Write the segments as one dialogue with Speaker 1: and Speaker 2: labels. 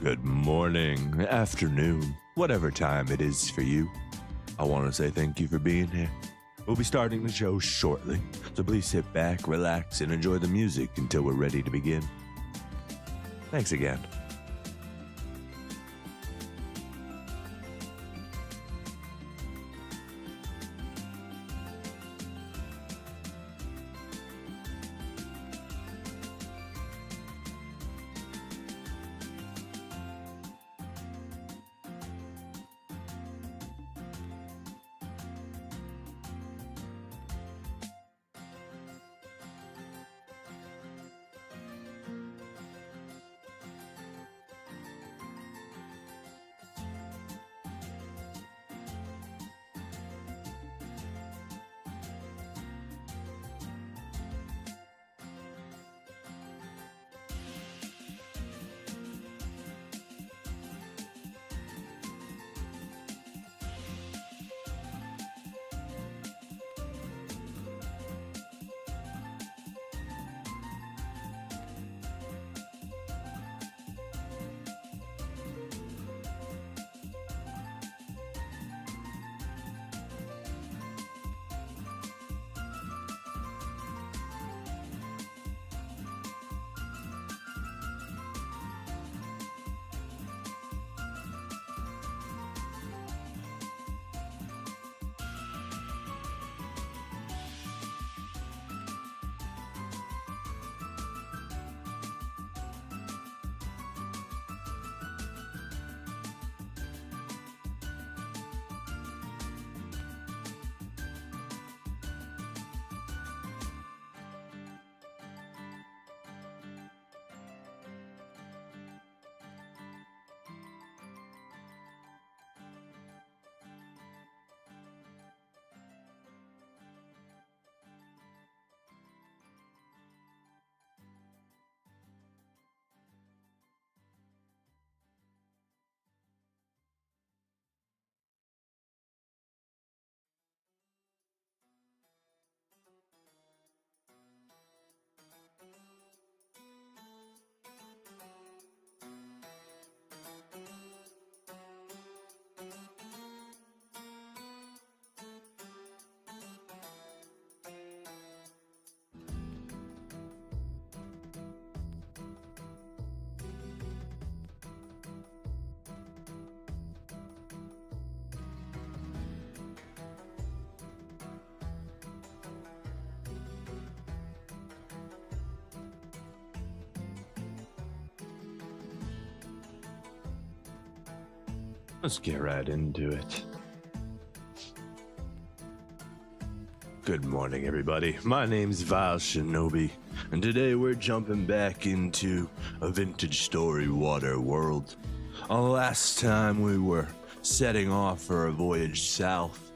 Speaker 1: Good morning, afternoon, whatever time it is for you. I want to say thank you for being here. We'll be starting the show shortly, so please sit back, relax, and enjoy the music until we're ready to begin. Thanks again. Let's get right into it. Good morning, everybody. My name's Vile Shinobi, and today we're jumping back into a vintage Story WaterWorld. Last time we were setting off for a voyage south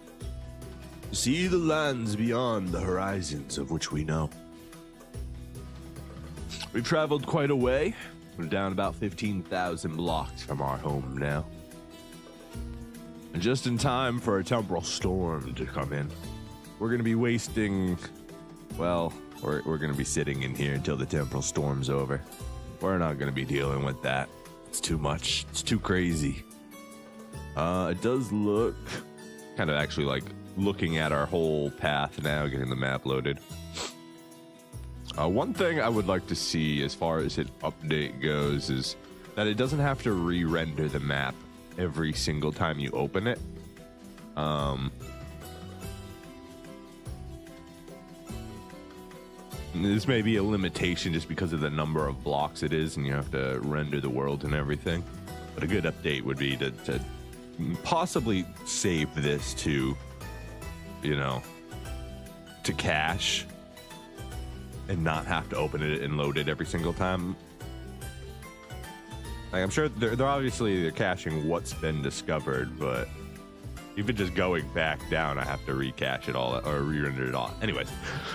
Speaker 1: to see the lands beyond the horizons of which we know. We've traveled quite a way. We're down about 15,000 blocks from our home now. And just in time for a temporal storm to come in. We're going to be wasting, well, we're going to be sitting in here until the temporal storm's over. We're not going to be dealing with that. It's too much. It's too crazy. It does look kind of actually like looking at our whole path now, getting the map loaded. One thing I would like to see as far as an update goes is that it doesn't have to re-render the map every single time you open it. This may be a limitation just because of the number of blocks it is and you have to render the world and everything, but a good update would be to possibly save this to, you know, to cache and not have to open it and load it every single time. Like, I'm sure they're caching what's been discovered, but even just going back down, I have to recache it all or re-render it all. Anyways,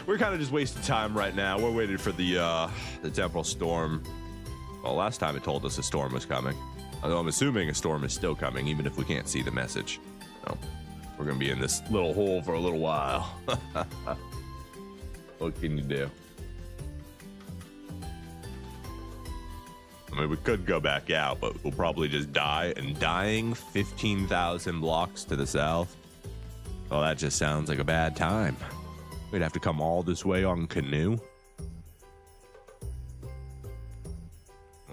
Speaker 1: we're kind of just wasting time right now. We're waiting for the temporal storm. Well, last time it told us a storm was coming. Although I'm assuming a storm is still coming, even if we can't see the message. So we're gonna be in this little hole for a little while. What can you do? I'm I mean, we could go back out, but we'll probably just die. And dying 15,000 blocks to the south, well, that just sounds like a bad time. We'd have to come all this way on Canoe.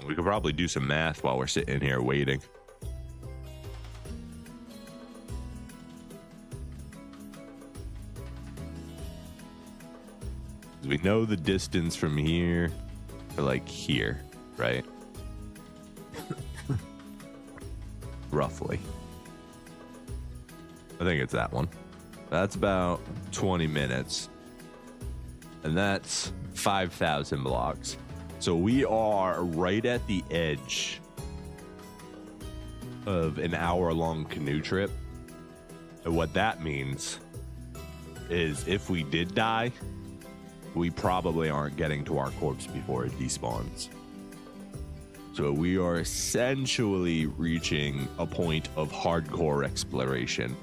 Speaker 1: We could probably do some math while we're sitting here waiting. We know the distance from here to like here, right? Roughly. I think it's that one. That's about 20 minutes. And that's 5,000 blocks. So we are right at the edge of an hour-long canoe trip. And what that means is if we did die, we probably aren't getting to our corpse before it despawns. So we are essentially reaching a point of hardcore exploration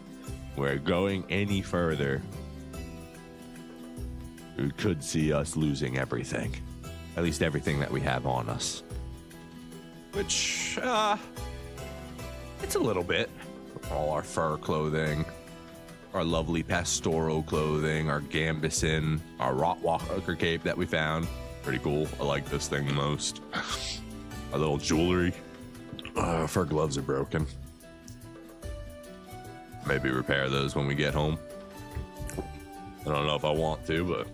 Speaker 1: where going any further, we could see us losing everything. At least everything that we have on us. Which, it's a little bit. All our fur clothing, our lovely pastoral clothing, our gambeson, our Rottwalker cape that we found. Pretty cool. I like this thing the most. Our little jewelry. Fur gloves are broken. Maybe repair those when we get home. I don't know if I want to, but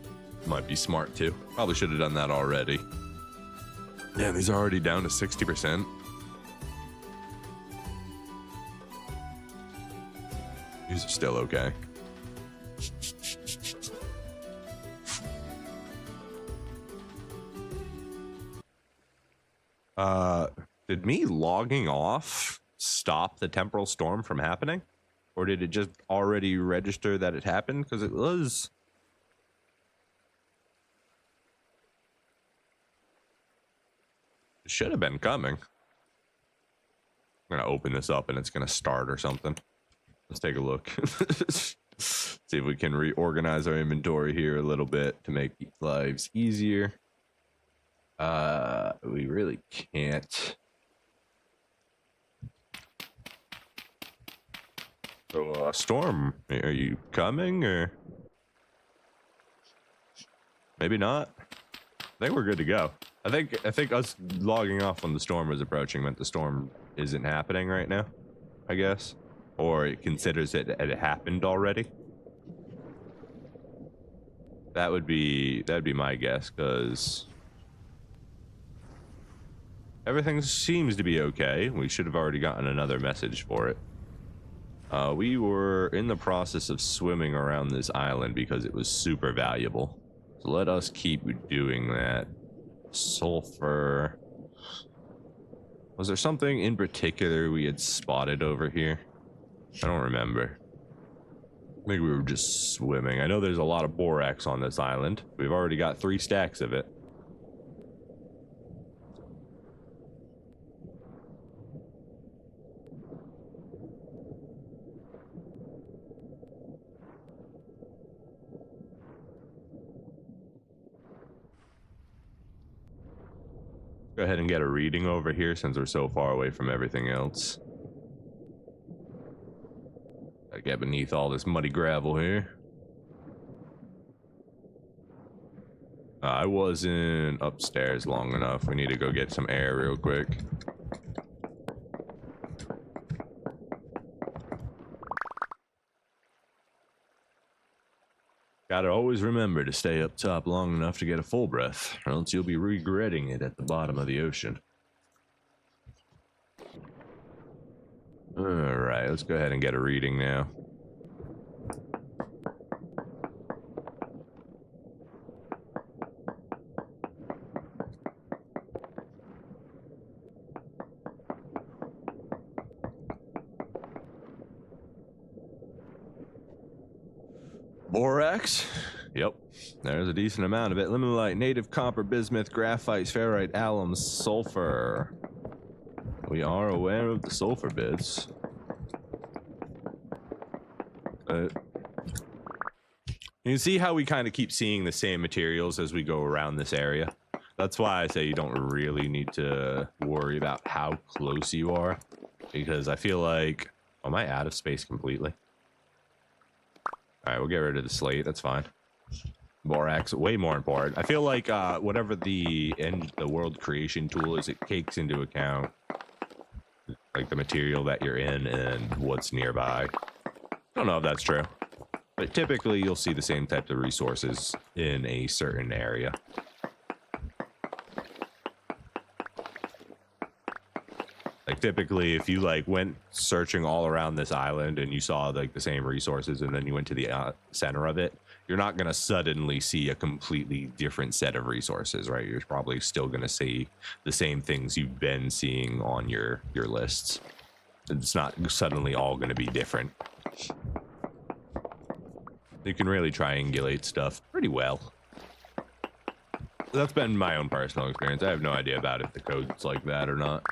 Speaker 1: might be smart too. Probably should have done that already. Yeah, these are already down to 60%. These are still okay. Did me logging off stop the temporal storm from happening? Or did it just already register that it happened? Because it was... It should have been coming. I'm going to open this up and it's going to start or something. Let's take a look. See if we can reorganize our inventory here a little bit to make lives easier. We really can't. So, Storm, are you coming or? Maybe not. I think we're good to go. I think us logging off when the storm was approaching meant the storm isn't happening right now, I guess. Or it considers it happened already. That'd be my guess, because everything seems to be okay. We should have already gotten another message for it. We were in the process of swimming around this island because it was super valuable. So let us keep doing that. Sulfur. Was there something in particular we had spotted over here? I don't remember. Maybe we were just swimming. I know there's a lot of borax on this island. We've already got 3 stacks of it. Go ahead and get a reading over here since we're so far away from everything else. Gotta get beneath all this muddy gravel here. I wasn't upstairs long enough. We need to go get some air real quick. Gotta always remember to stay up top long enough to get a full breath, or else you'll be regretting it at the bottom of the ocean. Alright, let's go ahead and get a reading now. Borax? Yep, there's a decent amount of it. Limonite, native copper, bismuth, graphite, ferrite, alum, sulfur. We are aware of the sulfur bits. You see how we kind of keep seeing the same materials as we go around this area? That's why I say you don't really need to worry about how close you are, because I feel like, am I out of space completely? All right, we'll get rid of the slate. That's fine. Borax, way more important. I feel like whatever the world creation tool is, it takes into account like the material that you're in and what's nearby. I don't know if that's true, but typically you'll see the same types of resources in a certain area. Like typically if you like went searching all around this island and you saw like the same resources and then you went to the center of it, you're not going to suddenly see a completely different set of resources, right? You're probably still going to see the same things you've been seeing on your lists. It's not suddenly all going to be different. You can really triangulate stuff pretty well. That's been my own personal experience. I have no idea about if the code's like that or not.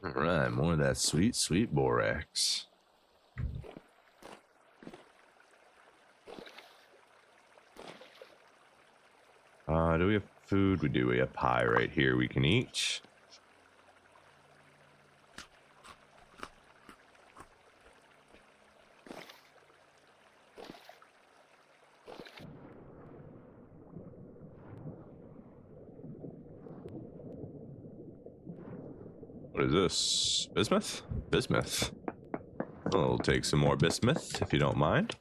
Speaker 1: All right, more of that sweet, sweet borax. Do we have food? We do. We have pie right here we can eat. What is this? Bismuth? Bismuth. We'll take some more bismuth, if you don't mind.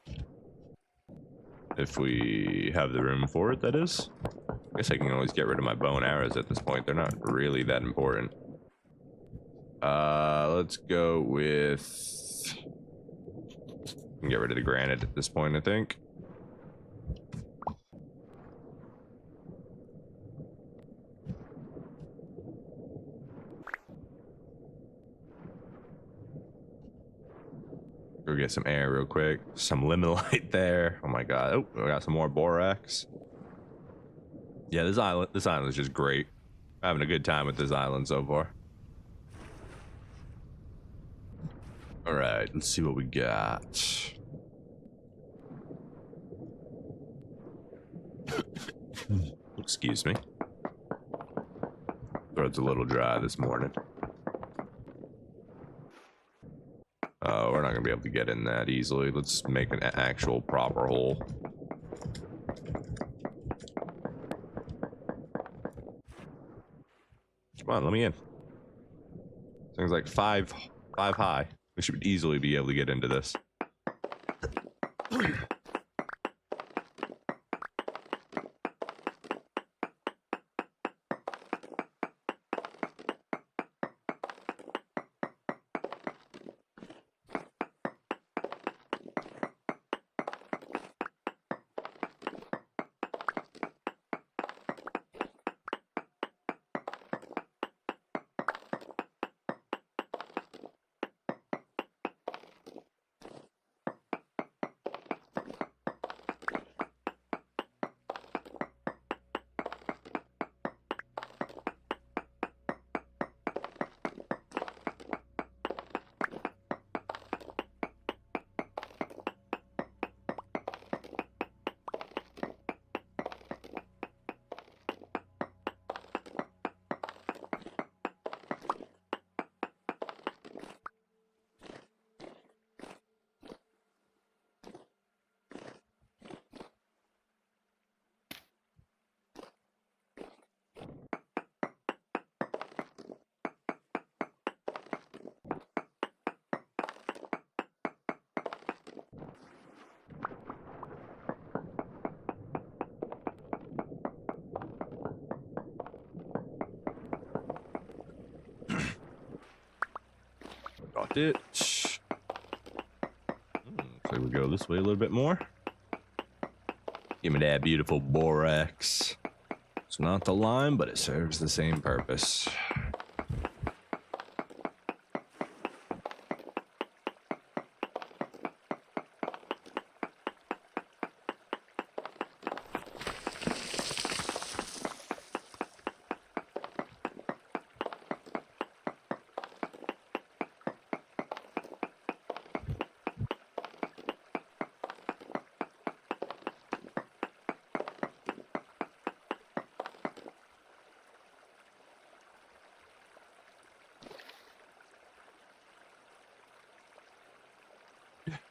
Speaker 1: If we have the room for it, that is. I guess I can always get rid of my bow and arrows at this point. They're not really that important. Let's go with... Get rid of the granite at this point, I think. Go get some air real quick. Some limonite there. Oh my god. Oh, we got some more borax. Yeah, this island is just great. I'm having a good time with this island so far. All right, let's see what we got. Excuse me. Throat's a little dry this morning. Oh, we're not gonna be able to get in that easily. Let's make an actual proper hole. Come on, let me in. Things like five high. We should easily be able to get into this. dropped it. So we go this way a little bit more. Give me that beautiful borax. It's not the lime, but it serves the same purpose.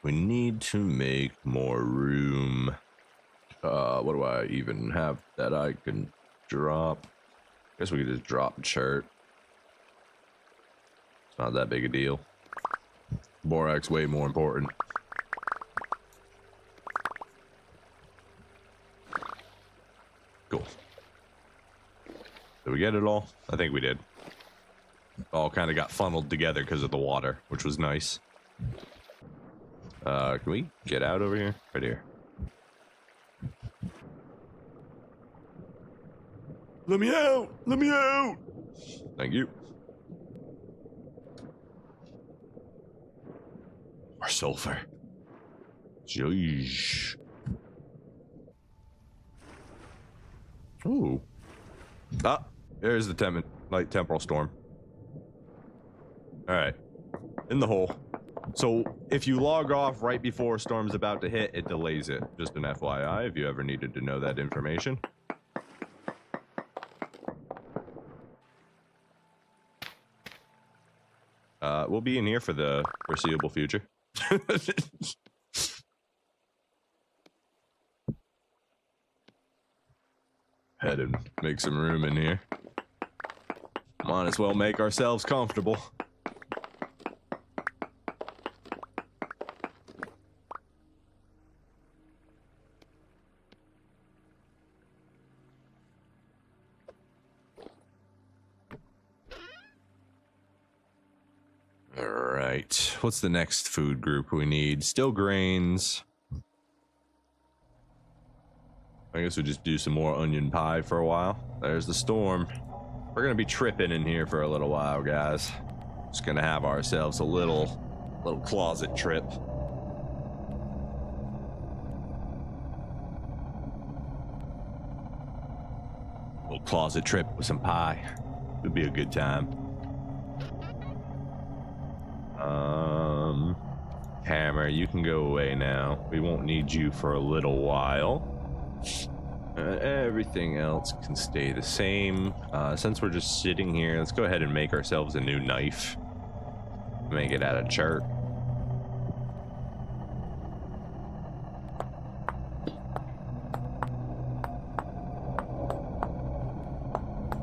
Speaker 1: We need to make more room. What do I even have that I can drop? Guess we could just drop a chart. It's not that big a deal. Borax way more important. Cool. Did we get it all? I think we did. All kind of got funneled together because of the water, which was nice. Can we get out over here? Right here. Let me out! Let me out! Thank you. More sulfur. Jeez. Ooh. Ah, there's the light temporal storm. Alright. In the hole. So, if you log off right before a storm's about to hit, it delays it. Just an FYI, if you ever needed to know that information. We'll be in here for the foreseeable future. Head and make some room in here. Might as well make ourselves comfortable. Alright, what's the next food group we need? Still grains. I guess we'll just do some more onion pie for a while. There's the storm. We're gonna be tripping in here for a little while, guys. Just gonna have ourselves a little closet trip. Little closet trip with some pie. Would be a good time. Hammer, you can go away now. We won't need you for a little while. Everything else can stay the same. Since we're just sitting here, let's go ahead and make ourselves a new knife. Make it out of chart.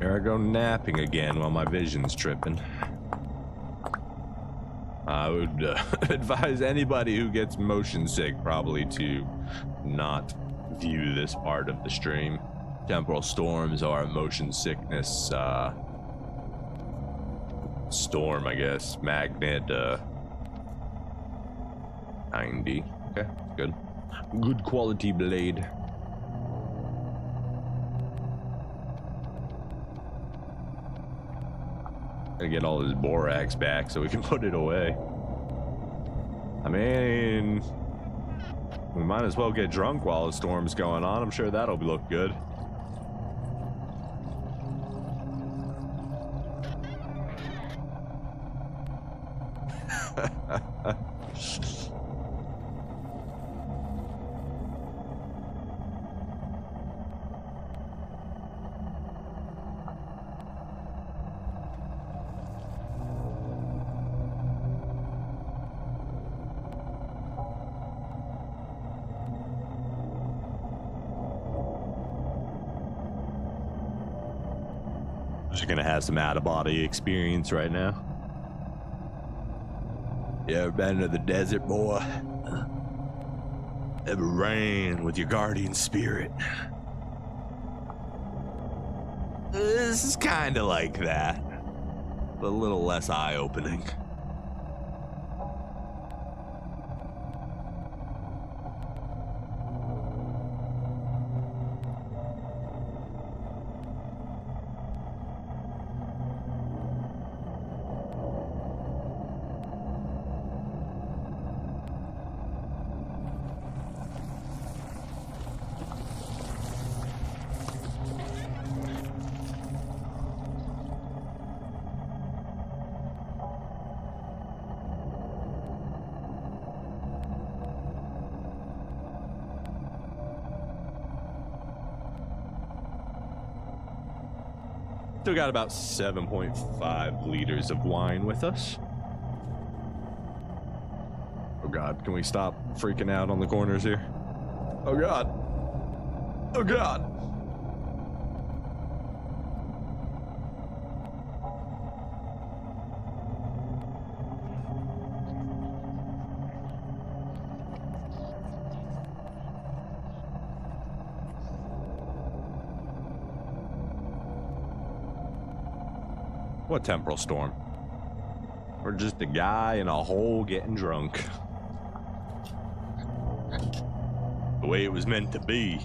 Speaker 1: Here I go napping again while my vision's tripping. I would advise anybody who gets motion sick probably to not view this part of the stream. Temporal storms are a motion sickness storm, I guess. Magnet 90. Okay, good. Good quality blade. Gotta get all this borax back so we can put it away. I mean, we might as well get drunk while the storm's going on. I'm sure that'll look good. Just gonna have some out-of-body experience right now. You ever been to the desert, boy? Ever ran with your guardian spirit? This is kind of like that, but a little less eye-opening. Still got about 7.5 liters of wine with us. Oh God, can we stop freaking out on the corners here? Oh God. Oh God. What temporal storm? Or just a guy in a hole getting drunk. The way it was meant to be.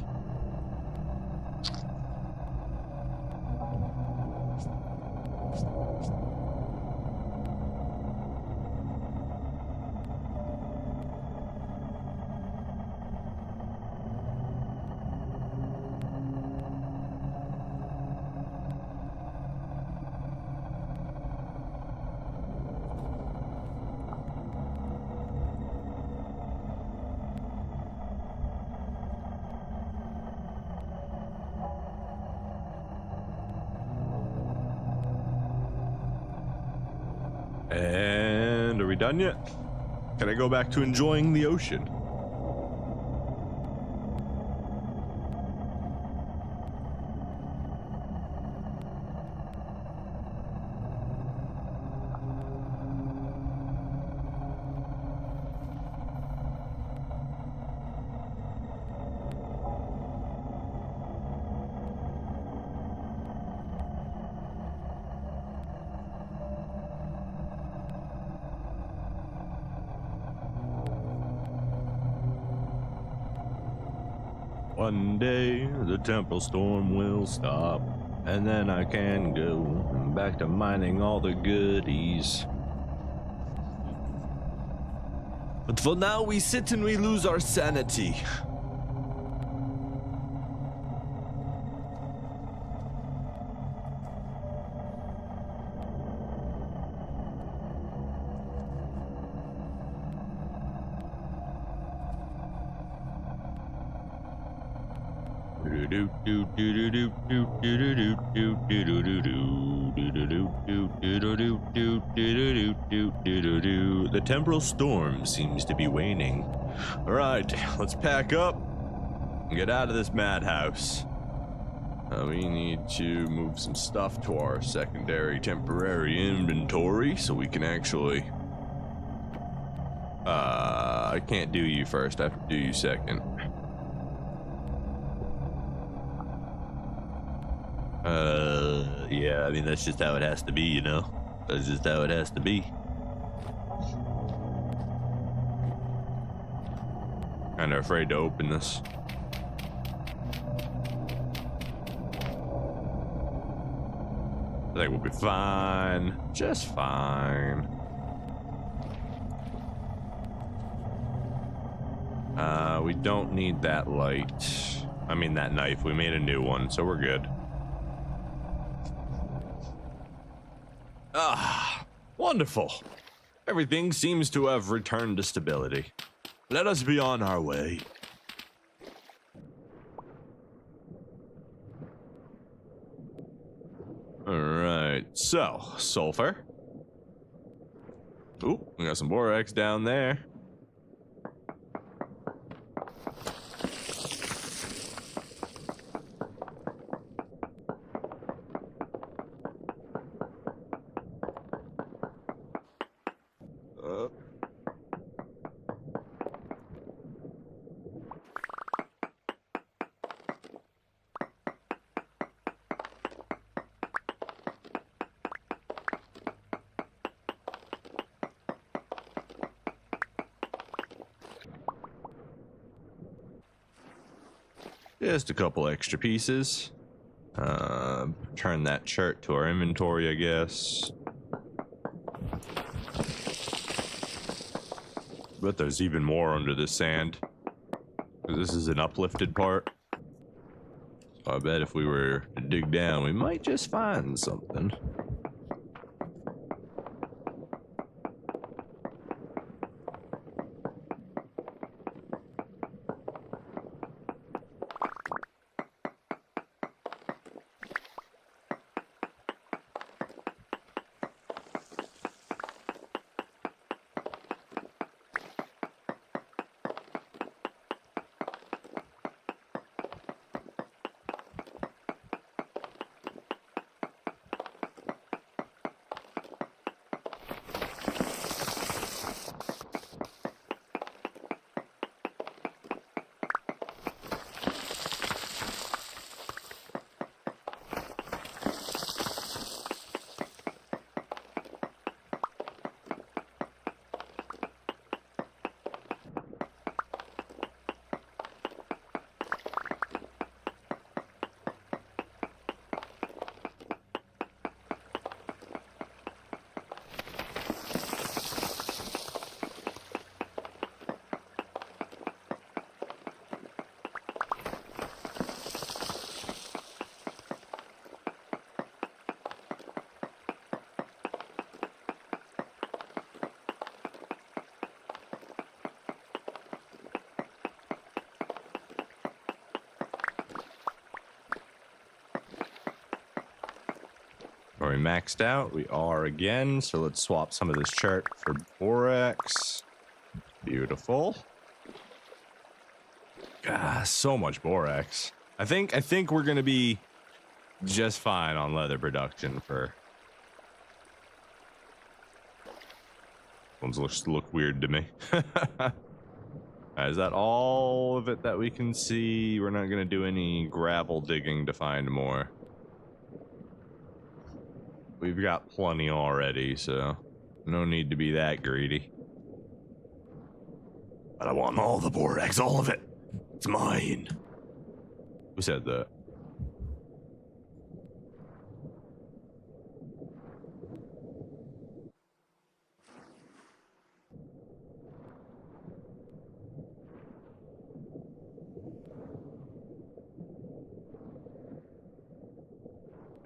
Speaker 1: And are we done yet? Can I go back to enjoying the ocean? One day the temporal storm will stop, and then I can go back to mining all the goodies. But for now we sit and we lose our sanity. The temporal storm seems to be waning. All right, let's pack up and get out of this madhouse. We need to move some stuff to our secondary temporary inventory so we can actually... I can't do you first, I have to do you second. Yeah, I mean, that's just how it has to be, you know? That's just how it has to be. Kinda afraid to open this. I think we'll be fine. Just fine. We don't need that light. I mean, that knife. We made a new one, so we're good. Ah, wonderful. Everything seems to have returned to stability. Let us be on our way. Alright, so, sulfur. Ooh, we got some borax down there. Just a couple extra pieces. Turn that chart to our inventory, I guess. But there's even more under the sand. This is an uplifted part. So I bet if we were to dig down, we might just find something.
Speaker 2: we maxed out? We are again. So let's swap some of this chart for borax. Beautiful. Ah, so much borax. I think we're gonna be just fine on leather production for. Ones look weird to me. Is that all of it that we can see? We're not gonna do any gravel digging to find more. We've got plenty already, so no need to be that greedy. But I want all the borax, all of it. It's mine. Who said that?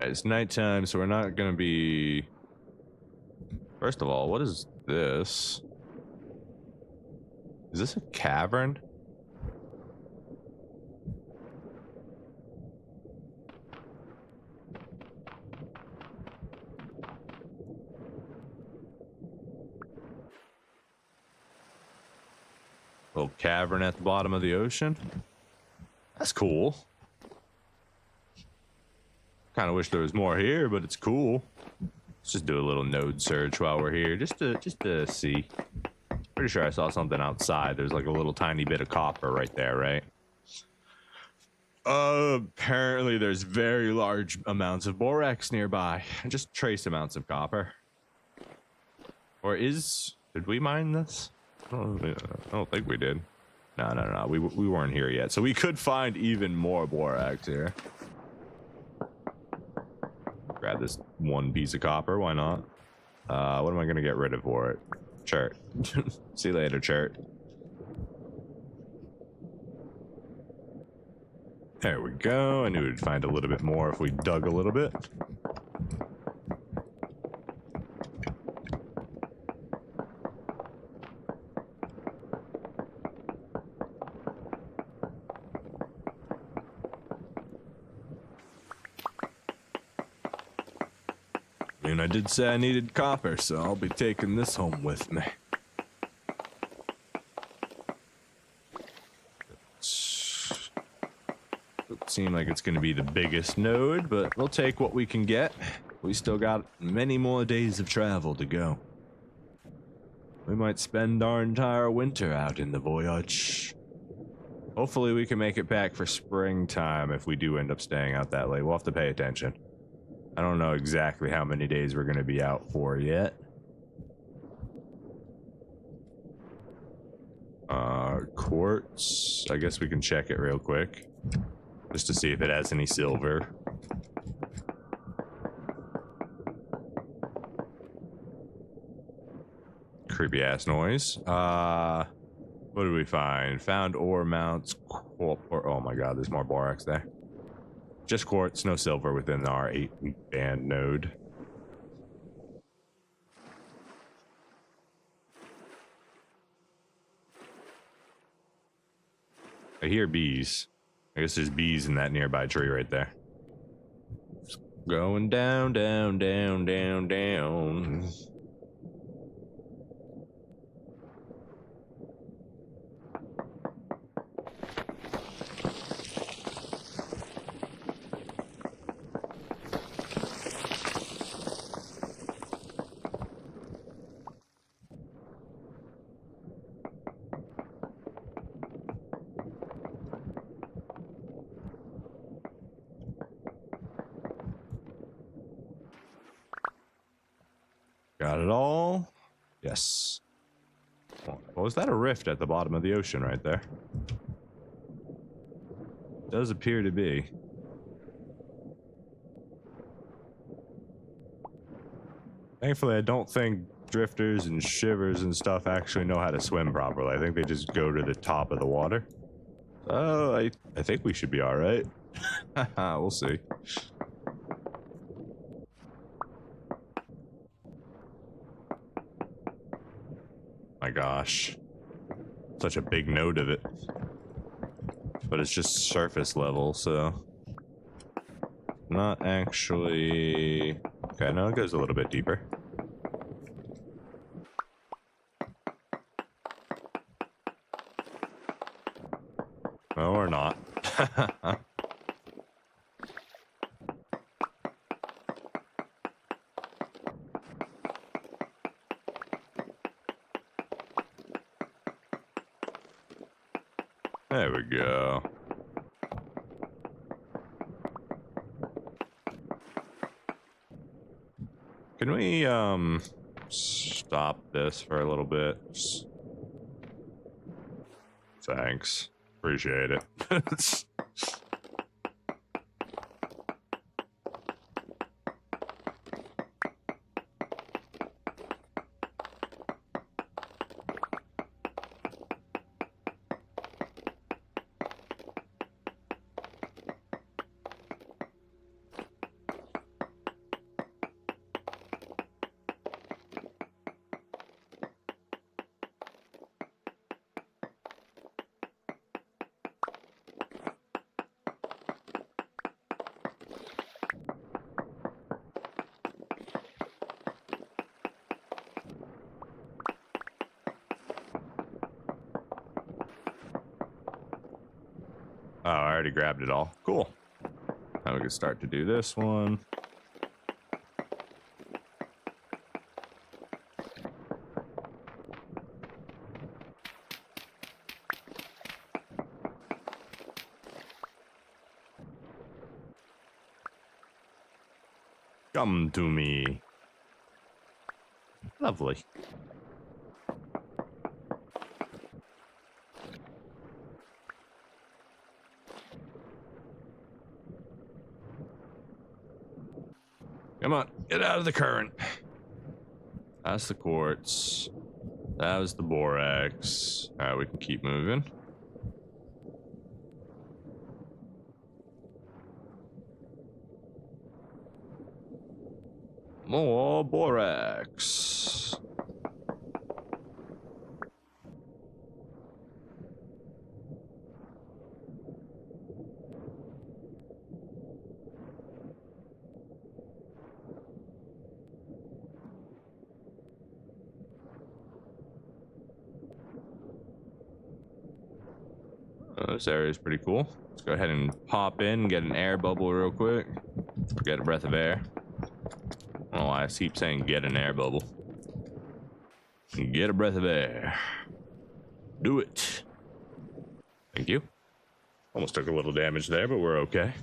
Speaker 2: It's nighttime, so we're not gonna be. First of all, what is this? Is this a cavern? Little cavern at the bottom of the ocean. That's cool. Kind of wish there was more here, but it's cool. Let's just do a little node search while we're here, just to see. Pretty sure I saw something outside. There's like a little tiny bit of copper right there, right? Apparently there's very large amounts of borax nearby. Just trace amounts of copper. Or did we mine this? I don't think we did. No. We weren't here yet. So we could find even more borax here. Grab this one piece of copper, why not? What am I gonna get rid of for it? Chart. See you later, chart. There we go. I knew we'd find a little bit more if we dug a little bit. I did say I needed copper, so I'll be taking this home with me. Doesn't seem like it's going to be the biggest node, but we'll take what we can get. We still got many more days of travel to go. We might spend our entire winter out in the voyage. Hopefully we can make it back for springtime if we do end up staying out that late. We'll have to pay attention. I don't know exactly how many days we're going to be out for yet. Quartz. I guess we can check it real quick. Just to see if it has any silver. Creepy ass noise. What did we find? Found ore mounts. Oh my god, there's more borax there. Just quartz, no silver within our 8 band node. I hear bees. I guess there's bees in that nearby tree right there. Just going down, down, down, down, down. Got it all? Yes. Well, was that a rift at the bottom of the ocean right there? Does appear to be. Thankfully, I don't think drifters and shivers and stuff actually know how to swim properly. I think they just go to the top of the water. Oh, I think we should be all right. We'll see. My gosh, such a big node of it, but it's just surface level, so Not actually. Okay, no, it goes a little bit deeper. No, or not. There we go. Can we, stop this for a little bit? Thanks. Appreciate it. Oh, I already grabbed it all. Cool. Now we can start to do this one. Come to me. Lovely. Come on, get out of the current. That's the quartz. That was the borax. Alright, we can keep moving. More borax. This area is pretty cool. Let's go ahead and pop in, get an air bubble real quick. Get a breath of air. I don't know why I keep saying get an air bubble. Get a breath of air. Do it. Thank you. Almost took a little damage there, but we're okay.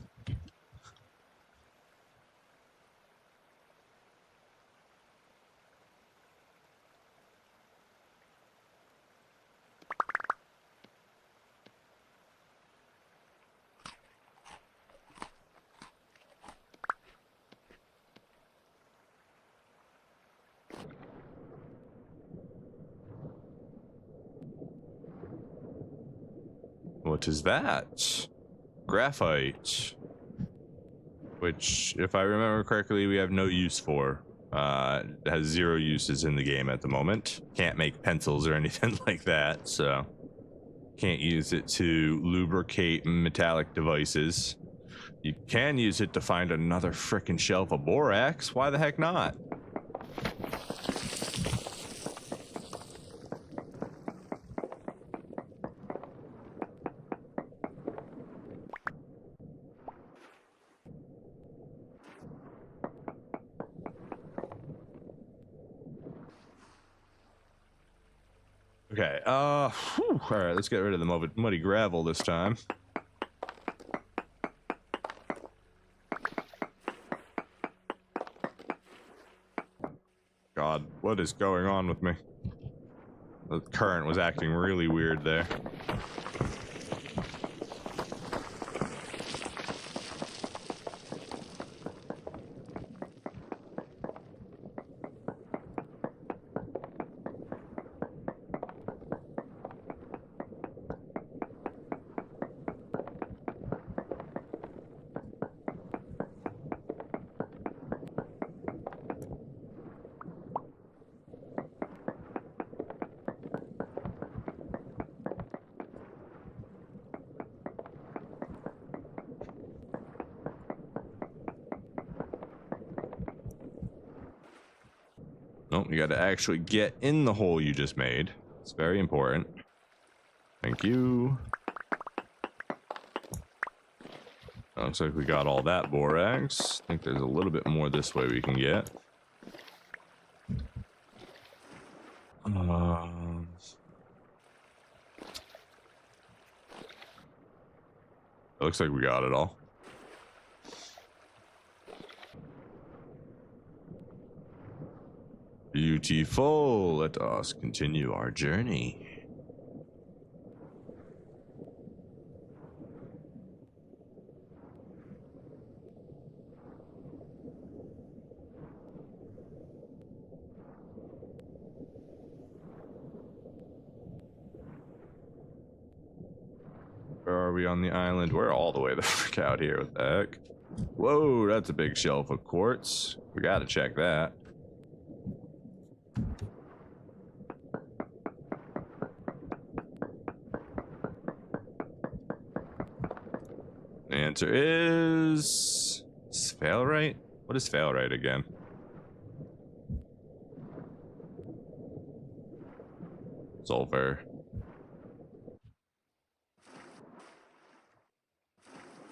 Speaker 2: What is that? Graphite. Which, if I remember correctly, we have no use for. It has 0 uses in the game at the moment. Can't make pencils or anything like that, so can't use it to lubricate metallic devices. You can use it to find another frickin' shelf of borax. Why the heck not? Okay, all right, let's get rid of the muddy gravel this time. God, what is going on with me? The current was acting really weird there. Nope, you got to actually get in the hole you just made. It's very important. Thank you. Looks like we got all that borax. I think there's a little bit more this way we can get. Looks like we got it all. Beautiful. Let us continue our journey. Where are we on the island? We're all the way the frick out here. What the heck? Whoa, that's a big shelf of quartz. We gotta check that. The answer is sphalerite? What is sphalerite again? Sulfur.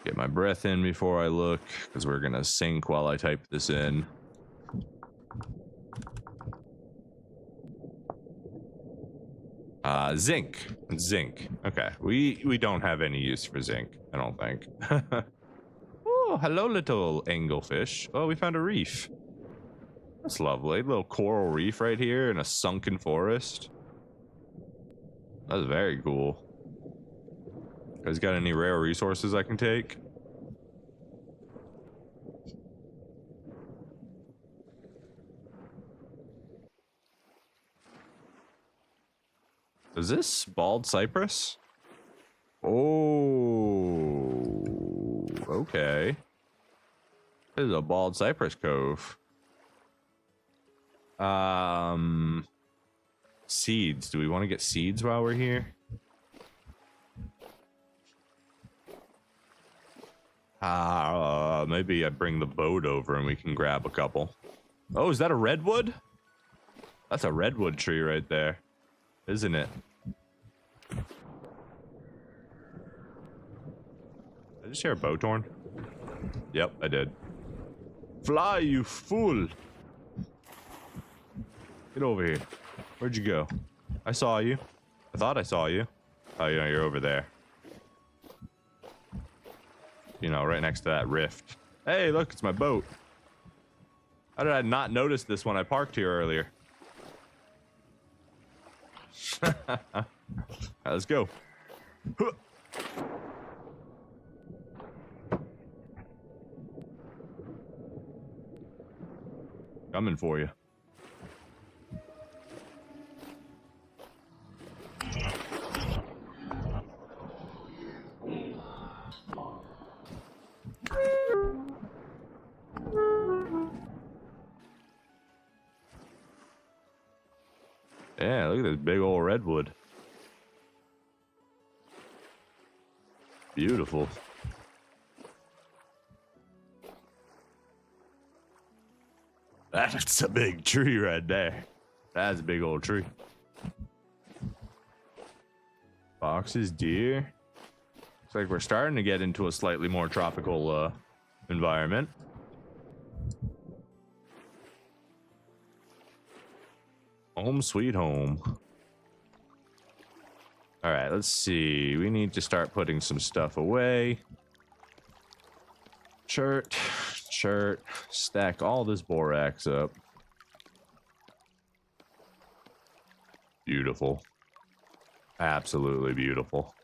Speaker 2: Get my breath in before I look, because we're gonna sink while I type this in. Zinc. Zinc. Okay. We don't have any use for zinc, I don't think. Oh, hello, little anglefish. Oh, we found a reef. That's lovely. Little coral reef right here in a sunken forest. That's very cool. You guys got any rare resources I can take? Is this bald cypress? Oh, okay. This is a bald cypress cove. Seeds. Do we want to get seeds while we're here? Maybe I bring the boat over and we can grab a couple. Oh, is that a redwood? That's a redwood tree right there, isn't it? Did I just hear a boat horn? Yep, I did. Fly, you fool! Get over here. Where'd you go? I saw you. I thought I saw you. Oh, you know, you're over there. You know, right next to that rift. Hey, look, it's my boat. How did I not notice this when I parked here earlier? Alright, let's go. Coming for you. Yeah, look at this big old redwood. Beautiful. That's a big tree right there. That's a big old tree. Foxes, deer. Looks like we're starting to get into a slightly more tropical environment. Home sweet home. All right, let's see. We need to start putting some stuff away. Shirt, stack all this borax up. Beautiful. Absolutely beautiful.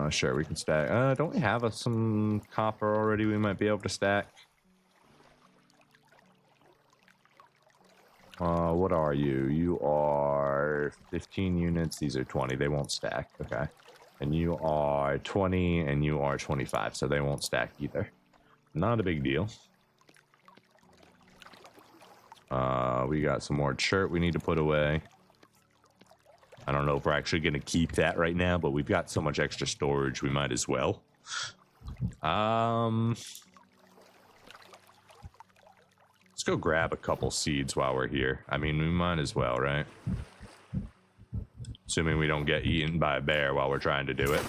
Speaker 2: Sure, we can stack. Don't we have some copper already we might be able to stack? What are you? You are 15 units. These are 20. They won't stack. Okay. And you are 20 and you are 25, so they won't stack either. Not a big deal. We got some more chert we need to put away. I don't know if we're actually going to keep that right now, but we've got so much extra storage, we might as well. go grab a couple seeds while we're here. I mean, we might as well, right? Assuming we don't get eaten by a bear while we're trying to do it.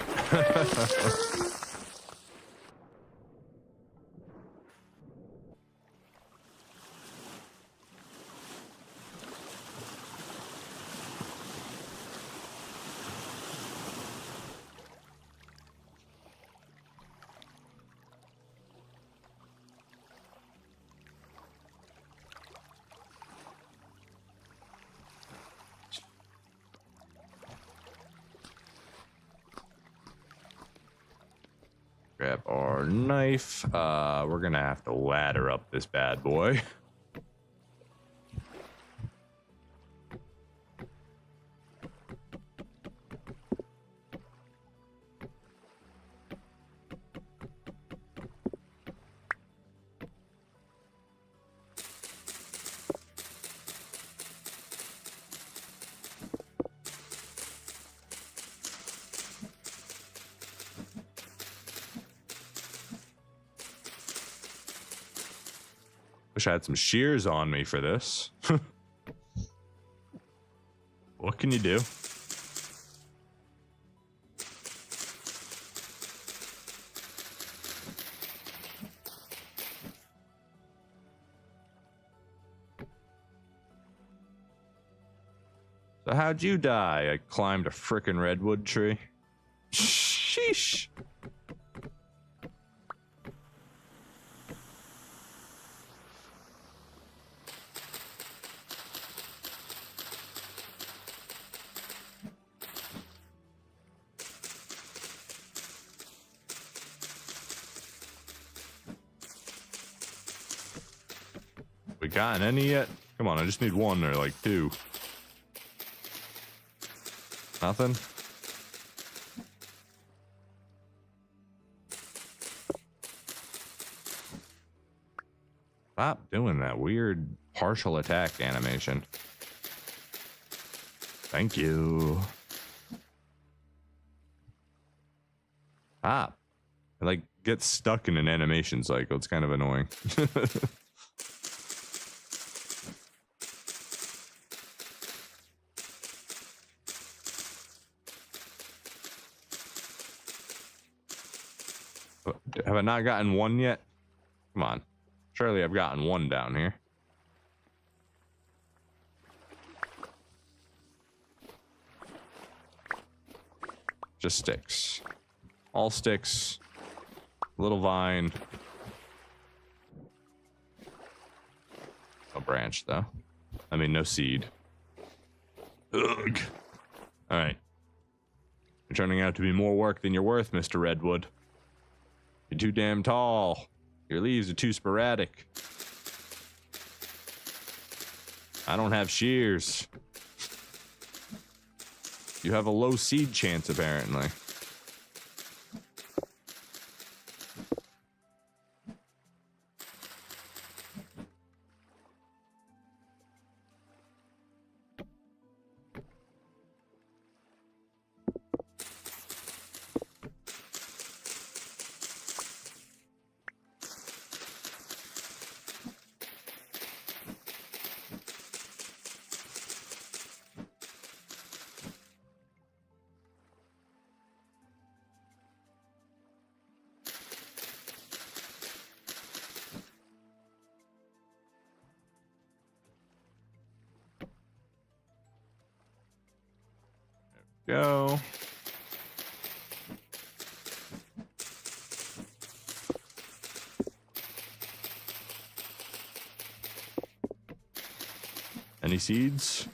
Speaker 2: Grab our knife. We're gonna have to ladder up this bad boy. Wish I had some shears on me for this. What can you do? So how'd you die? I climbed a frickin' redwood tree. Sheesh. We gotten any yet? Come on, I just need one or like two. Nothing? Stop doing that weird partial attack animation. Thank you. Stop. I like get stuck in an animation cycle. It's kind of annoying. Have I not gotten one yet? Come on. Surely I've gotten one down here. Just sticks. All sticks. Little vine. A branch, though. I mean, no seed. Ugh. Alright. You're turning out to be more work than you're worth, Mr. Redwood. You're too damn tall. Your leaves are too sporadic. I don't have shears. You have a low seed chance, apparently. Go. Any seeds?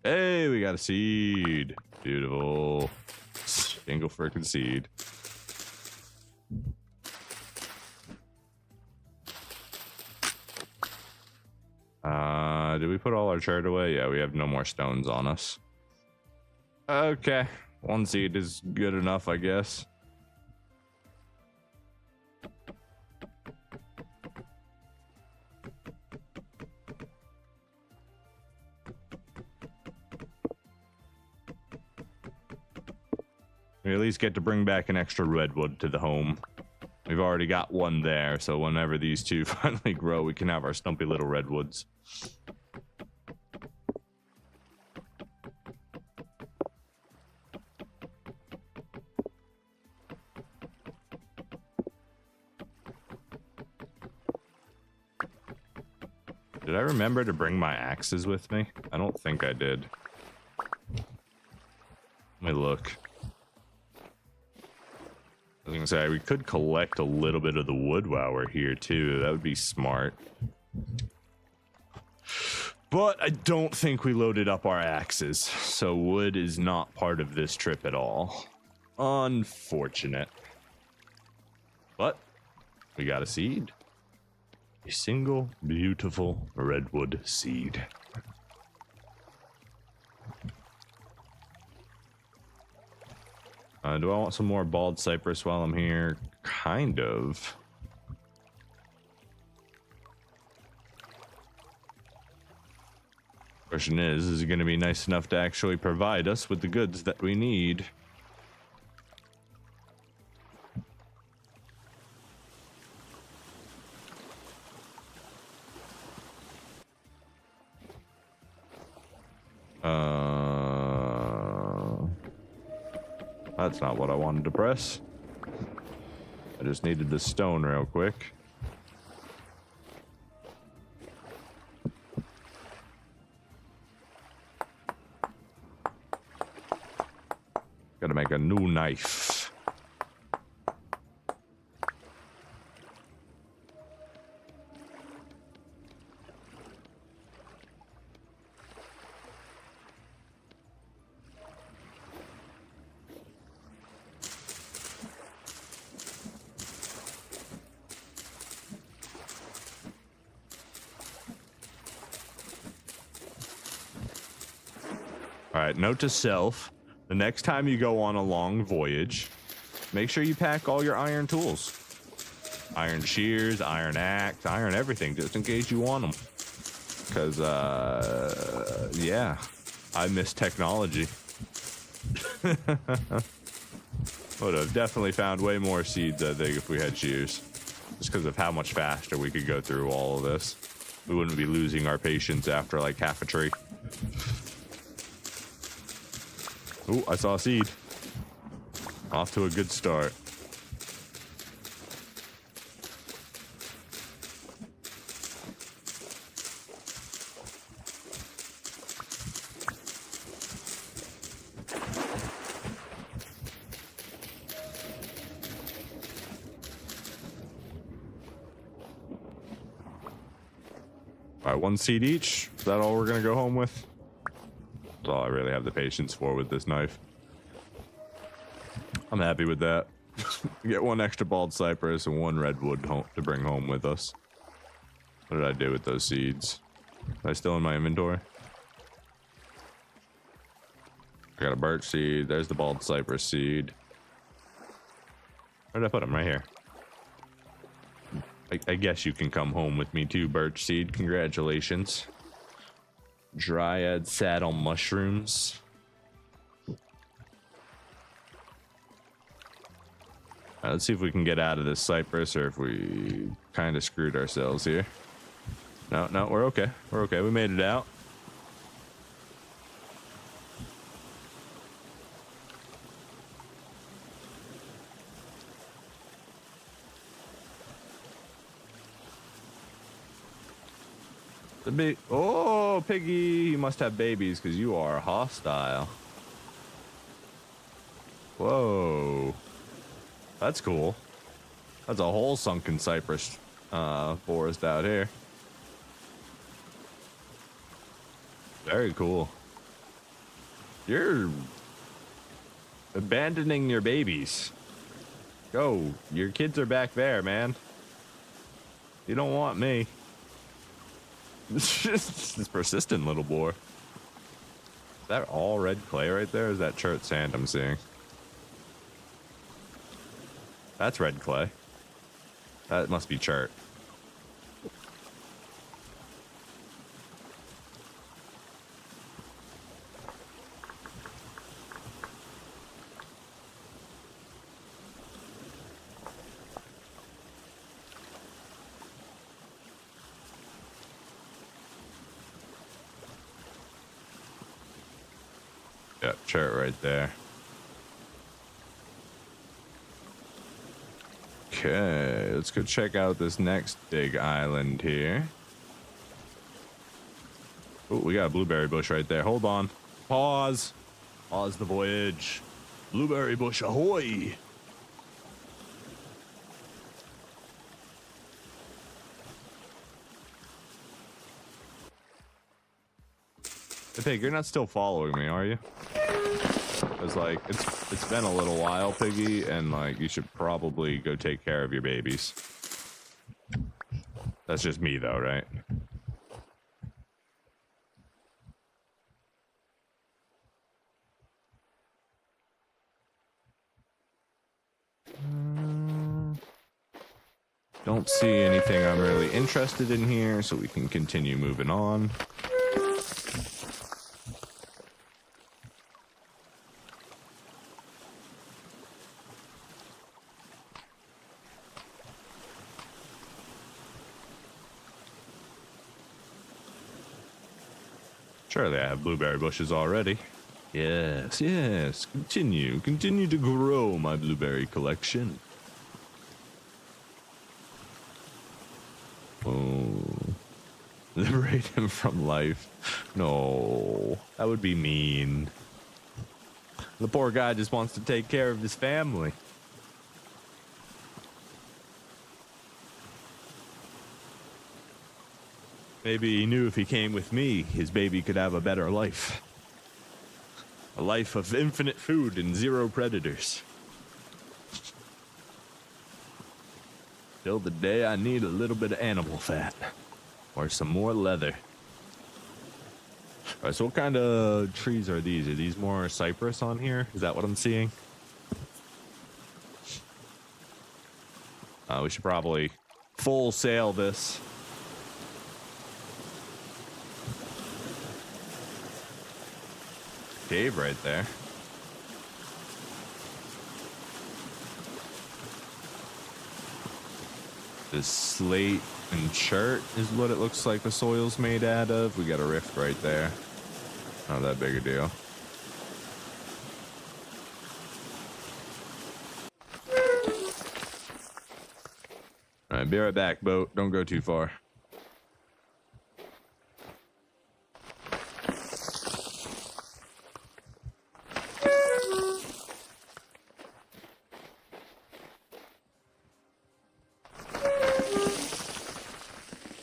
Speaker 2: Hey, we got a seed. Beautiful. Single frickin' seed. Did we put all our chart away? Yeah, we have no more stones on us. Okay, one seed is good enough, I guess. We at least get to bring back an extra redwood to the home. We've already got one there, so whenever these two finally grow, we can have our stumpy little redwoods. Did I remember to bring my axes with me? I don't think I did. Let me look. I was gonna say, we could collect a little bit of the wood while we're here too. That would be smart. But I don't think we loaded up our axes, so wood is not part of this trip at all. Unfortunate. But we got a seed. A single beautiful redwood seed. Do I want some more bald cypress while I'm here? Kind of. Question is it going to be nice enough to actually provide us with the goods that we need? That's not what I wanted to press. I just needed the stone real quick. Gotta make a new knife. All right, note to self, the next time you go on a long voyage, make sure you pack all your iron tools. Iron shears, iron axe, iron everything, just in case you want them. Because, yeah, I miss technology. Would have definitely found way more seeds, I think, if we had shears. Just because of how much faster we could go through all of this. We wouldn't be losing our patience after, like, half a tree. Ooh, I saw a seed. Off to a good start. All right, one seed each. Is that all we're gonna go home with? That's all I really have the patience for with this knife. I'm happy with that. Get one extra bald cypress and one redwood to bring home with us. What did I do with those seeds? Are they still in my inventory? I got a birch seed. There's the bald cypress seed. Where did I put them? Right here. I guess you can come home with me too, birch seed. Congratulations. Dryad saddle mushrooms. Let's see if we can get out of this cypress or if we kind of screwed ourselves here. No, we're okay. We're okay. We made it out. Oh, Piggy, you must have babies because you are hostile. Whoa. That's cool. That's a whole sunken cypress forest out here. Very cool. You're abandoning your babies. Go. Your kids are back there, man. You don't want me. This persistent little boy. Is that all red clay right there? Or is that chert sand I'm seeing? That's red clay. That must be chert. Yeah, chart right there. Okay, let's go check out this next big island here. Oh, we got a blueberry bush right there. Hold on. Pause. Pause the voyage. Blueberry bush ahoy! I think you're not still following me, are you? It's like it's been a little while, Piggy, and like you should probably go take care of your babies. That's just me though, right? Don't see anything I'm really interested in here, so we can continue moving on. Surely I have blueberry bushes already. Yes, yes. Continue to grow my blueberry collection. Oh, liberate him from life. No, that would be mean. The poor guy just wants to take care of his family. Maybe he knew if he came with me, his baby could have a better life. A life of infinite food and zero predators. Till the day I need a little bit of animal fat. Or some more leather. Alright, so what kind of trees are these? Are these more cypress on here? Is that what I'm seeing? We should probably full sail this. Cave right there. This slate and chert is what it looks like the soil's made out of. We got a rift right there. Not that big a deal. Alright, be right back, boat. Don't go too far.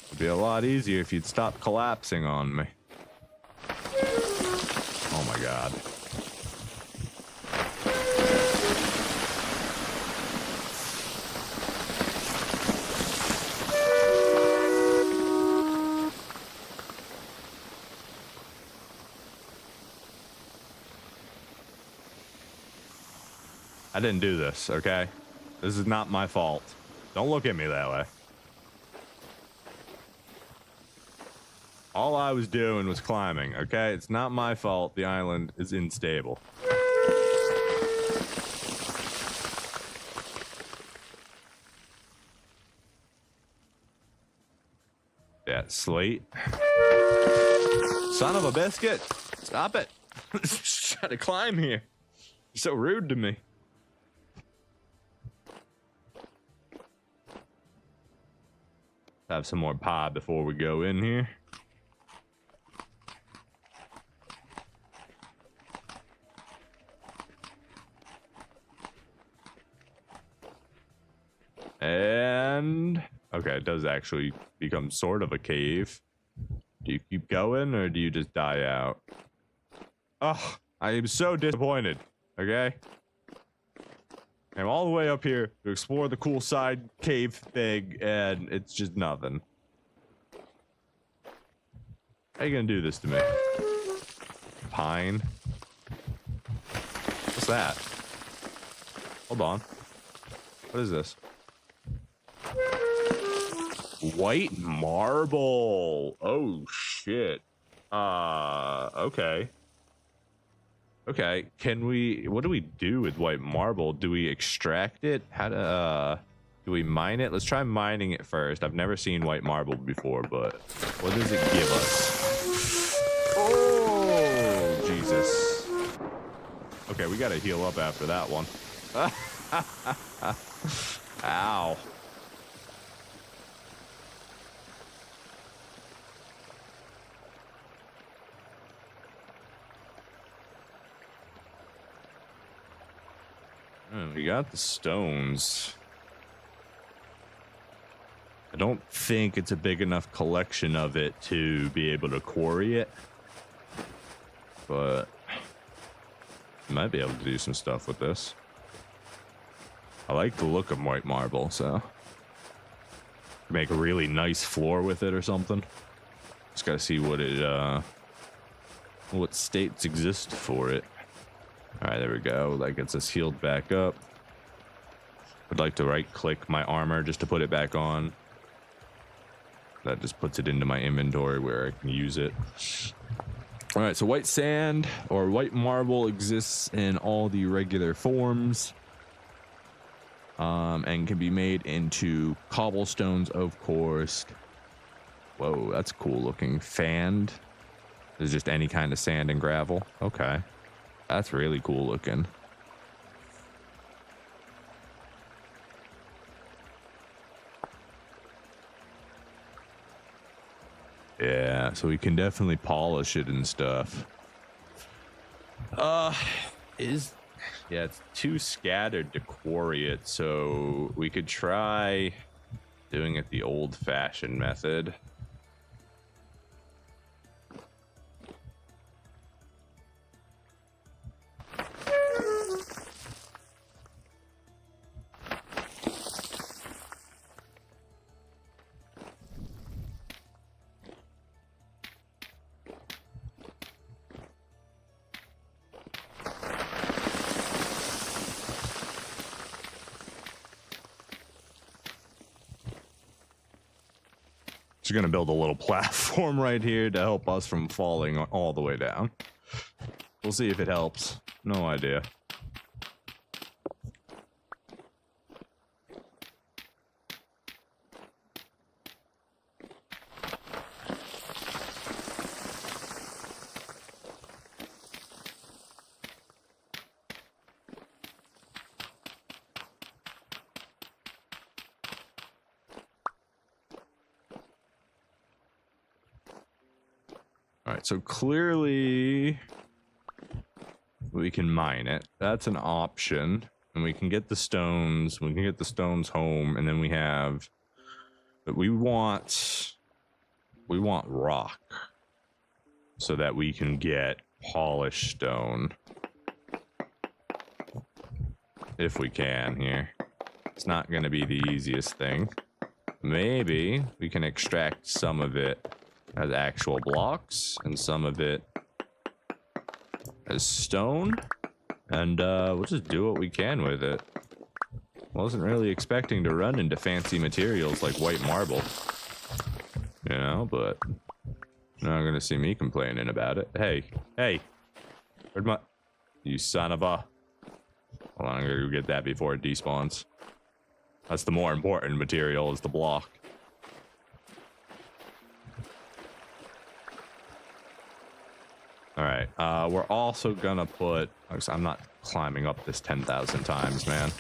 Speaker 2: It'd be a lot easier if you'd stop collapsing on me. Oh my god. I didn't do this, okay? This is not my fault. Don't look at me that way. All I was doing was climbing, okay? It's not my fault the island is unstable. Yeah, slate. Son of a biscuit! Stop it! Just trying to climb here. You're so rude to me. Have some more pie before we go in here. And okay, it does actually become sort of a cave. Do you keep going or do you just die out? Oh, I am so disappointed. Okay, I'm all the way up here to explore the cool side cave thing, and it's just nothing. How you gonna do this to me? Pine? What's that? Hold on. What is this? White marble. Oh shit. Okay. Okay, can we, what do we do with white marble? Do we extract it? How to, do we mine it? Let's try mining it first. I've never seen white marble before, but what does it give us? Oh, Jesus. Okay, we gotta heal up after that one. Ow. We got the stones. I don't think it's a big enough collection of it to be able to quarry it. But I might be able to do some stuff with this. I like the look of white marble, so make a really nice floor with it or something. Just gotta see what it what states exist for it. All right, there we go. That gets us healed back up. I'd like to right click my armor just to put it back on. That just puts it into my inventory where I can use it. All right, so white sand or white marble exists in all the regular forms, and can be made into cobblestones, of course. Whoa, that's cool looking. Fanned. There's just any kind of sand and gravel. Okay, that's really cool looking. Yeah, so we can definitely polish it and stuff. It's too scattered to quarry it, so we could try doing it the old-fashioned method. Just gonna build a little platform right here to help us from falling all the way down. We'll see if it helps. No idea. Alright, so clearly we can mine it. That's an option. And we can get the stones. We can get the stones home, and then we have... But we want rock so that we can get polished stone. If we can here. It's not going to be the easiest thing. Maybe we can extract some of it as actual blocks and some of it as stone, and we'll just do what we can with it. Wasn't really expecting to run into fancy materials like white marble, you know, but you're not gonna see me complaining about it. Hey, where'd my... You son of a... Hold on, I'm gonna go get that before it despawns. That's the more important material, is the block. Alright, we're also gonna put... I'm not climbing up this 10,000 times, man.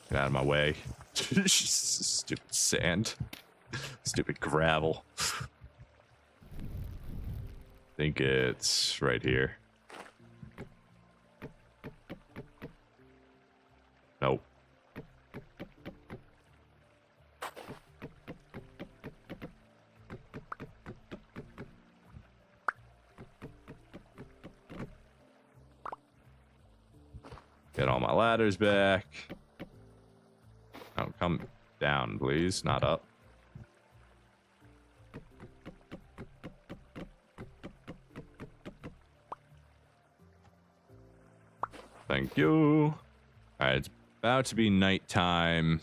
Speaker 2: Get out of my way. Stupid sand. Stupid gravel. I think it's right here. Nope. Get all my ladders back. Oh, come down, please, not up. Thank you. All right, it's about to be nighttime.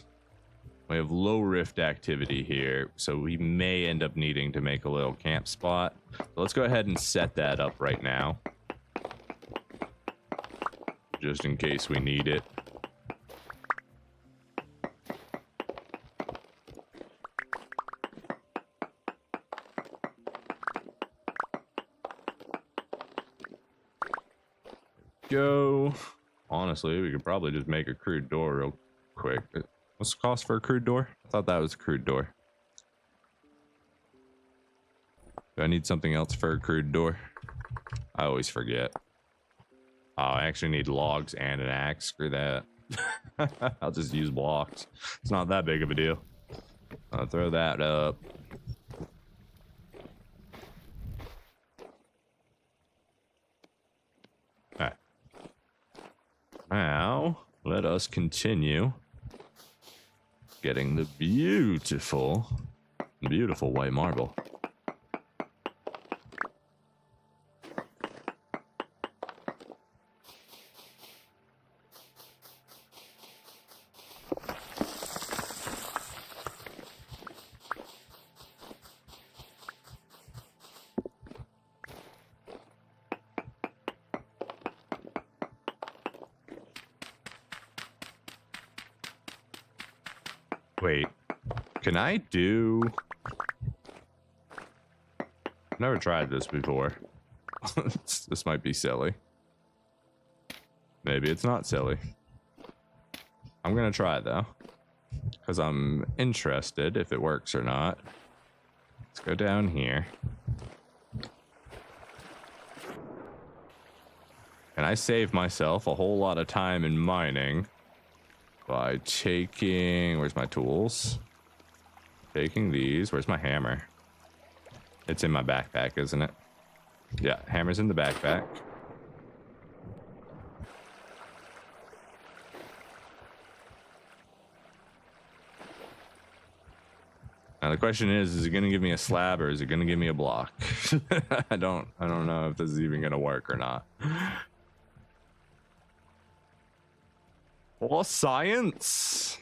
Speaker 2: We have low rift activity here, so we may end up needing to make a little camp spot. So let's go ahead and set that up right now, just in case we need it. go. Honestly, we could probably just make a crude door real quick. What's the cost for a crude door? I thought that was a crude door. Do I need something else for a crude door? I always forget. Oh, I actually need logs and an axe. Screw that. I'll just use blocks. It's not that big of a deal. I'll throw that up. Alright. Now, let us continue getting the beautiful white marble. Wait, can I do... Never tried this before. This might be silly. Maybe it's not silly. I'm gonna try it though, because I'm interested if it works or not. Let's go down here. And I save myself a whole lot of time in mining by taking, where's my tools? Taking these, where's my hammer? It's in my backpack, isn't it? Yeah, hammer's in the backpack. Now the question is it gonna give me a slab or is it gonna give me a block? I don't know if this is even gonna work or not. Or science.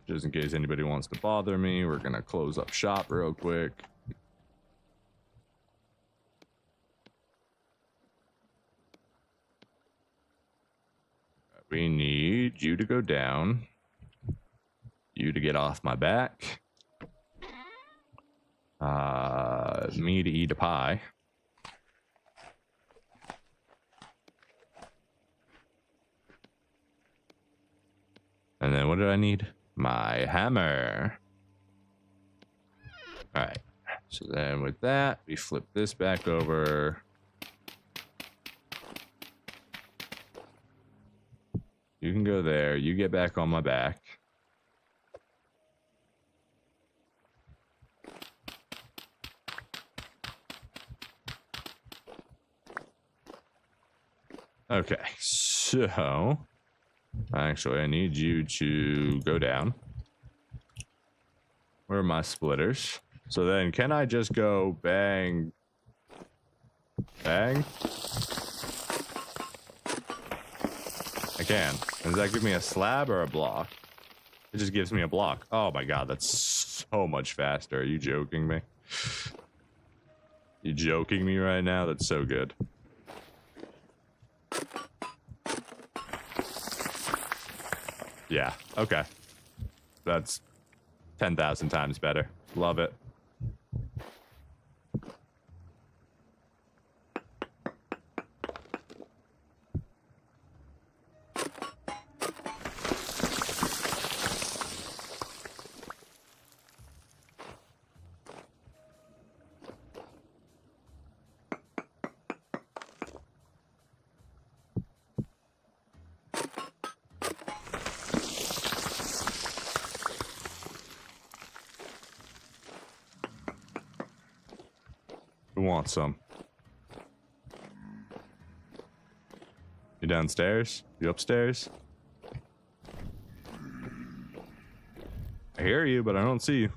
Speaker 2: Just in case anybody wants to bother me, we're gonna close up shop real quick. We need you to go down. You to get off my back. Me to eat a pie. And then what did I need? My hammer. All right. So then with that, we flip this back over. You can go there. You get back on my back. Okay. So... Actually, I need you to go down. Where are my splitters? So then, can I just go bang? Bang? I can. Does that give me a slab or a block? It just gives me a block. Oh my god, that's so much faster. Are you joking me? You joking me right now? That's so good. Yeah, okay. That's 10,000 times better. Love it. Who wants some? You downstairs? You upstairs? I hear you, but I don't see you.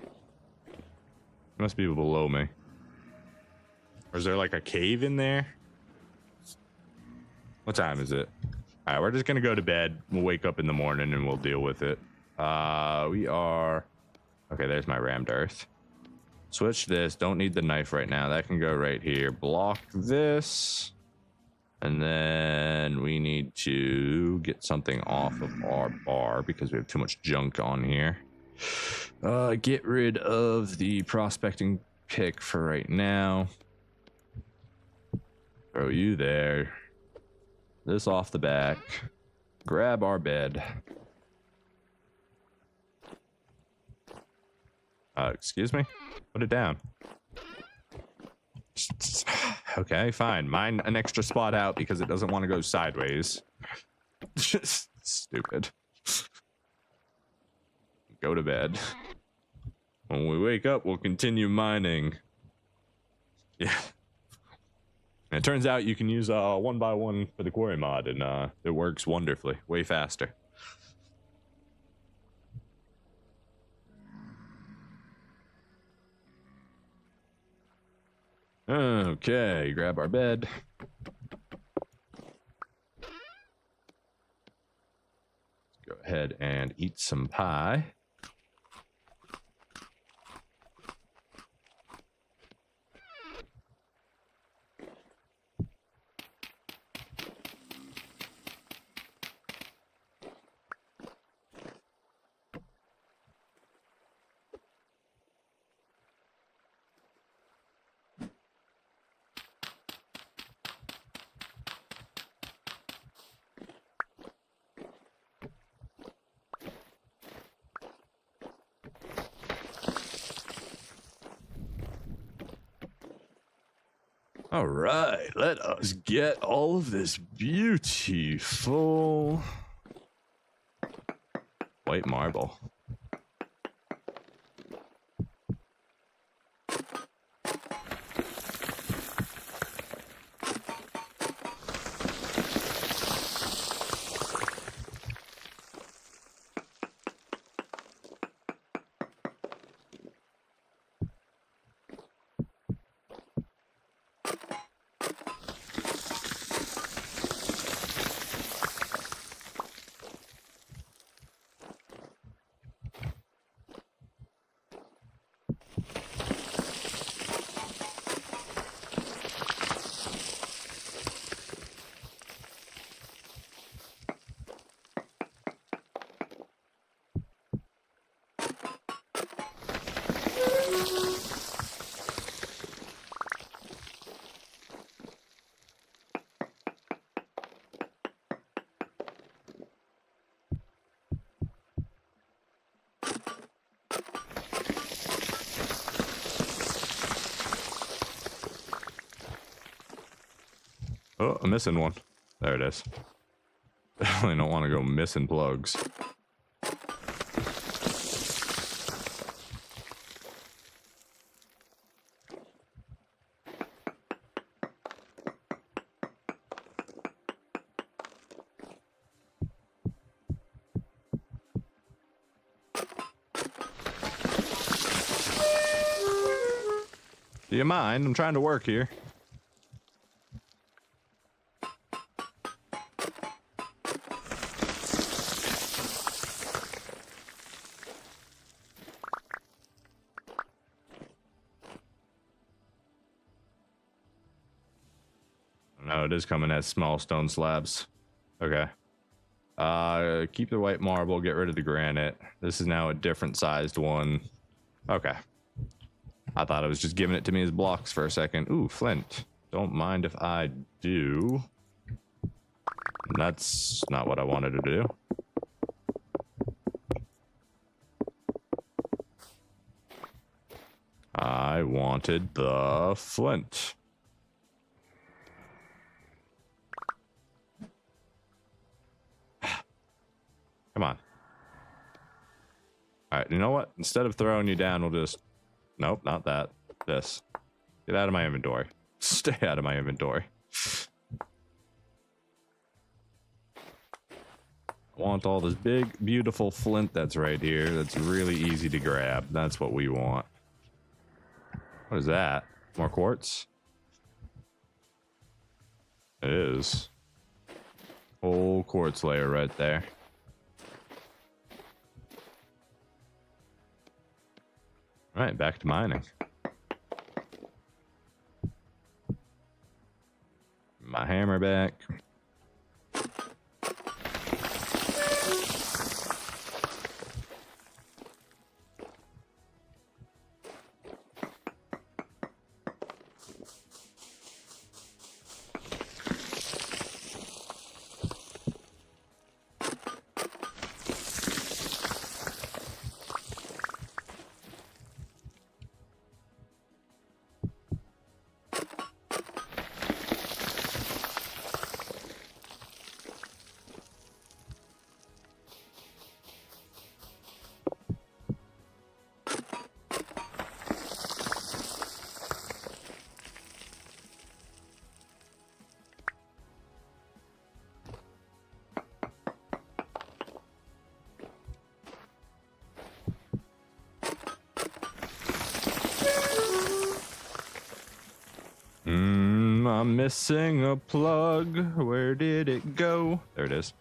Speaker 2: You must be below me. Or is there like a cave in there? What time is it? Alright, we're just gonna go to bed. We'll wake up in the morning and we'll deal with it. We are... Okay, there's my rammed earth. Switch this. Don't need the knife right now. That can go right here. Block this. And then we need to get something off of our bar because we have too much junk on here. Get rid of the prospecting pick for right now. Throw you there. This off the back. Grab our bed. Excuse me? Put it down. Okay, fine. Mine an extra spot out because it doesn't want to go sideways. Stupid. Go to bed. When we wake up, we'll continue mining. Yeah. And it turns out you can use 1x1 for the Quarry mod, and it works wonderfully. Way faster. Okay, grab our bed. Let's go ahead and eat some pie. All right, let us get all of this beautiful white marble. Oh, I'm missing one. There it is. Definitely don't want to go missing plugs. Do you mind? I'm trying to work here. No, it is coming as small stone slabs. Okay. Keep the white marble, get rid of the granite. This is now a different sized one. Okay. I thought it was just giving it to me as blocks for a second. Ooh, flint. Don't mind if I do. That's not what I wanted to do. I wanted the flint. Come on. All right, you know what? Instead of throwing you down, we'll just... Nope, not that. This. Get out of my inventory. Stay out of my inventory. I want all this big, beautiful flint that's right here. That's really easy to grab. That's what we want. What is that? More quartz? It is. Whole quartz layer right there. All right, back to mining. My hammer back. I'm missing a plug. Where did it go? There it is.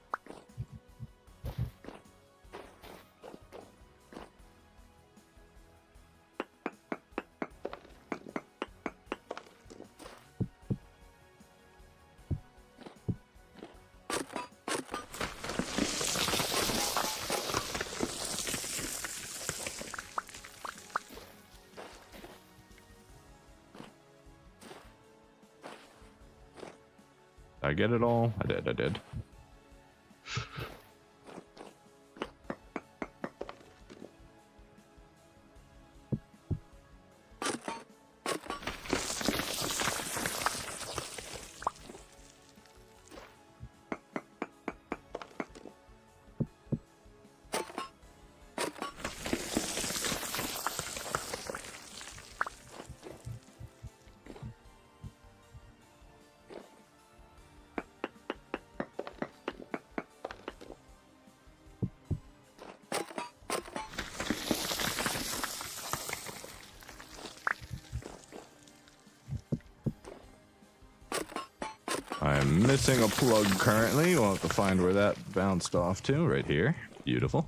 Speaker 2: Did I get it all? I did. I'm missing a plug currently. We'll have to find where that bounced off to. Right here. Beautiful.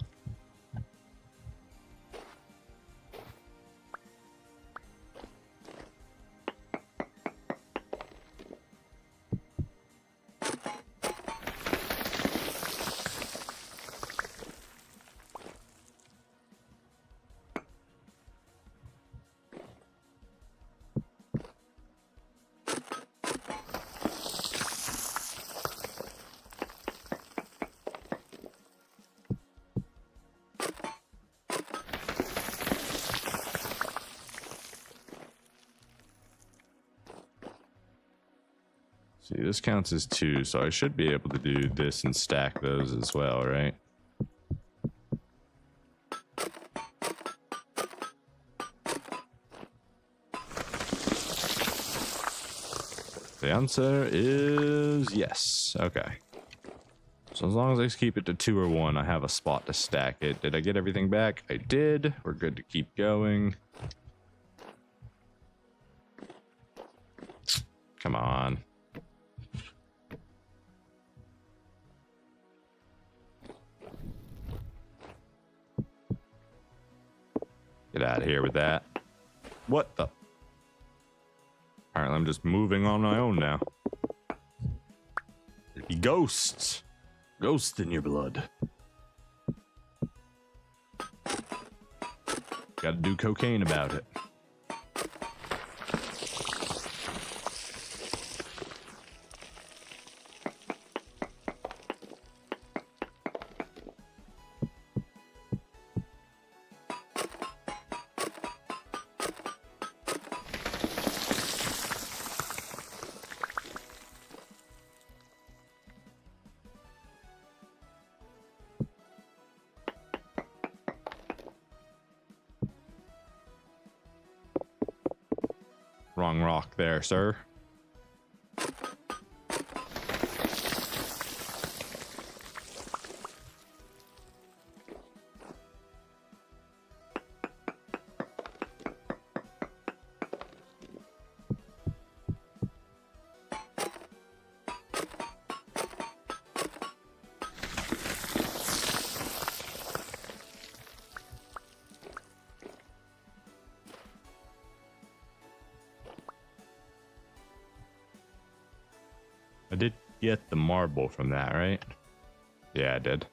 Speaker 2: See, this counts as 2, so I should be able to do this and stack those as well, right? The answer is yes. Okay. So as long as I keep it to 2 or 1, I have a spot to stack it. Did I get everything back? I did. We're good to keep going. Come on. Get out of here with that. What the? Apparently I'm just moving on my own now. There'd be ghosts. Ghosts in your blood. Gotta do cocaine about it. Wrong rock there, sir. I did get the marble from that, right? Yeah, I did.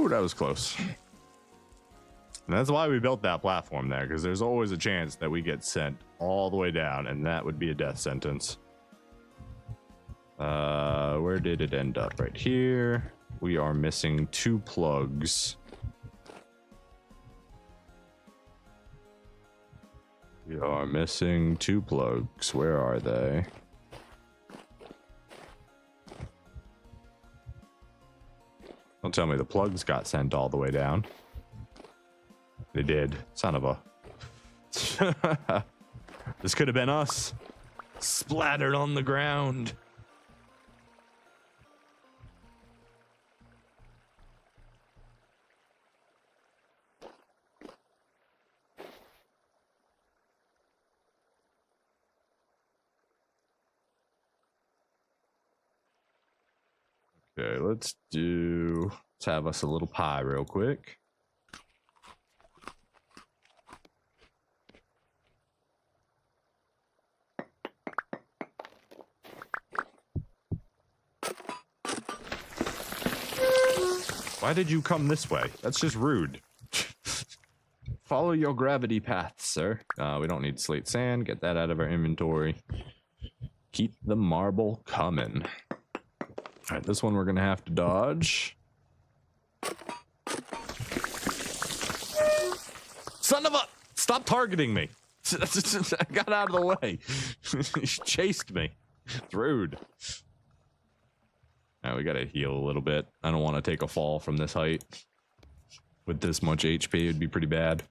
Speaker 2: Ooh, that was close. And that's why we built that platform there, because there's always a chance that we get sent all the way down, and that would be a death sentence. Where did it end up? Right here. We are missing 2 plugs. We are missing 2 plugs. Where are they? Don't tell me the plugs got sent all the way down. They did. Son of a... This could have been us. Splattered on the ground. Okay, let's have us a little pie real quick. Why did you come this way? That's just rude. Follow your gravity path, sir. We don't need slate sand. Get that out of our inventory. Keep the marble coming. All right, this one we're gonna have to dodge. Son of a... Stop targeting me. I got out of the way. He chased me. It's rude. All right, we gotta heal a little bit. I don't want to take a fall from this height. With this much HP, it'd be pretty bad.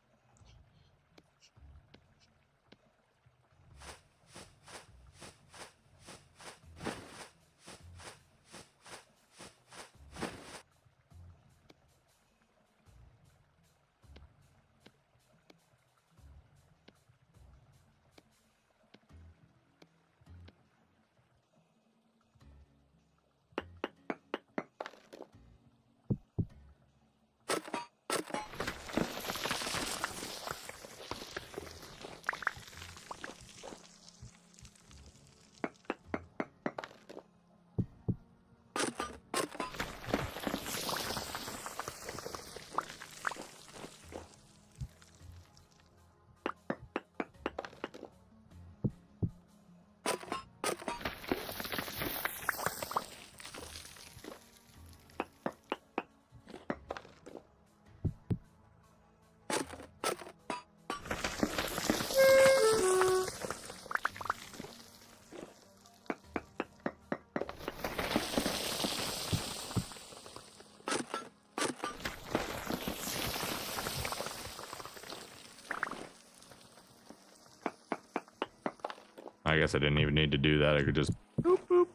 Speaker 2: I guess I didn't even need to do that. I could just boop, boop.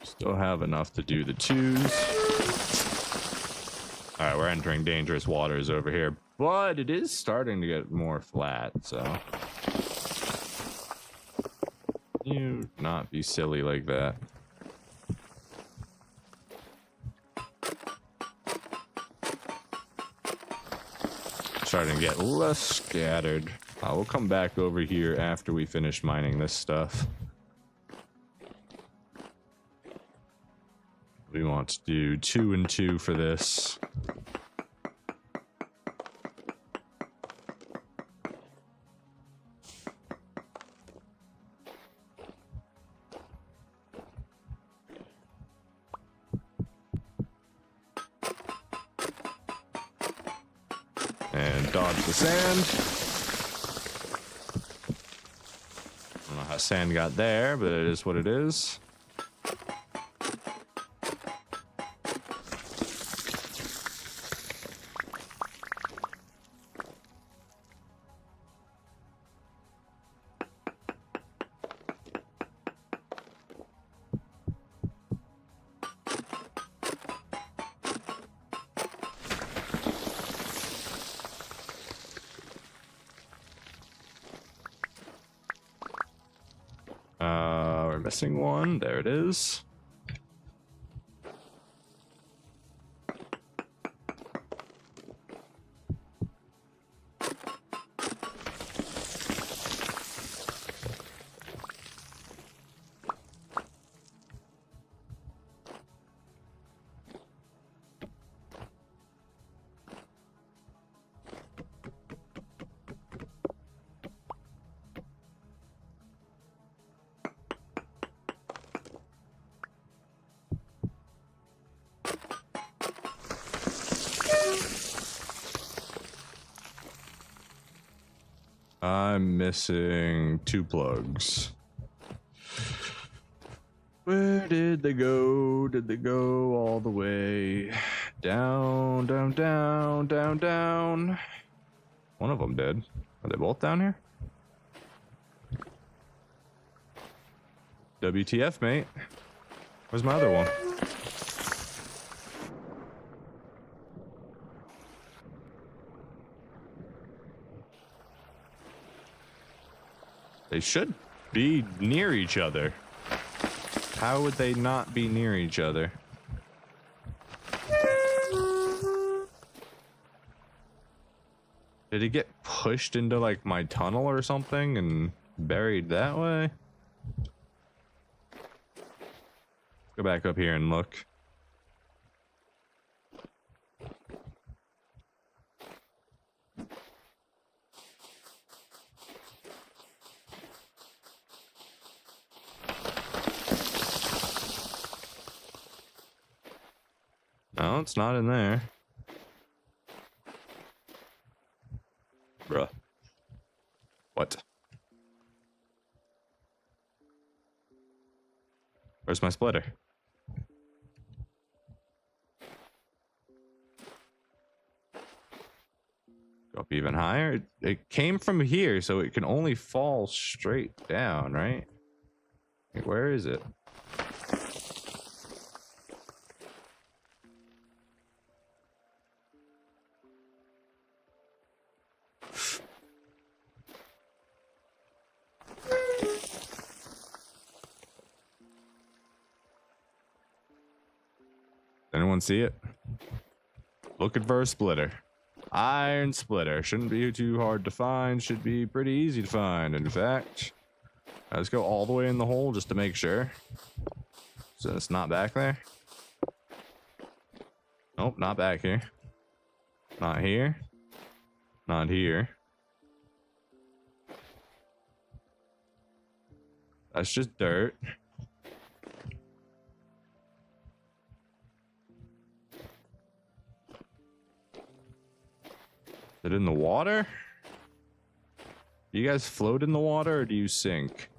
Speaker 2: Still have enough to do the 2s. All right, we're entering dangerous waters over here, but it is starting to get more flat, so... You not be silly like that. Starting to get less scattered. We'll come back over here after we finish mining this stuff. We want to do 2 and 2 for this. And dodge the sand. I don't know how sand got there, but it is what it is. We're missing one. There it is. I'm missing 2 plugs. Where did they go? Did they go all the way down, down, down, down, down? One of them did. Are they both down here? WTF, mate. Where's my other one? They should be near each other. How would they not be near each other? Did he get pushed into like my tunnel or something and buried that way? Go back up here and look. No, it's not in there. Bruh. What? Where's my splitter? Go up even higher? It came from here, so it can only fall straight down, right? Wait, where is it? Anyone see it? Looking for a splitter. Iron splitter. Shouldn't be too hard to find. Should be pretty easy to find, in fact. Let's go all the way in the hole just to make sure. So it's not back there. Nope, not back here. Not here. Not here. That's just dirt. Is it in the water? Do you guys float in the water or do you sink?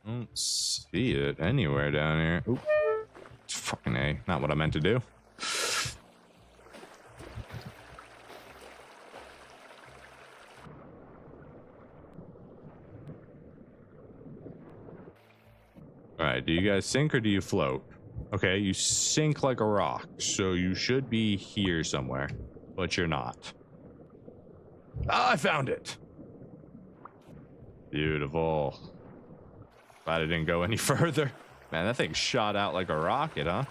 Speaker 2: I don't see it anywhere down here. Oop. Fucking A. Not what I meant to do. Alright, do you guys sink or do you float? Okay, you sink like a rock, so you should be here somewhere, but you're not. Ah, I found it! Beautiful. Glad it didn't go any further. Man, that thing shot out like a rocket, huh?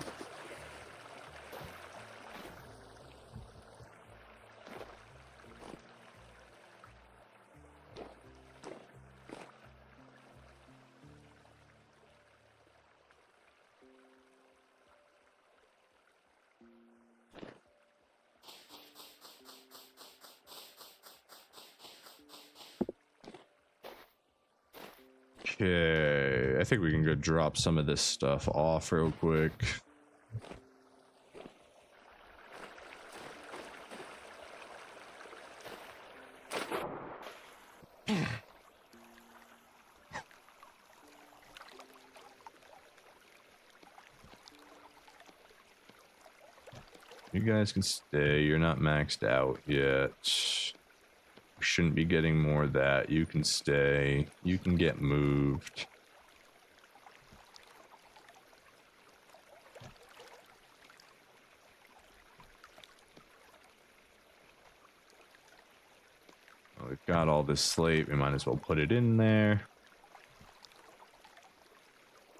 Speaker 2: Okay, I think we can go drop some of this stuff off real quick. You guys can stay. You're not maxed out yet. We shouldn't be getting more of that. You can stay. You can get moved. Well, we've got all this slate. We might as well put it in there.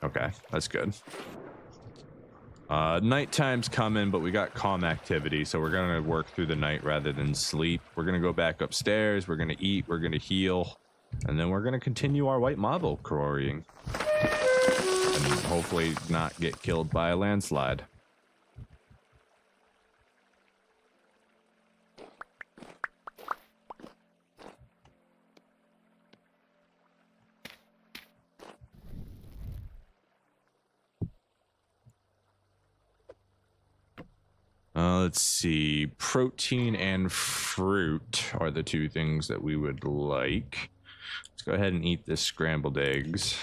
Speaker 2: Okay, that's good. Nighttime's coming, but we got calm activity, so we're gonna work through the night rather than sleep. We're gonna go back upstairs, we're gonna eat, we're gonna heal, and then we're gonna continue our white marble quarrying. And hopefully not get killed by a landslide. Let's see. Protein and fruit are the two things that we would like. Let's go ahead and eat this scrambled eggs.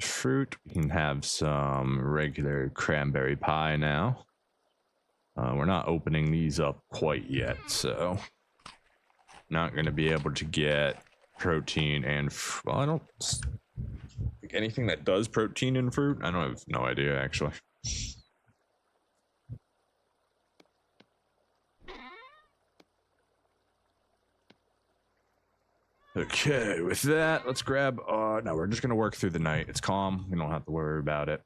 Speaker 2: Fruit, we can have some regular cranberry pie now. We're not opening these up quite yet, so not going to be able to get protein and well, I don't think anything that does protein and fruit. I don't have no idea actually. Okay, with that, let's grab, no, we're just gonna work through the night. It's calm, we don't have to worry about it.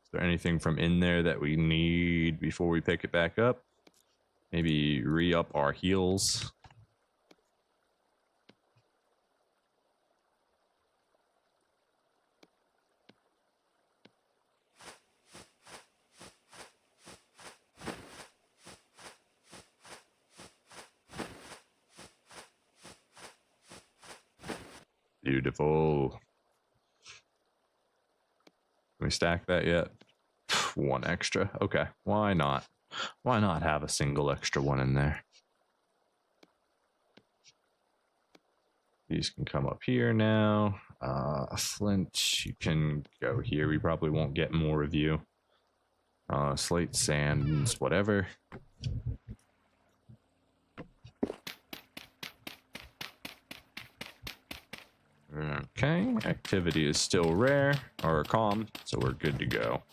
Speaker 2: Is there anything from in there that we need before we pick it back up? Maybe re-up our heals. Beautiful. Can we stack that yet? One extra. Okay, why not? Why not have a single extra one in there? These can come up here now. Flint, you can go here. We probably won't get more of you. Slate, sands, whatever. Okay, activity is still rare or calm, so we're good to go.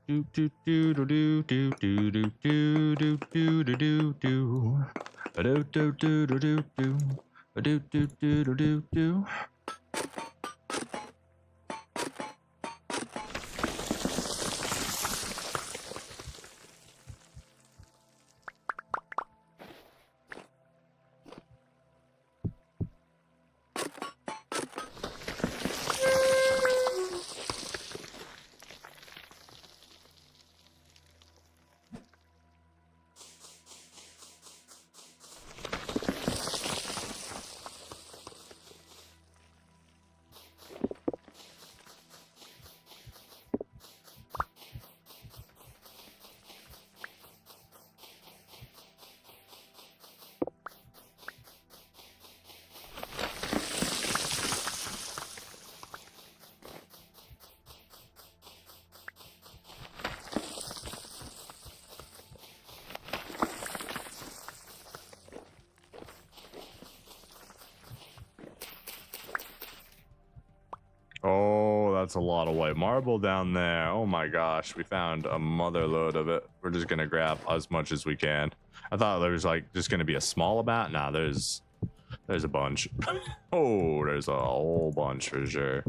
Speaker 2: Do do do do do do do do do do do do do do. A do do do do do do. A do do do do do do. Oh, that's a lot of white marble down there. Oh my gosh, we found a mother load of it. We're just gonna grab as much as we can. I thought there was like just gonna be a small amount. Nah, there's a bunch. Oh, there's a whole bunch for sure.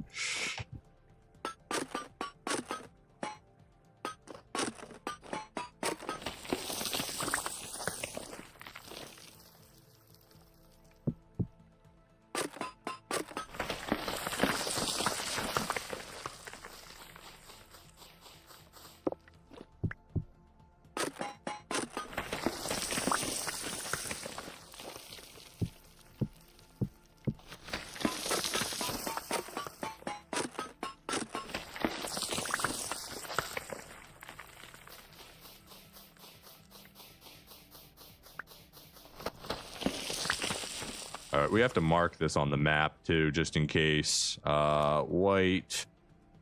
Speaker 2: All right, we have to mark this on the map too, just in case. White,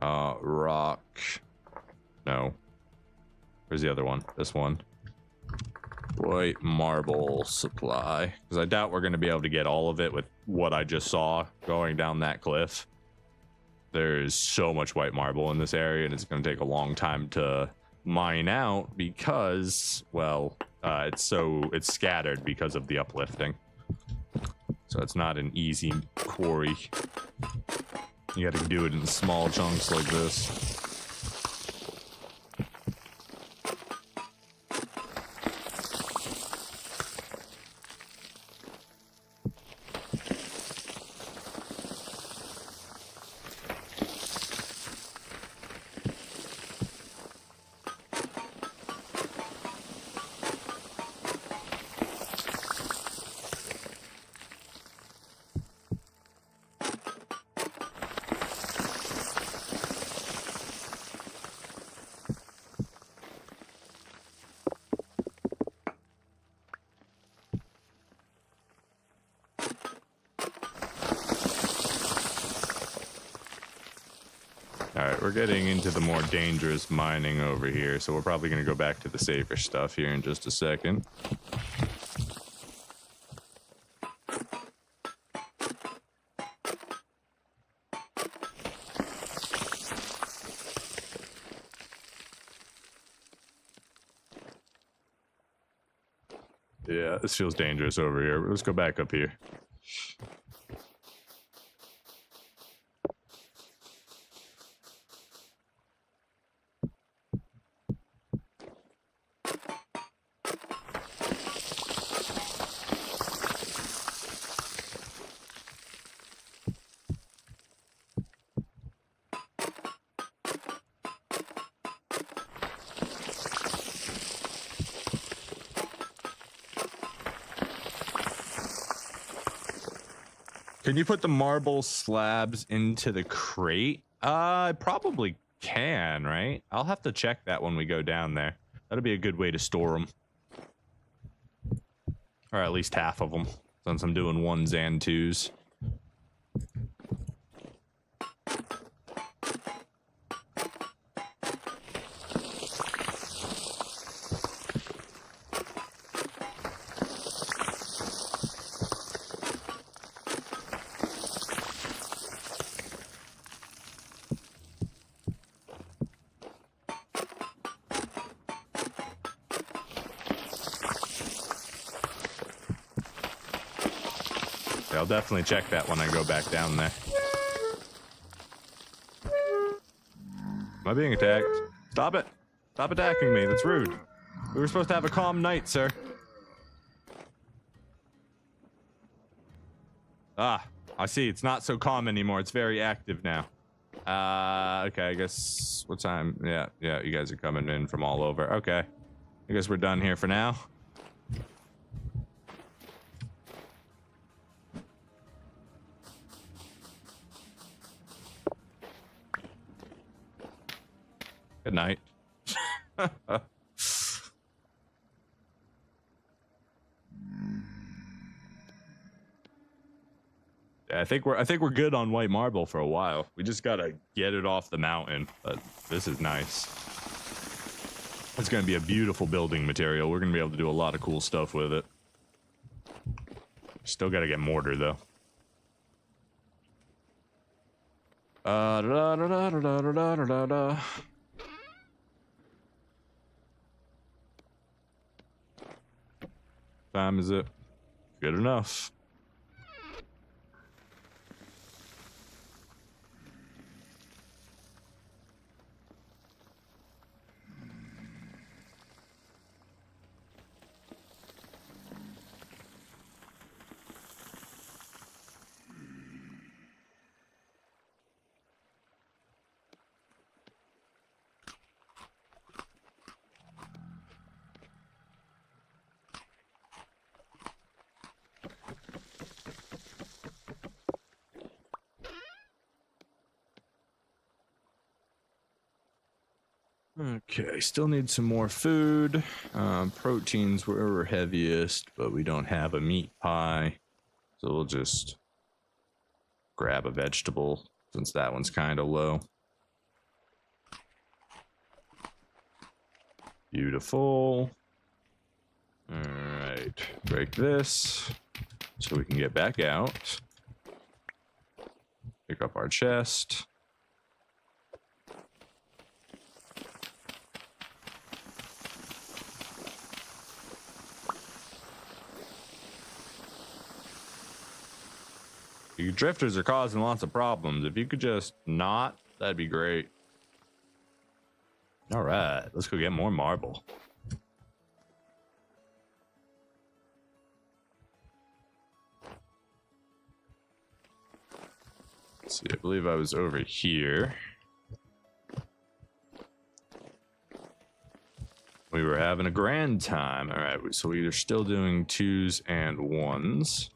Speaker 2: rock. No. Where's the other one? This one. White marble supply. Because I doubt we're going to be able to get all of it with what I just saw going down that cliff. There's so much white marble in this area, and it's going to take a long time to mine out because, well, it's scattered because of the uplifting. So it's not an easy quarry. You got to do it in small chunks like this. Alright, we're getting into the more dangerous mining over here, so we're probably going to go back to the safer stuff here in just a second. Yeah, this feels dangerous over here. Let's go back up here. Can you put the marble slabs into the crate? I probably can, right? I'll have to check that when we go down there. That'll be a good way to store them. Or at least half of them, since I'm doing 1s and 2s. I'll definitely check that when I go back down there. Am I being attacked? Stop it! Stop attacking me, that's rude. We were supposed to have a calm night, sir. Ah, I see, it's not so calm anymore, it's very active now. Okay, I guess, what time? Yeah, you guys are coming in from all over. Okay, I guess we're done here for now. Good night. I think we're good on white marble for a while. We just gotta get it off the mountain. But this is nice. It's gonna be a beautiful building material. We're gonna be able to do a lot of cool stuff with it. Still gotta get mortar though. Time is it? Good enough. Okay, still need some more food. Proteins were heaviest, but we don't have a meat pie. So we'll just grab a vegetable since that one's kind of low. Beautiful. All right, break this so we can get back out. Pick up our chest. You drifters are causing lots of problems. If you could just not, that'd be great. All right, let's go get more marble. Let's see, I believe I was over here. We were having a grand time. All right, so we are still doing 2s and 1s.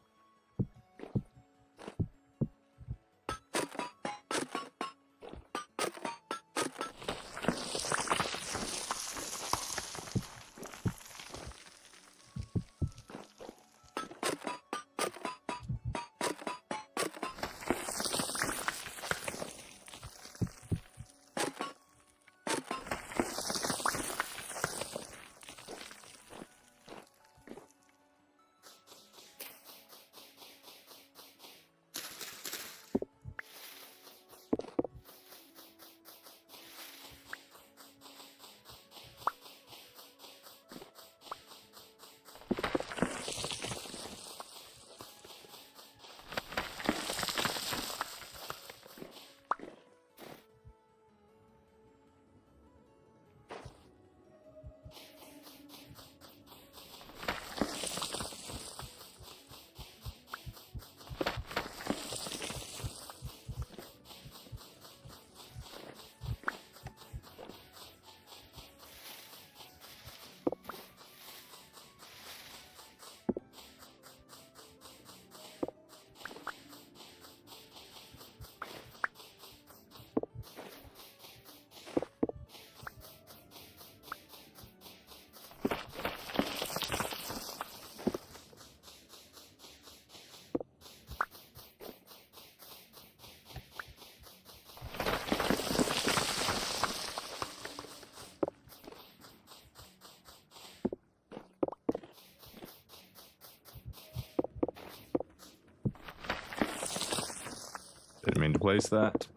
Speaker 2: mean to place that.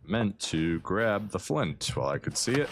Speaker 2: Meant to grab the flint while I could see it.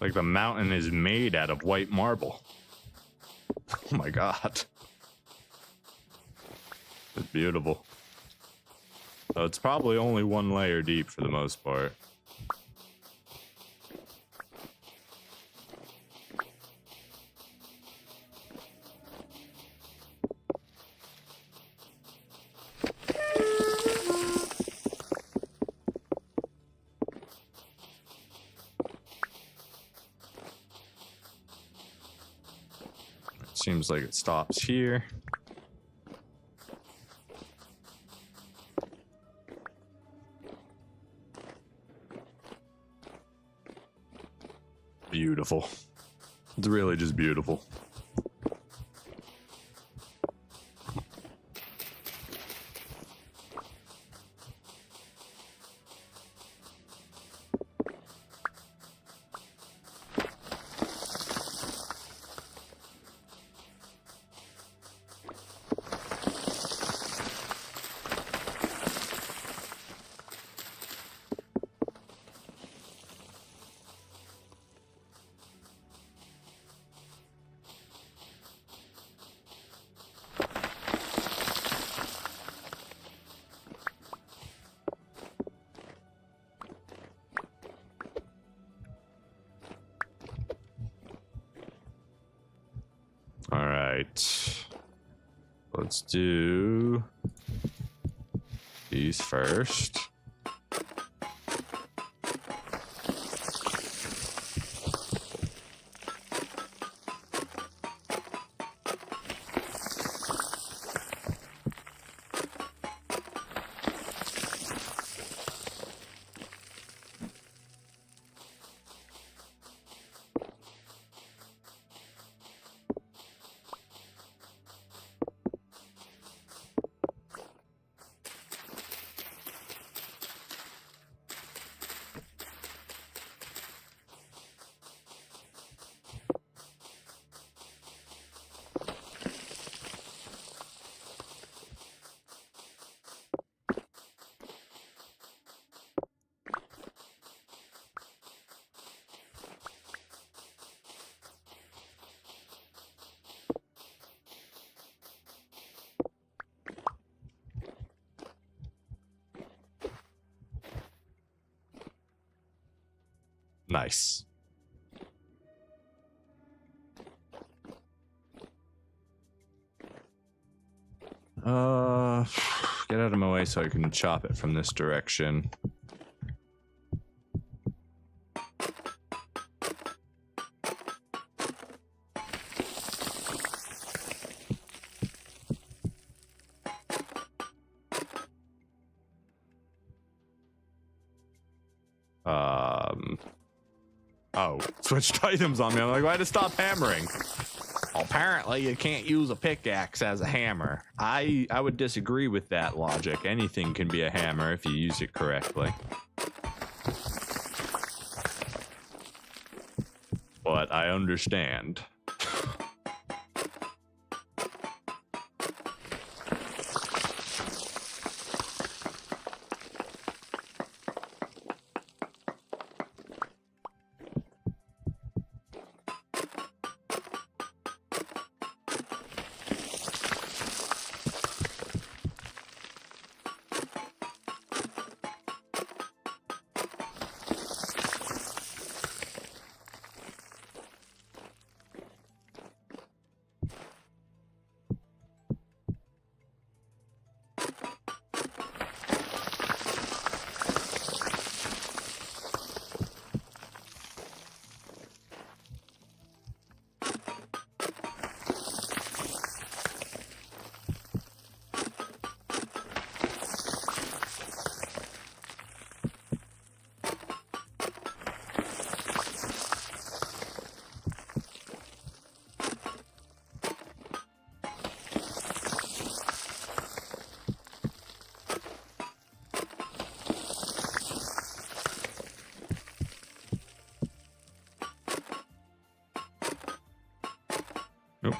Speaker 2: Like the mountain is made out of white marble. Oh my god. It's beautiful. So it's probably only one layer deep for the most part. Seems like it stops here. Beautiful. It's really just beautiful. All right, let's do these first. Nice. Get out of my way so I can chop it from this direction. Oh, switched items on me. I'm like, why to stop hammering? Apparently, you can't use a pickaxe as a hammer. I would disagree with that logic. Anything can be a hammer if you use it correctly. But I understand.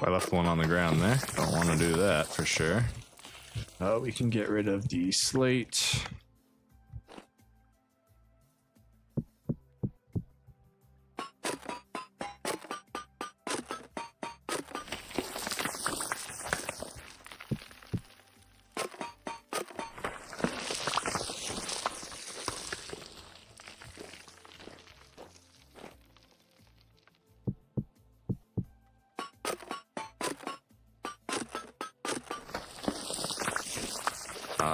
Speaker 2: I left one on the ground there. Don't want to do that for sure. We can get rid of the slate.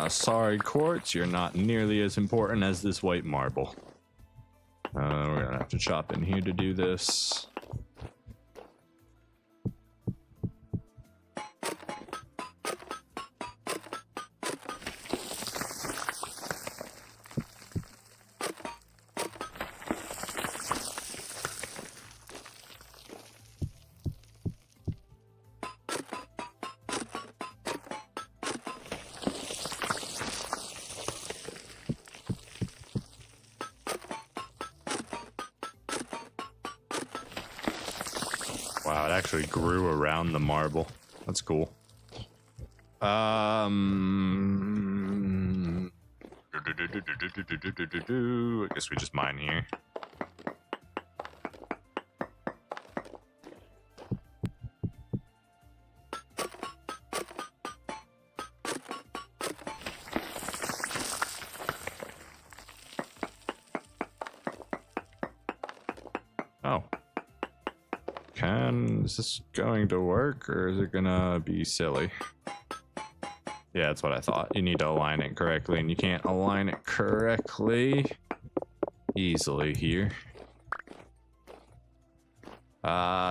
Speaker 2: Sorry, quartz, you're not nearly as important as this white marble. We're gonna have to chop in here to do this. Wow, it actually grew around the marble. That's cool. I guess we just mine here. Oh. Is this going to work, or is it gonna be silly? Yeah, that's what I thought. You need to align it correctly, and you can't align it correctly easily here.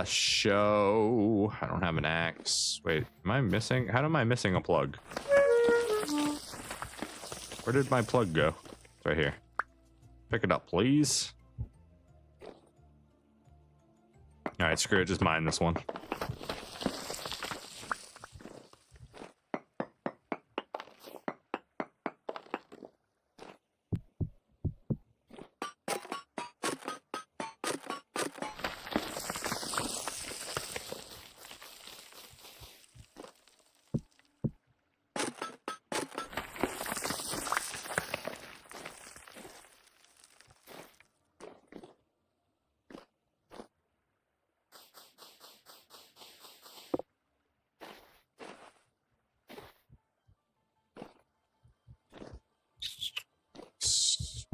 Speaker 2: Show. I don't have an axe. Wait, am I missing? How am I missing a plug? Where did my plug go? It's right here. Pick it up, please. Alright, screw it, just mine this one.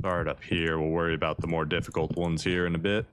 Speaker 2: Start up here. We'll worry about the more difficult ones here in a bit.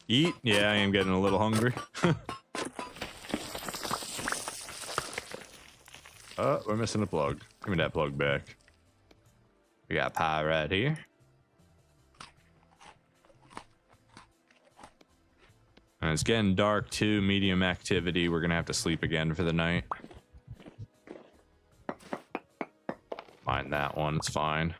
Speaker 2: Eat? Yeah, I am getting a little hungry. Oh, we're missing a plug. Give me that plug back. We got pie right here. And it's getting dark too, medium activity. We're gonna have to sleep again for the night. Mind that one, it's fine.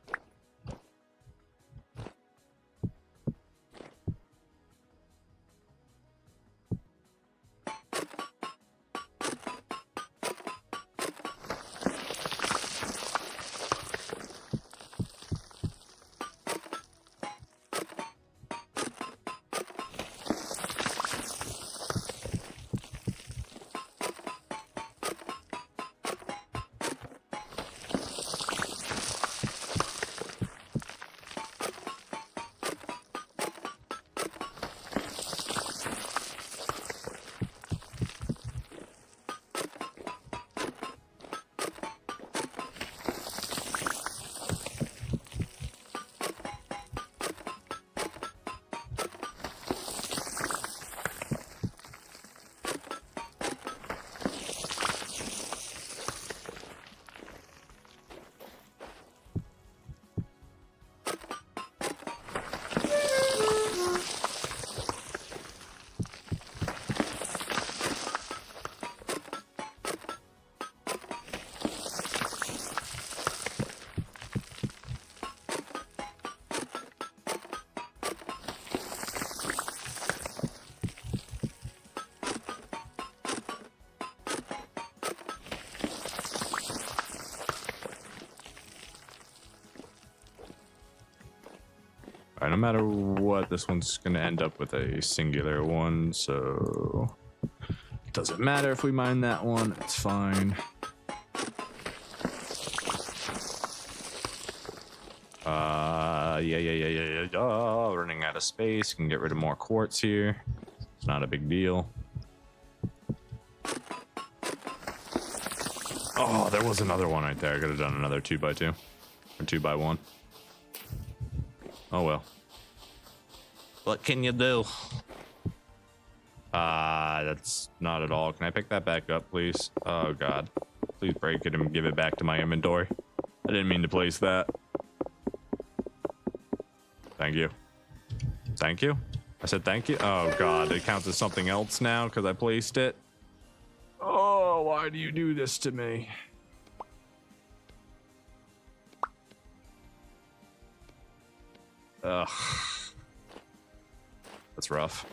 Speaker 2: Alright, no matter what, this one's gonna end up with a singular one, so it doesn't matter if we mine that one, it's fine. Yeah. Running out of space, can get rid of more quartz here. It's not a big deal. Oh, there was another one right there. I could have done another 2x2 or 2x1. Oh well. What can you do? That's not at all. Can I pick that back up, please? Oh god. Please break it and give it back to my inventory. I didn't mean to place that. Thank you. Thank you? I said thank you? Oh god, it counts as something else now because I placed it. Oh, why do you do this to me? Ugh. That's rough.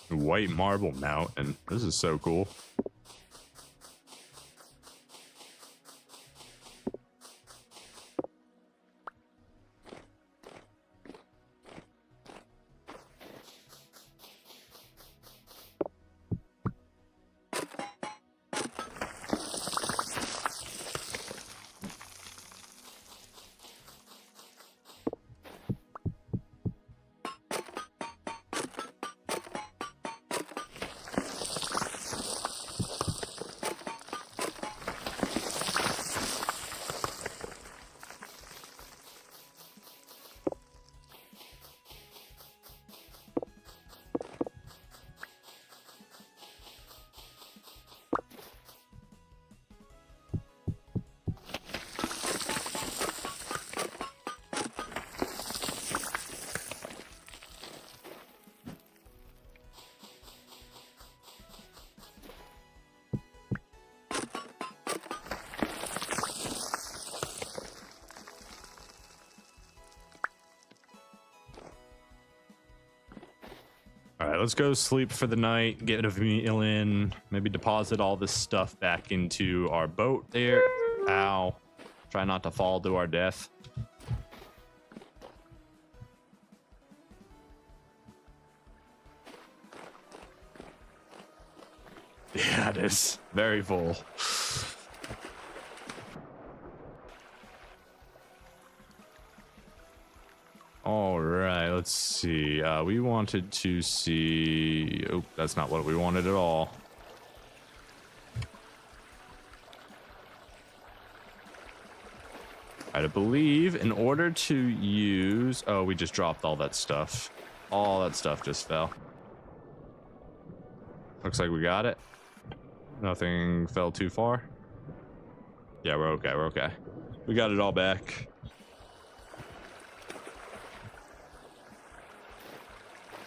Speaker 2: White marble mountain. This is so cool. All right, let's go sleep for the night, get a meal in, maybe deposit all this stuff back into our boat there. Ow. Try not to fall to our death. that is very full. All right, let's see. We wanted to see... Oh, that's not what we wanted at all. I believe in order to use... Oh, we just dropped all that stuff. All that stuff just fell. Looks like we got it. Nothing fell too far. Yeah, we're okay. We're okay. We got it all back.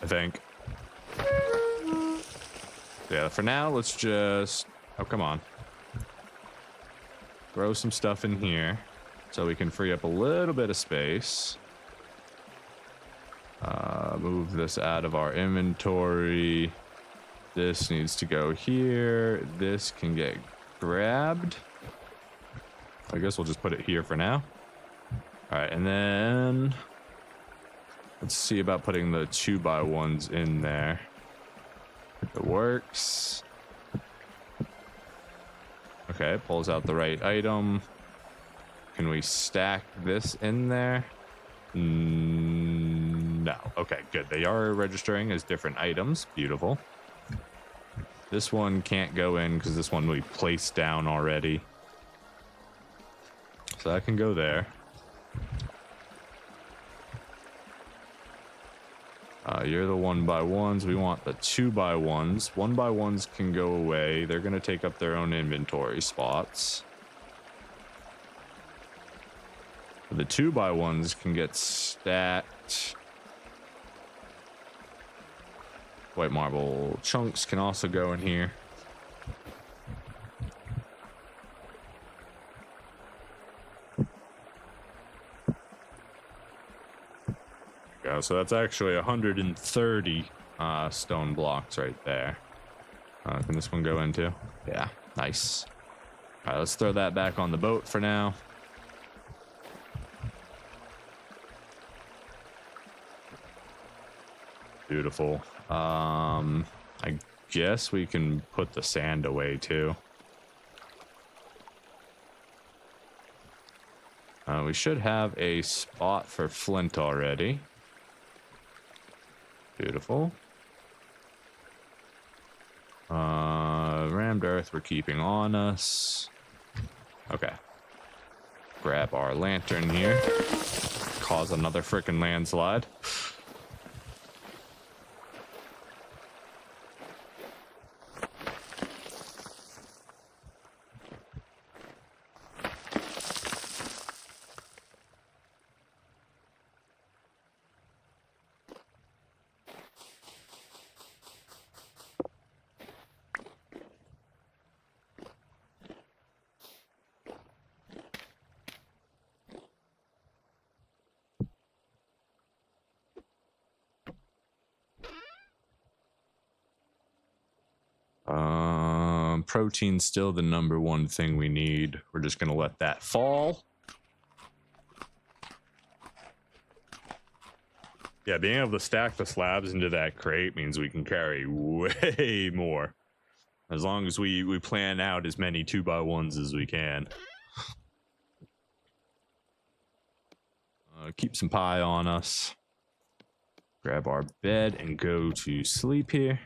Speaker 2: I think. Yeah, for now, let's just... Oh, come on. Throw some stuff in here so we can free up a little bit of space. Move this out of our inventory. This needs to go here. This can get grabbed. I guess we'll just put it here for now. All right, and then let's see about putting the 2x1s in there. If it works. Okay, pulls out the right item. Can we stack this in there? No. Okay, good. They are registering as different items. Beautiful. This one can't go in because this one we placed down already. So that can go there. You're the 1x1s. We want the 2x1s. 1x1s can go away. They're going to take up their own inventory spots. The 2x1s can get stacked. White marble chunks can also go in here. Go. So that's actually 130 stone blocks right there. Can this one go into? Yeah, nice. All right, let's throw that back on the boat for now. Beautiful. I guess we can put the sand away too. We should have a spot for flint already. Beautiful. Rammed earth we're keeping on us. Okay. Grab our lantern here. Cause another frickin' landslide. Protein's still the #1 thing we need. We're just gonna let that fall. Yeah, being able to stack the slabs into that crate means we can carry way more. As long as we plan out as many 2x1s as we can. Keep some pie on us. Grab our bed and go to sleep here.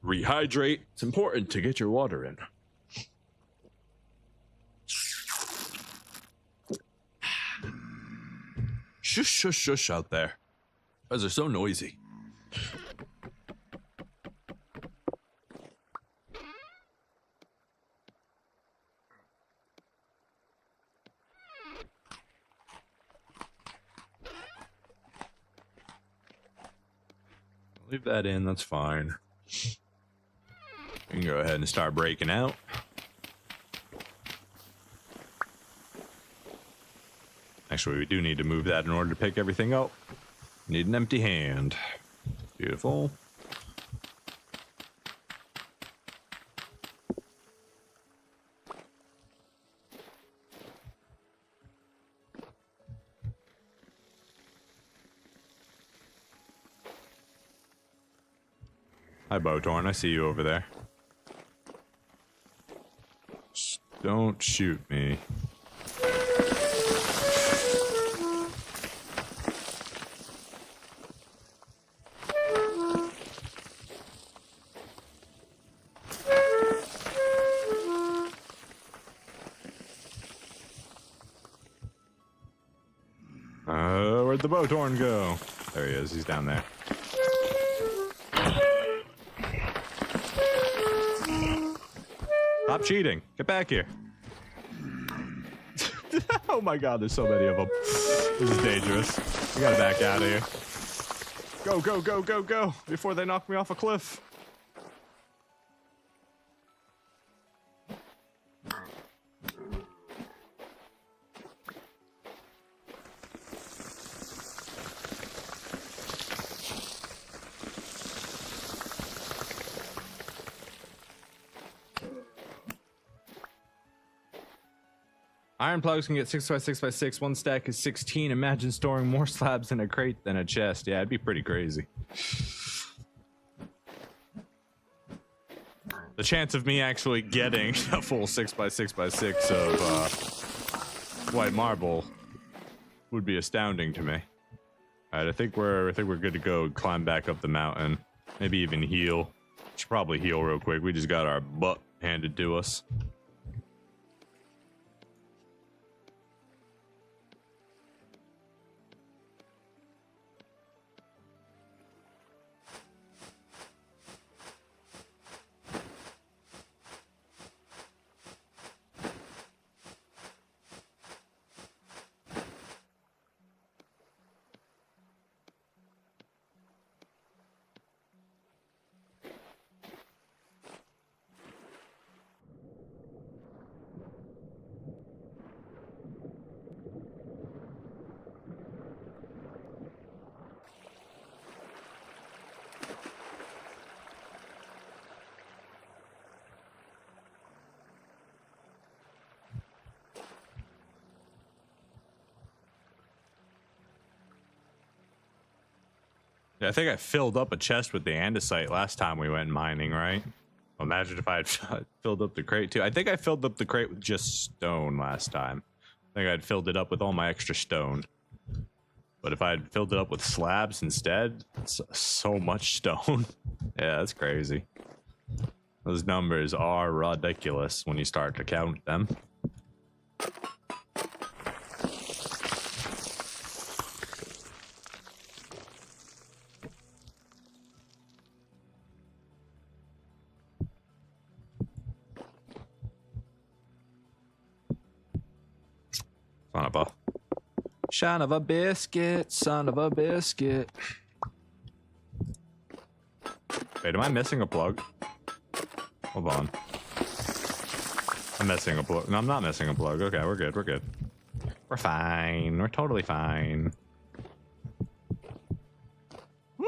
Speaker 2: Rehydrate. It's important to get your water in. Shush, shush, shush out there. You guys are so noisy. Leave that in, that's fine. We can go ahead and start breaking out. Actually, we do need to move that in order to pick everything up. Need an empty hand. Beautiful. Hi, Botorn. I see you over there. Just don't shoot me. Where'd the Botorn go? There he is. He's down there. Stop cheating. Get back here. Oh my god, there's so many of them. This is dangerous. We gotta back out of here. Go, go, go, go, go. Before they knock me off a cliff. Iron plugs can get 6x6x6. One stack is 16. Imagine storing more slabs in a crate than a chest. Yeah, it'd be pretty crazy. The chance of me actually getting a full 6x6x6 of white marble would be astounding to me. All right, I think we're good to go. Climb back up the mountain. Maybe even heal. Should probably heal real quick. We just got our butt handed to us. Yeah, I think I filled up a chest with the andesite last time we went mining, right? Imagine if I had filled up the crate too. I think I filled up the crate with just stone last time. I think I'd filled it up with all my extra stone. But if I had filled it up with slabs instead, it's so much stone. Yeah, that's crazy. Those numbers are ridiculous when you start to count them. Son of a biscuit, son of a biscuit. Wait, am I missing a plug? Hold on. I'm missing a plug. No, I'm not missing a plug. Okay, we're good, we're good. We're fine. We're totally fine. Woo!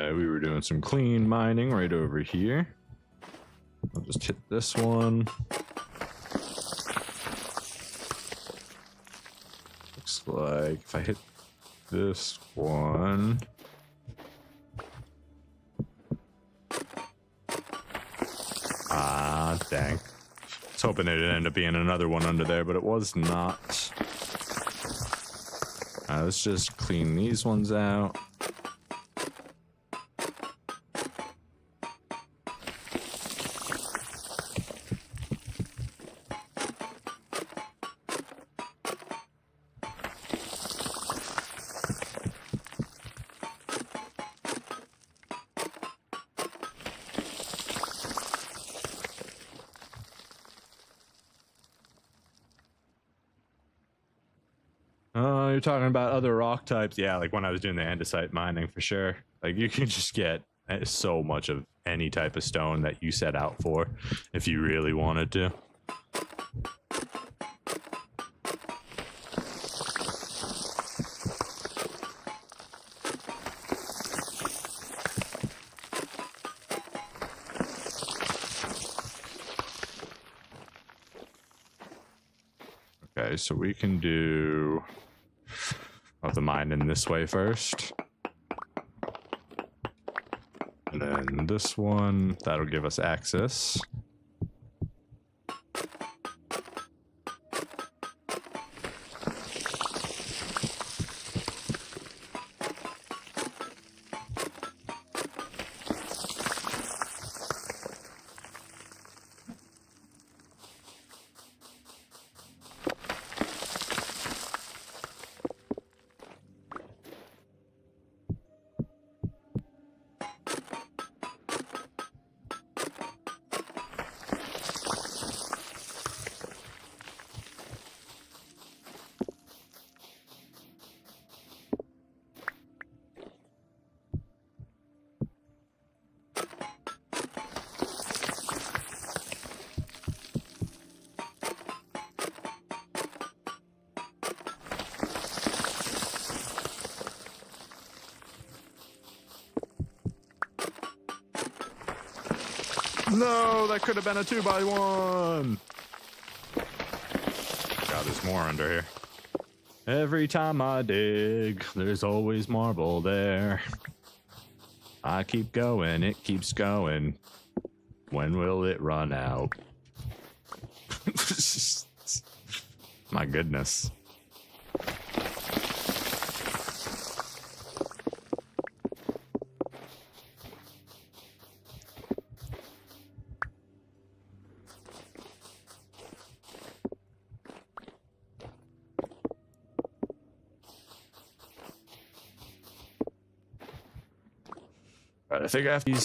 Speaker 2: We were doing some clean mining right over here. I'll just hit this one. Looks like if I hit this one. Ah, dang. I was hoping it'd end up being another one under there, but it was not. Let's just clean these ones out. Oh, you're talking about other rock types. Yeah, like when I was doing the andesite mining for sure. Like you can just get so much of any type of stone that you set out for if you really wanted to. Okay, so we can do the mining this way first. And then this one, that'll give us access. No, that could have been a 2x1. God, there's more under here. Every time I dig, there's always marble there. I keep going, it keeps going. When will it run out? My goodness. I think I have to do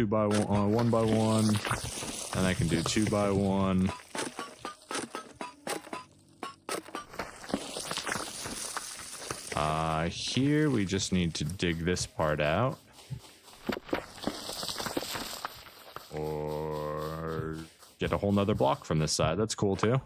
Speaker 2: 2x1, 1x1, and I can do 2x1. Here we just need to dig this part out, or get a whole nother block from this side. That's cool too.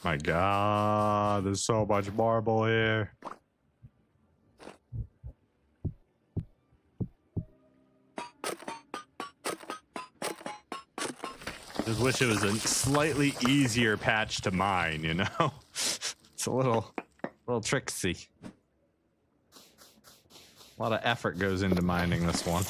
Speaker 2: My God, there's so much marble here. Just wish it was a slightly easier patch to mine, you know? It's a little tricksy. A lot of effort goes into mining this one.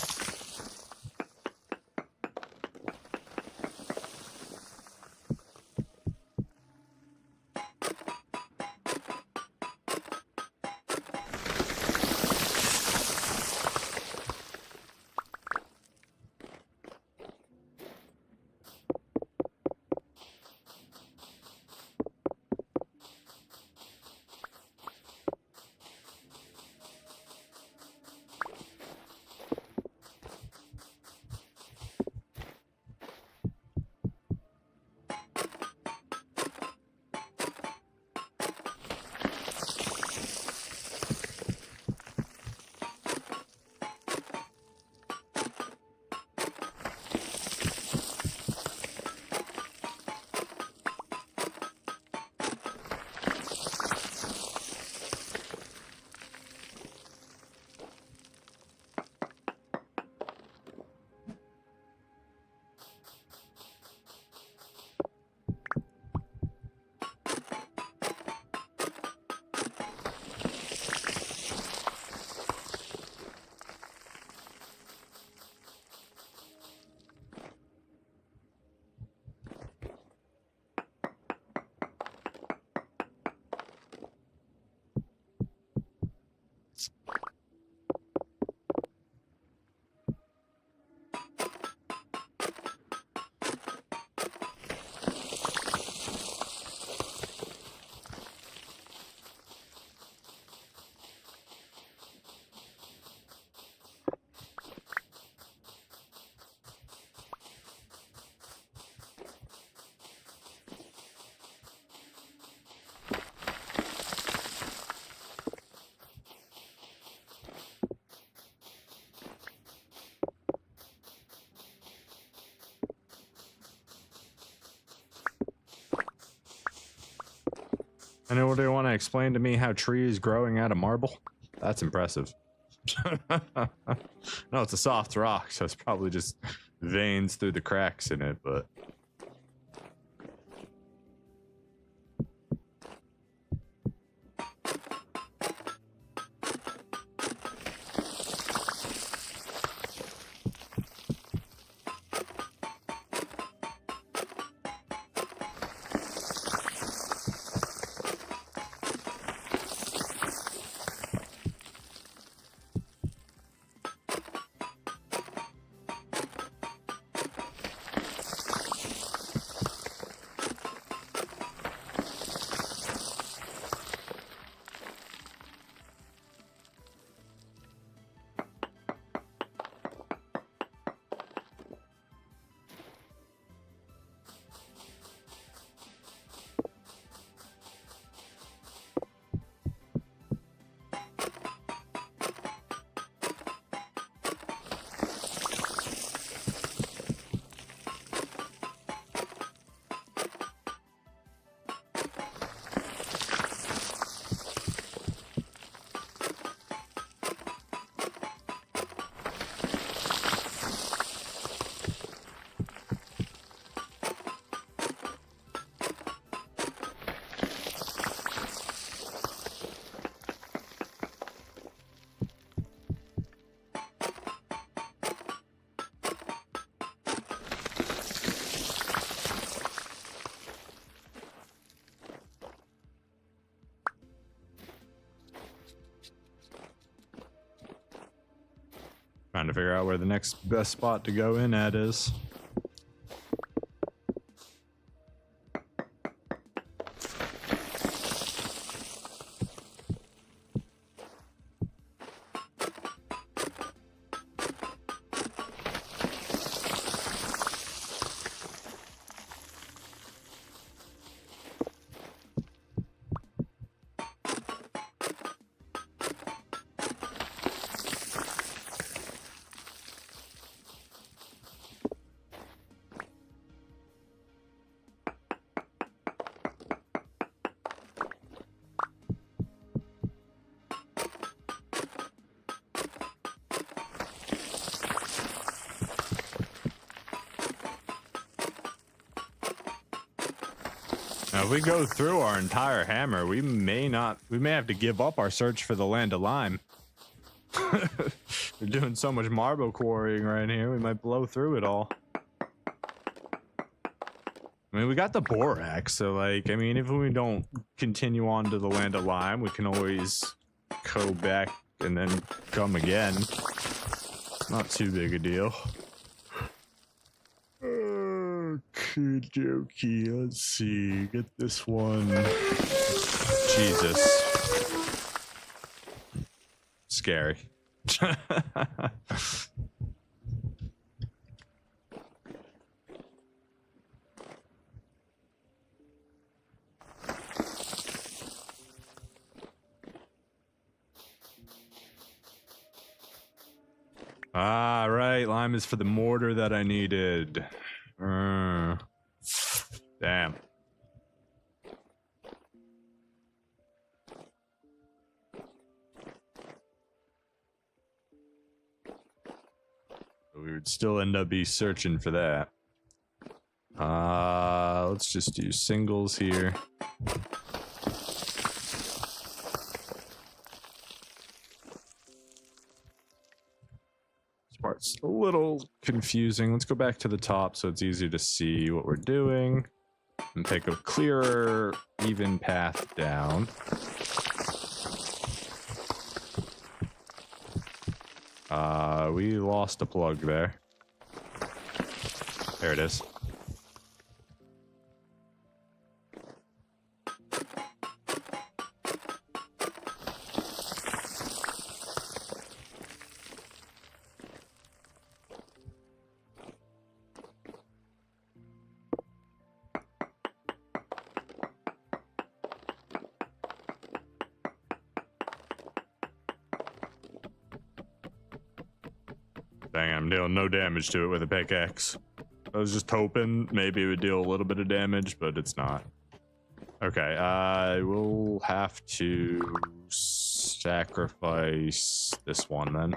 Speaker 2: Anyone want to explain to me how trees growing out of marble? That's impressive. No, it's a soft rock, so it's probably just veins through the cracks in it, but... Trying to figure out where the next best spot to go in at is. Now, if we go through our entire hammer, we may have to give up our search for the land of lime. We're doing so much marble quarrying right here, we might blow through it all. I mean, we got the borax, so like, I mean, if we don't continue on to the land of lime, we can always go back and then come again. Not too big a deal. Okey-dokey, let's see. Get this one. Jesus. Scary. Ah, right. Lime is for the mortar that I needed. Damn. We would still end up searching for that. Let's just do singles here. This part's a little confusing. Let's go back to the top so it's easier to see what we're doing. And take a clearer, even path down. We lost a plug there. There it is. Dang, I'm dealing no damage to it with a pickaxe. I was just hoping maybe it would deal a little bit of damage, but it's not. Okay, I will have to sacrifice this one then.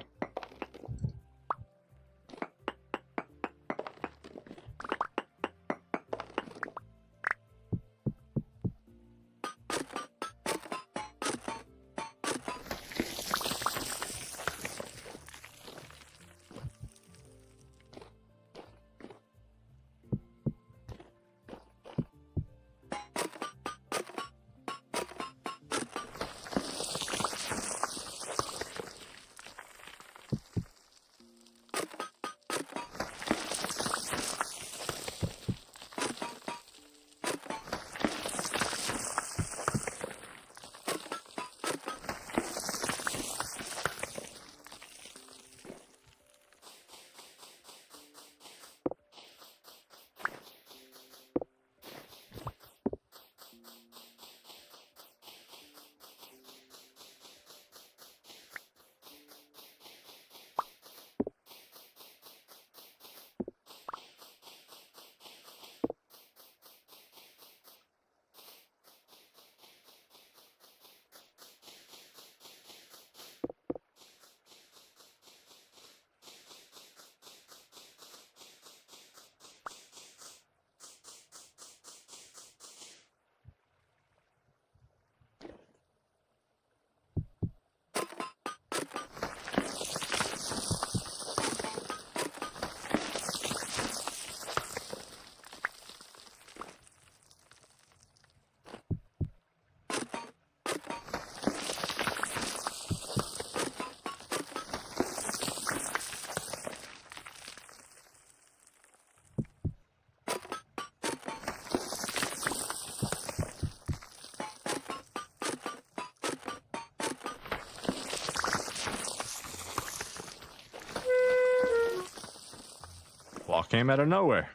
Speaker 2: Wall came out of nowhere.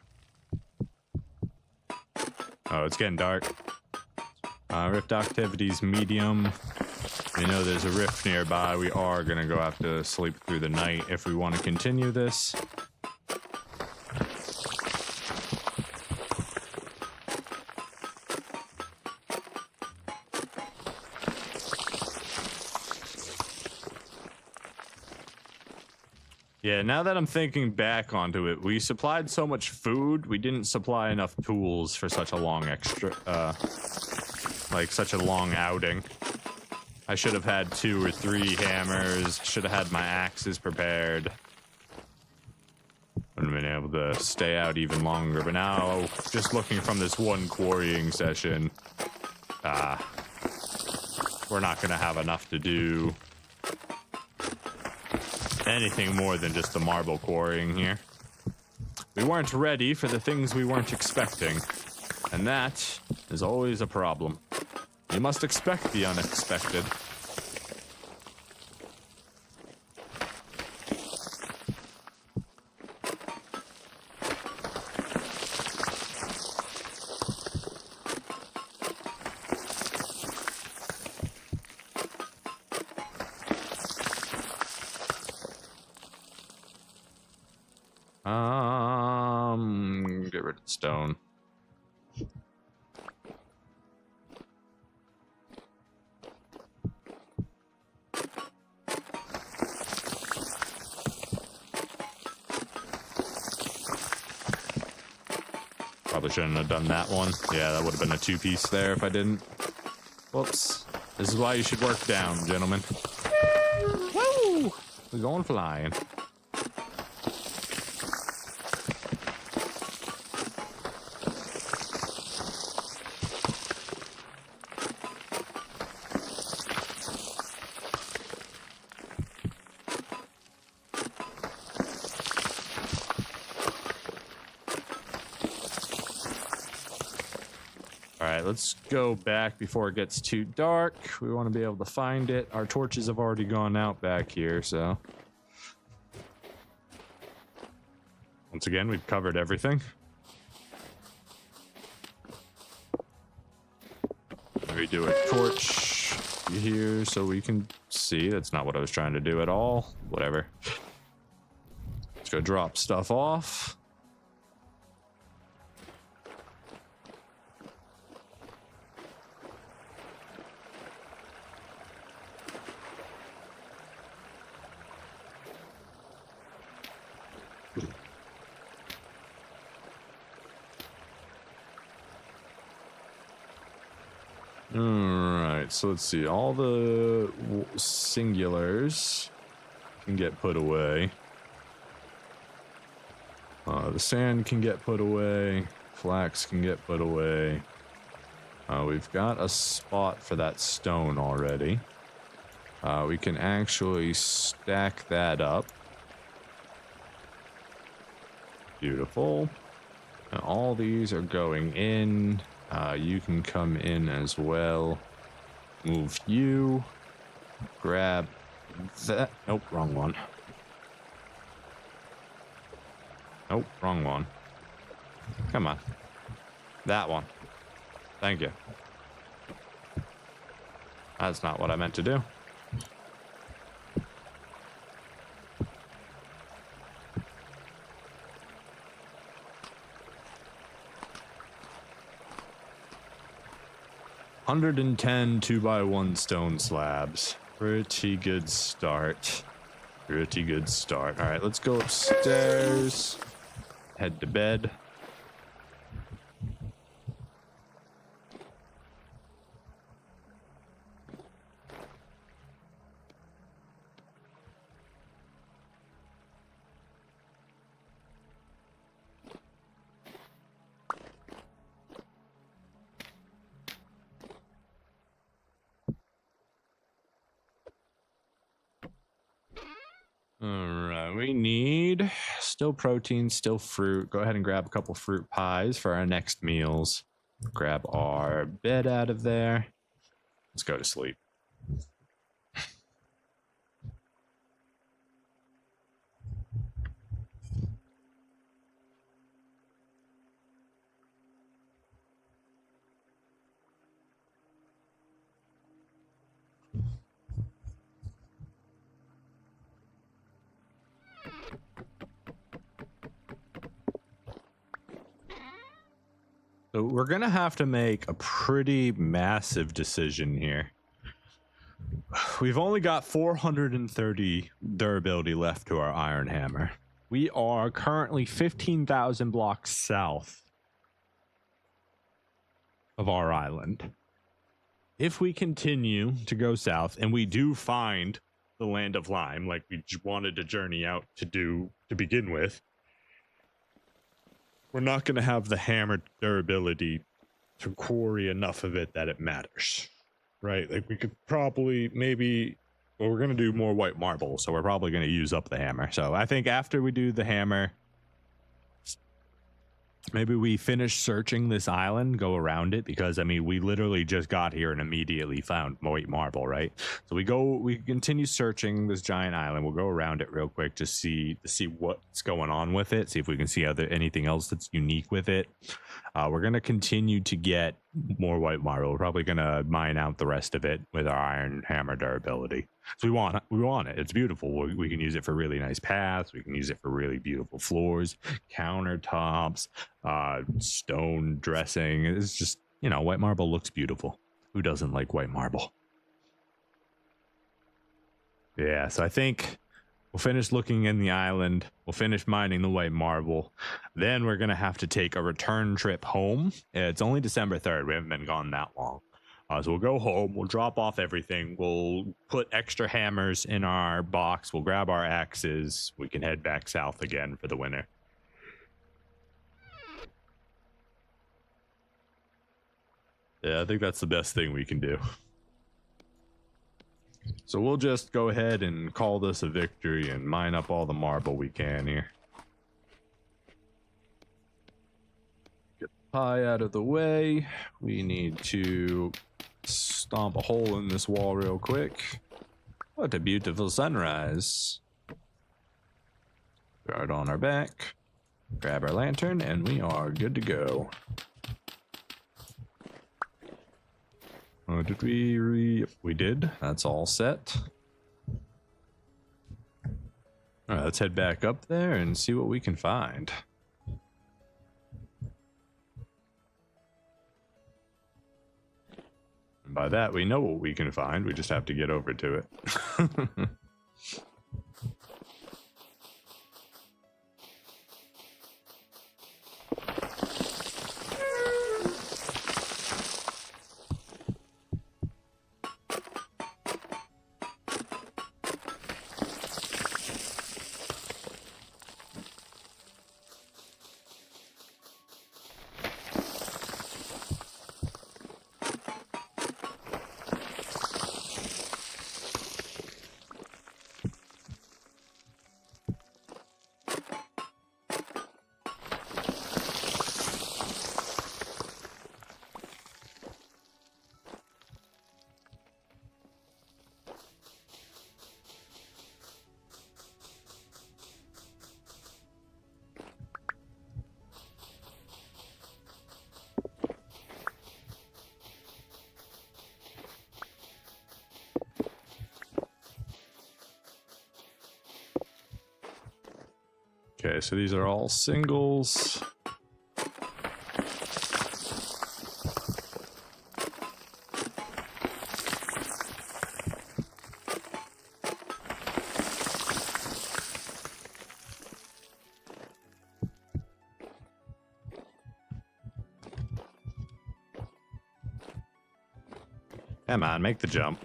Speaker 2: Oh, it's getting dark. Rift activity's medium. We know there's a rift nearby. We are gonna go have to sleep through the night if we want to continue this. Yeah, now that I'm thinking back onto it, we supplied so much food, we didn't supply enough tools for such a long like such a long outing. I should have had 2 or 3 hammers, should have had my axes prepared. Would have been able to stay out even longer, but now, just looking from this one quarrying session, we're not gonna have enough to do anything more than just the marble quarrying here. We weren't ready for the things we weren't expecting, and that is always a problem. You must expect the unexpected. Get rid of the stone. Probably shouldn't have done that one. Yeah, that would have been a 2-piece there if I didn't. Whoops. This is why you should work down, gentlemen. Woo! We're going flying. Alright, let's go back before it gets too dark. We want to be able to find it. Our torches have already gone out back here, so. Once again, we've covered everything. Maybe do a torch here so we can see. That's not what I was trying to do at all. Whatever. Let's go drop stuff off. Alright, so let's see. All the singulars can get put away. The sand can get put away. Flax can get put away. We've got a spot for that stone already. We can actually stack that up. Beautiful. And all these are going in. You can come in as well. Move you. Grab that. Nope, wrong one. Nope, wrong one. Come on. That one. Thank you. That's not what I meant to do. $110 2x1 stone slabs. Pretty good start. Pretty good start. All right, let's go upstairs. Head to bed. Alright, we need still protein, still fruit. Go ahead and grab a couple fruit pies for our next meals. Grab our bed out of there. Let's go to sleep. So we're going to have to make a pretty massive decision here. We've only got 430 durability left to our iron hammer. We are currently 15,000 blocks south of our island. If we continue to go south and we do find the land of lime like we wanted to journey out to do to begin with, we're not going to have the hammer durability to quarry enough of it that it matters, right? Like we could probably maybe, well, we're going to do more white marble, so we're probably going to use up the hammer. So I think after we do the hammer, maybe we finish searching this island, go around it, because I mean, we literally just got here and immediately found white marble, right? So we continue searching this giant island. We'll go around it real quick to see what's going on with it, see if we can see anything else that's unique with it. We're going to continue to get more white marble. We're probably going to mine out the rest of it with our iron hammer durability. So we want it. It's beautiful. We can use it for really nice paths. We can use it for really beautiful floors, countertops, stone dressing. It's just, white marble looks beautiful. Who doesn't like white marble? Yeah, so I think we'll finish looking in the island. We'll finish mining the white marble. Then we're going to have to take a return trip home. It's only December 3rd. We haven't been gone that long. So we'll go home. We'll drop off everything. We'll put extra hammers in our box. We'll grab our axes. We can head back south again for the winter. Yeah, I think that's the best thing we can do. So we'll just go ahead and call this a victory and mine up all the marble we can here. Get the pie out of the way. We need to stomp a hole in this wall real quick. What a beautiful sunrise. Guard on our back. Grab our lantern and we are good to go. Did we did. That's all set. All right, let's head back up there and see what we can find. And by that, we know what we can find. We just have to get over to it. Okay, so these are all singles. Come on, make the jump.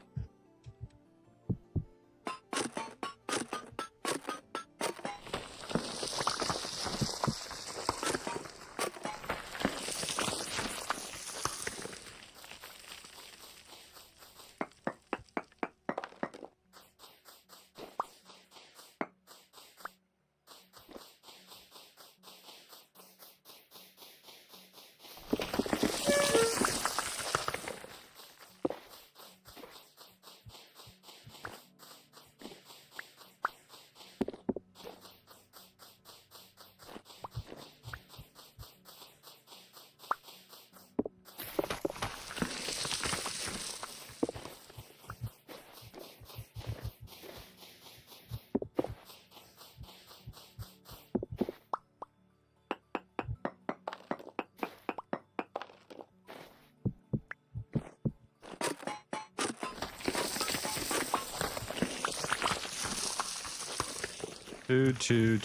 Speaker 2: Two,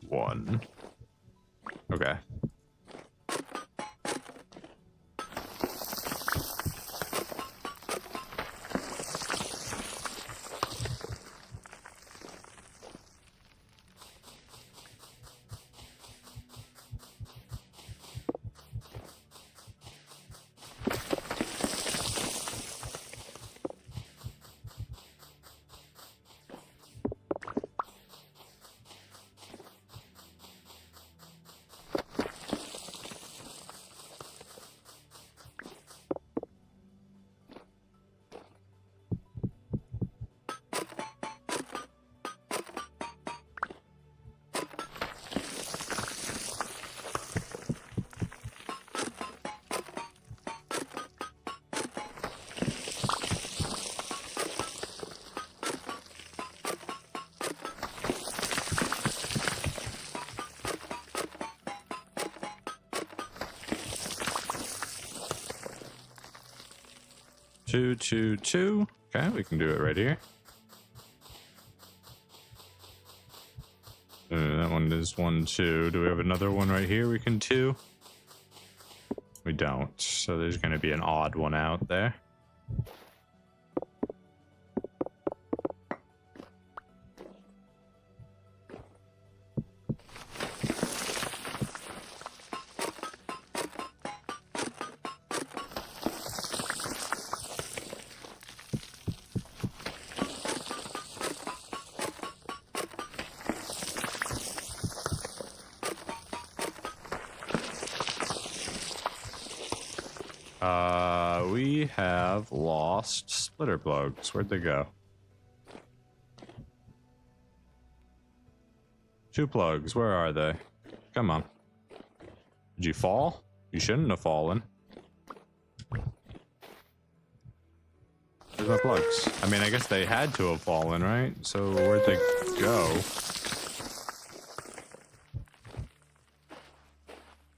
Speaker 2: 1. Okay. Two. Okay, we can do it right here. That one is 1, 2. Do we have another one right here we can 2? We don't. So there's going to be an odd one out there. We have lost splitter plugs. Where'd they go? 2 plugs. Where are they? Come on. Did you fall? You shouldn't have fallen. Where's my plugs? I mean, I guess they had to have fallen, right? So where'd they go?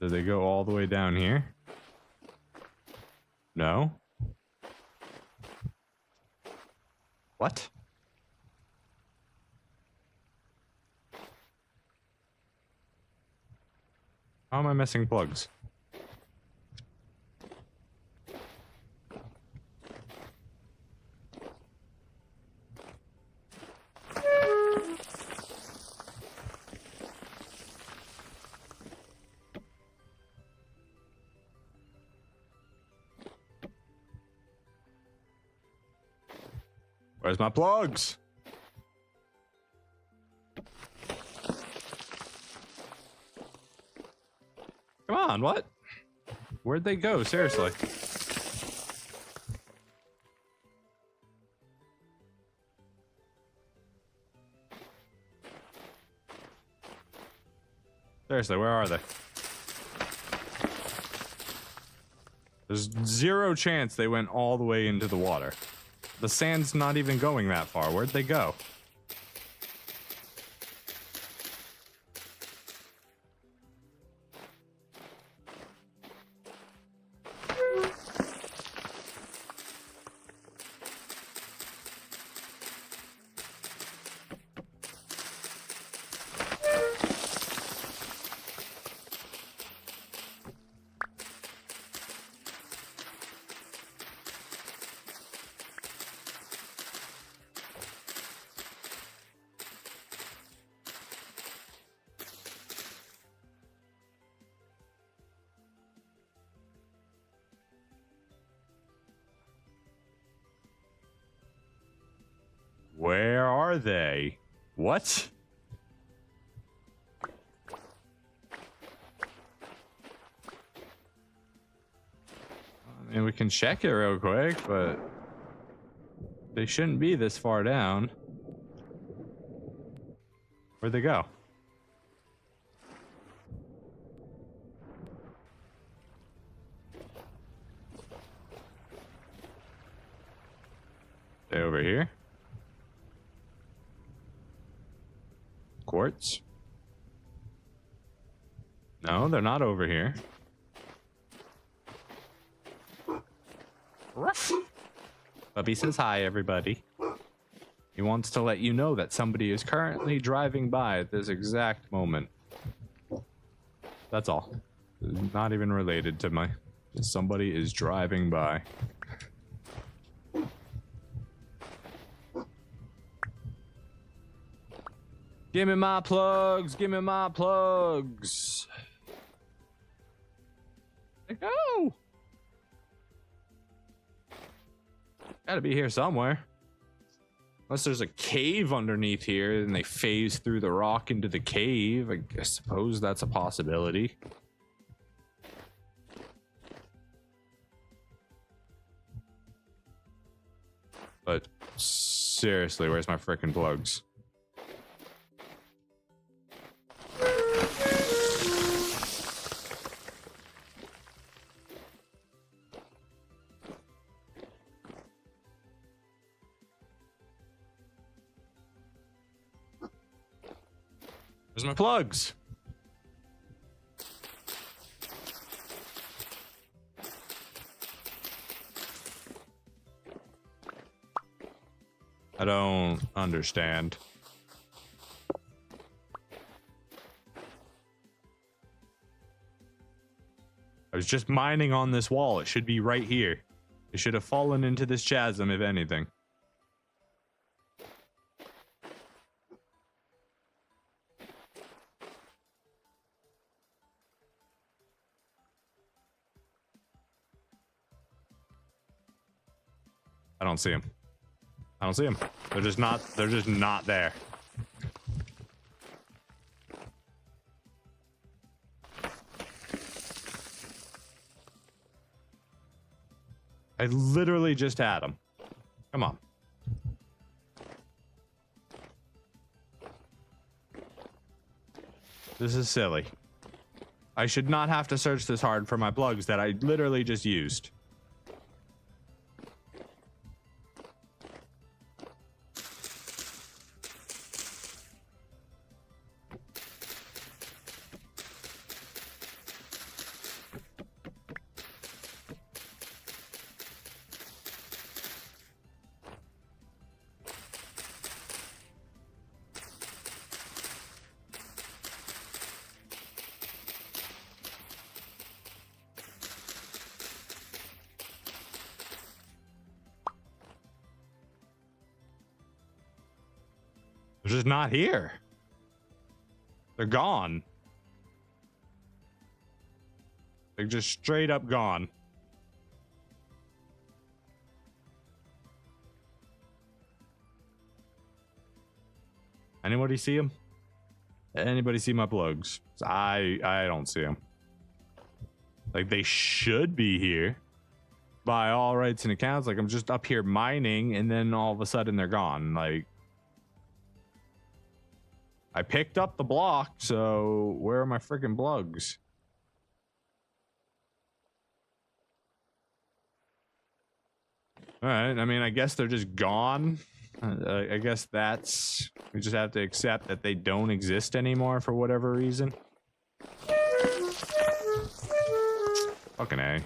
Speaker 2: Did they go all the way down here? No. What? How am I missing plugs? Where's my plugs? Come on, what? Where'd they go? Seriously. Seriously, where are they? There's 0 chance they went all the way into the water. The sand's not even going that far. Where'd they go? Where are they? What? I mean, we can check it real quick, but they shouldn't be this far down. Where'd they go? They over here? Quartz? No, they're not over here. Ruff. Bubby says hi, everybody. He wants to let you know that somebody is currently driving by at this exact moment. That's all. Not even related to my... Somebody is driving by. Give me my plugs! Give me my plugs! They go! Gotta be here somewhere. Unless there's a cave underneath here and they phase through the rock into the cave. I suppose that's a possibility. But seriously, where's my frickin' plugs? Where's my plugs? I don't understand. I was just mining on this wall. It should be right here. It should have fallen into this chasm, if anything. I don't see him. I don't see them. They're just not there. I literally just had them. Come on. This is silly. I should not have to search this hard for my plugs that I literally just used. They're just not here. They're gone. They're just straight up gone. Anybody see them? Anybody see my plugs? I don't see them. Like, they should be here by all rights and accounts. Like, I'm just up here mining and then all of a sudden they're gone. Like, I picked up the block, so where are my freaking plugs? All right, I mean, I guess they're just gone. I guess that's... We just have to accept that they don't exist anymore for whatever reason. Fucking A.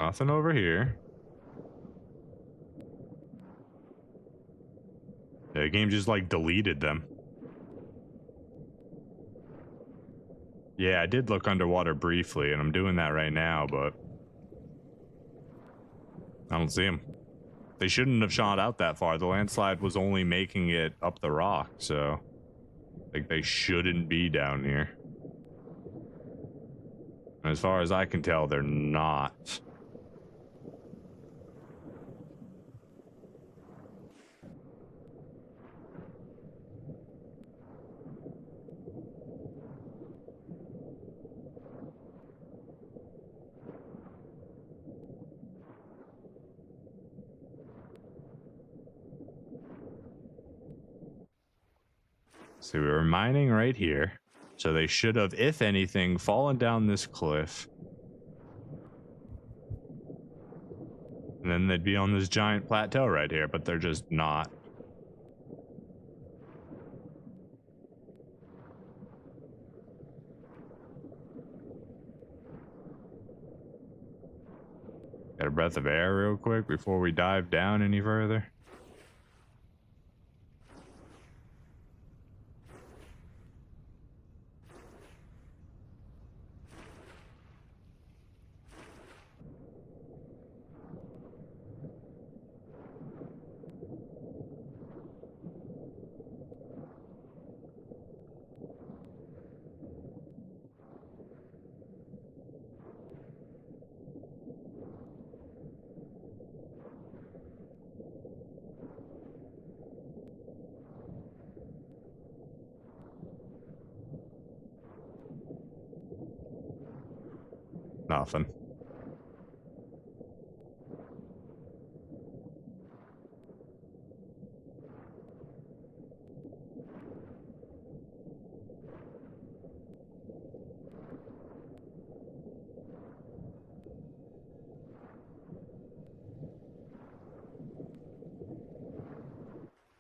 Speaker 2: Nothing over here. The game just like deleted them. Yeah, I did look underwater briefly, and I'm doing that right now, but I don't see them. They shouldn't have shot out that far. The landslide was only making it up the rock, so Like, they shouldn't be down here. As far as I can tell, they're not. So we were mining right here. So they should have, if anything, fallen down this cliff. And then they'd be on this giant plateau right here, but they're just not. Got a breath of air real quick before we dive down any further. Nothing.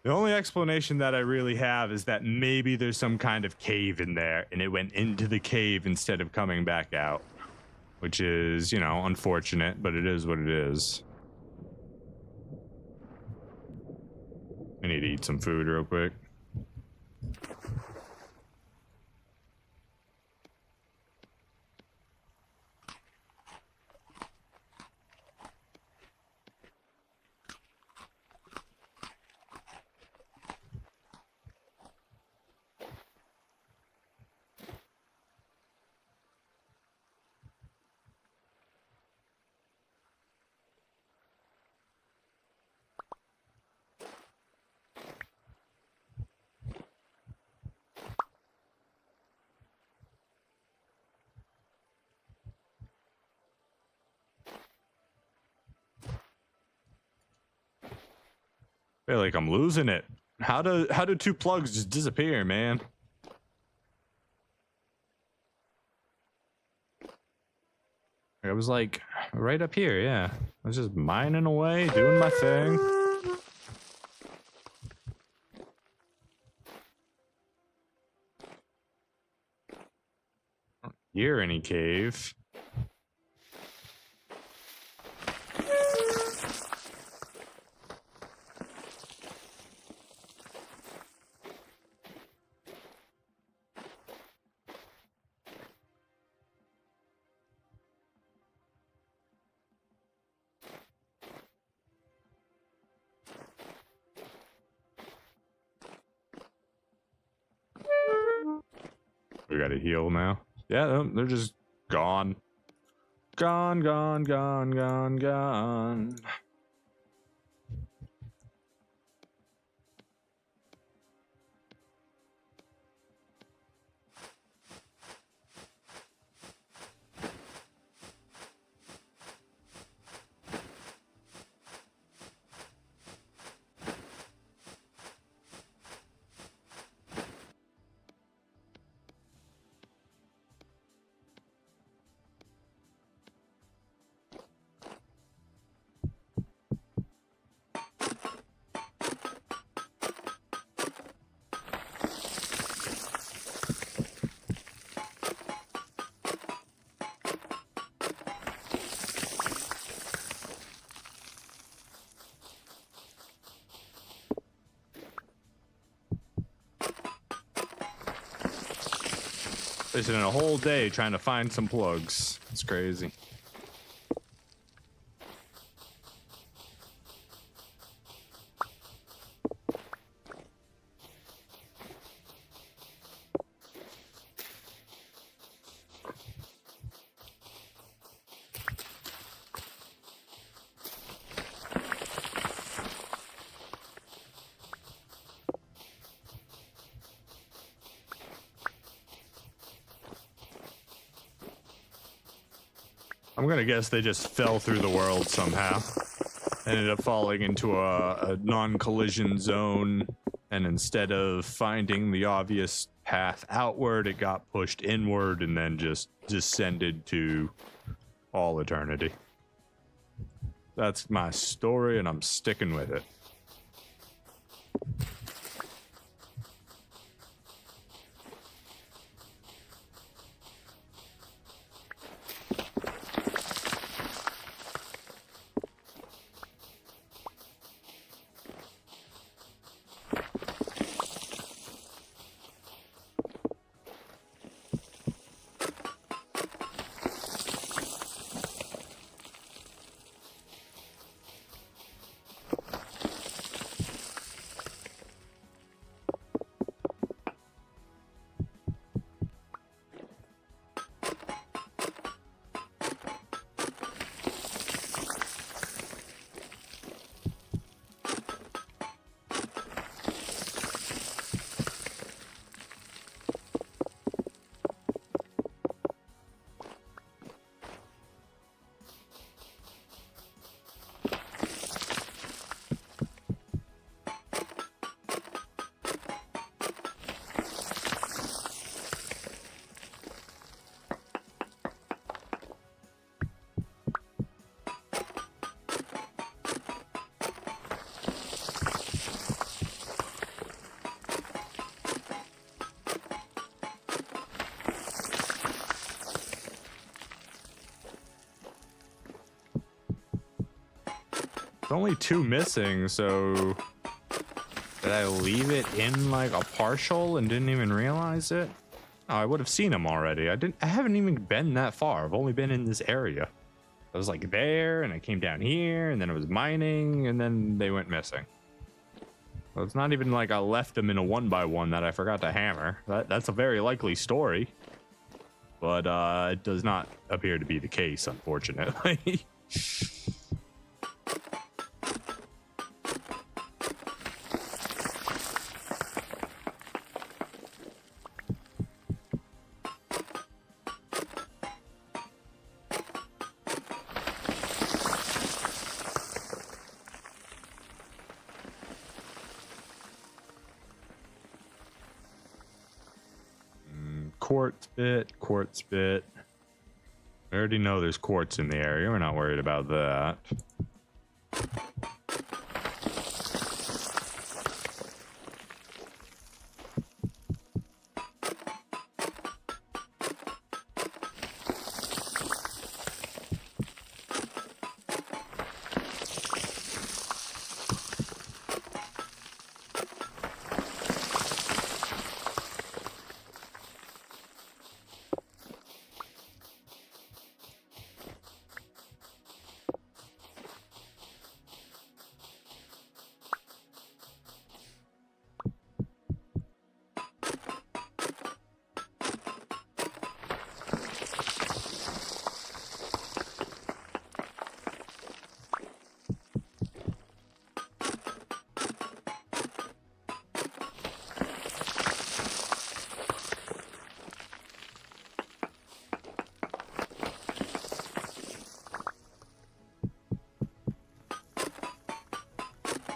Speaker 2: The only explanation that I really have is that maybe there's some kind of cave in there and it went into the cave instead of coming back out. Which is, you know, unfortunate, but it is what it is. I need to eat some food real quick. I feel like I'm losing it. How do two plugs just disappear, man? I was like right up here, yeah. I was just mining away, doing my thing. I don't hear any cave. We gotta heal now. Yeah, they're just gone. Gone, gone, gone, gone, gone. Wasting a whole day trying to find some plugs. It's crazy. I'm gonna guess they just fell through the world somehow. Ended up falling into a non-collision zone, and instead of finding the obvious path outward, it got pushed inward and then just descended to all eternity. That's my story, and I'm sticking with it. Only 2 missing, so did I leave it in like a partial and didn't even realize it? Oh, I would have seen them already. I haven't even been that far. I've only been in this area. I was like there, and I came down here, and then I was mining, and then they went missing. So it's not even like I left them in a 1x1 that I forgot to hammer. That's a very likely story, but it does not appear to be the case, unfortunately. Quartz bit. I already know there's quartz in the area. We're not worried about that.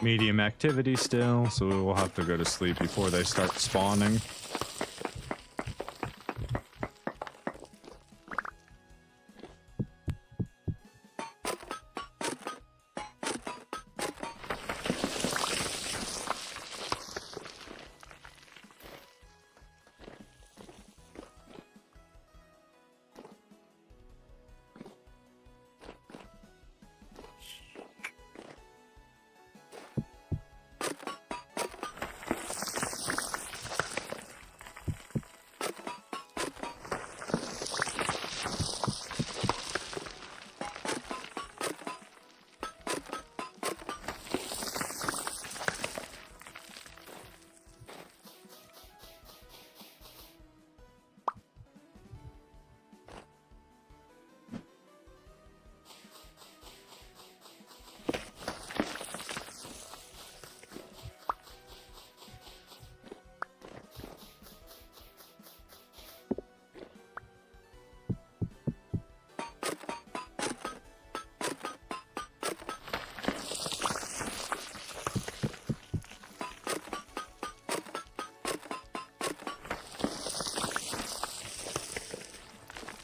Speaker 2: Medium activity still, so we'll have to go to sleep before they start spawning.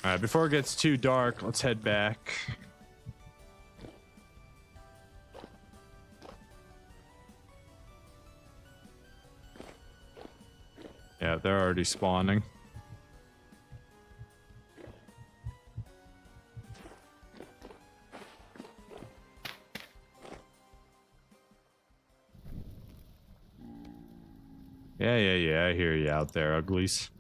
Speaker 2: All right, before it gets too dark, let's head back. Yeah, they're already spawning. Yeah, I hear you out there, uglies.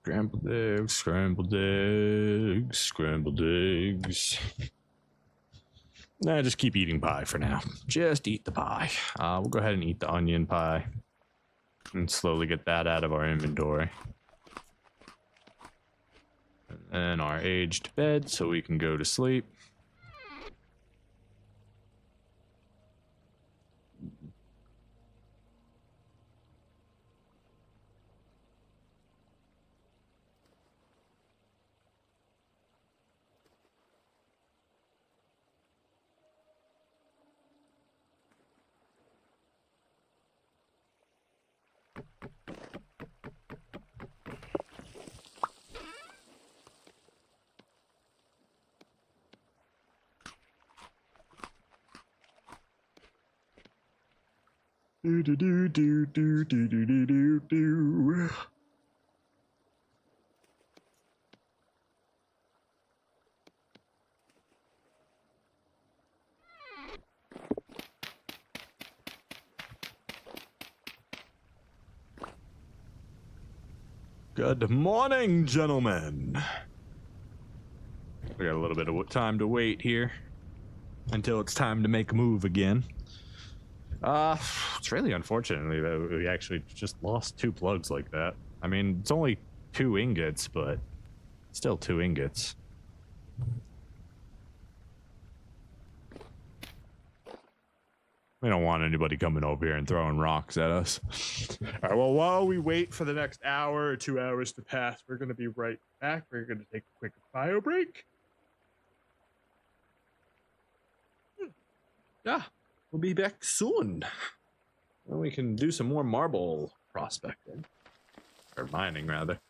Speaker 2: Scrambled eggs, scrambled eggs, scrambled eggs. Nah, just keep eating pie for now. Just eat the pie. We'll go ahead and eat the onion pie. And slowly get that out of our inventory. And then our aged bed so we can go to sleep. Do do do do do do do do do. Good morning, gentlemen. We got a little bit of time to wait here until it's time to make a move again. It's really unfortunately that we actually just lost 2 plugs like that. I mean, it's only 2 ingots, but still 2 ingots. We don't want anybody coming over here and throwing rocks at us. All right, well, while we wait for the next hour or 2 hours to pass, we're going to be right back. We're going to take a quick bio break. Yeah, we'll be back soon. Then we can do some more marble prospecting. Or mining, rather.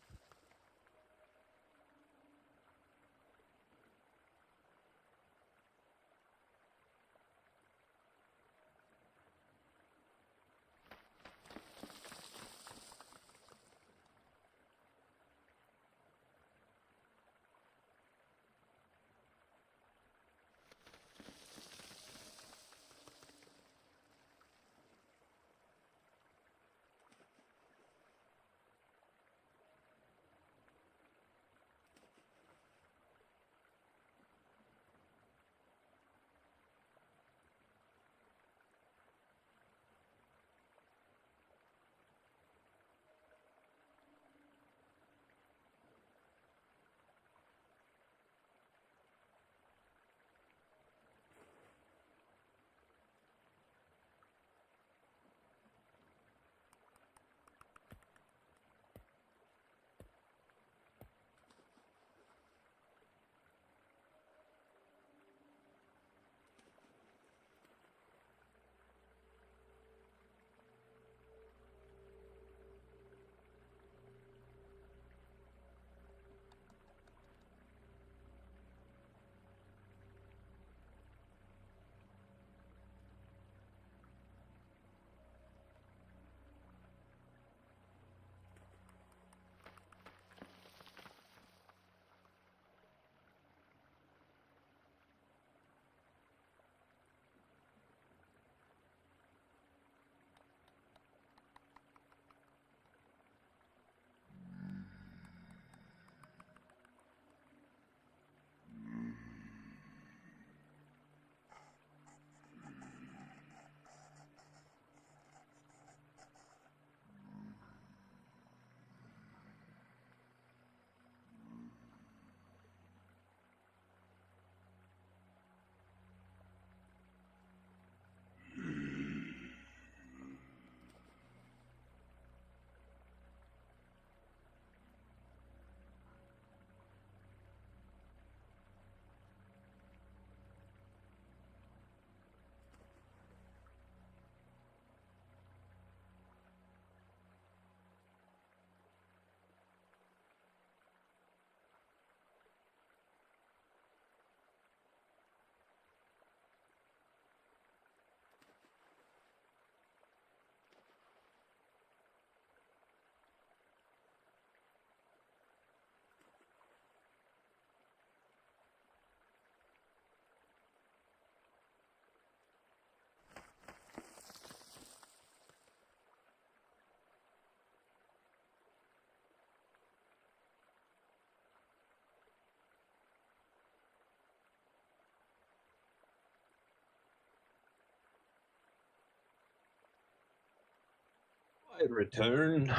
Speaker 2: I return.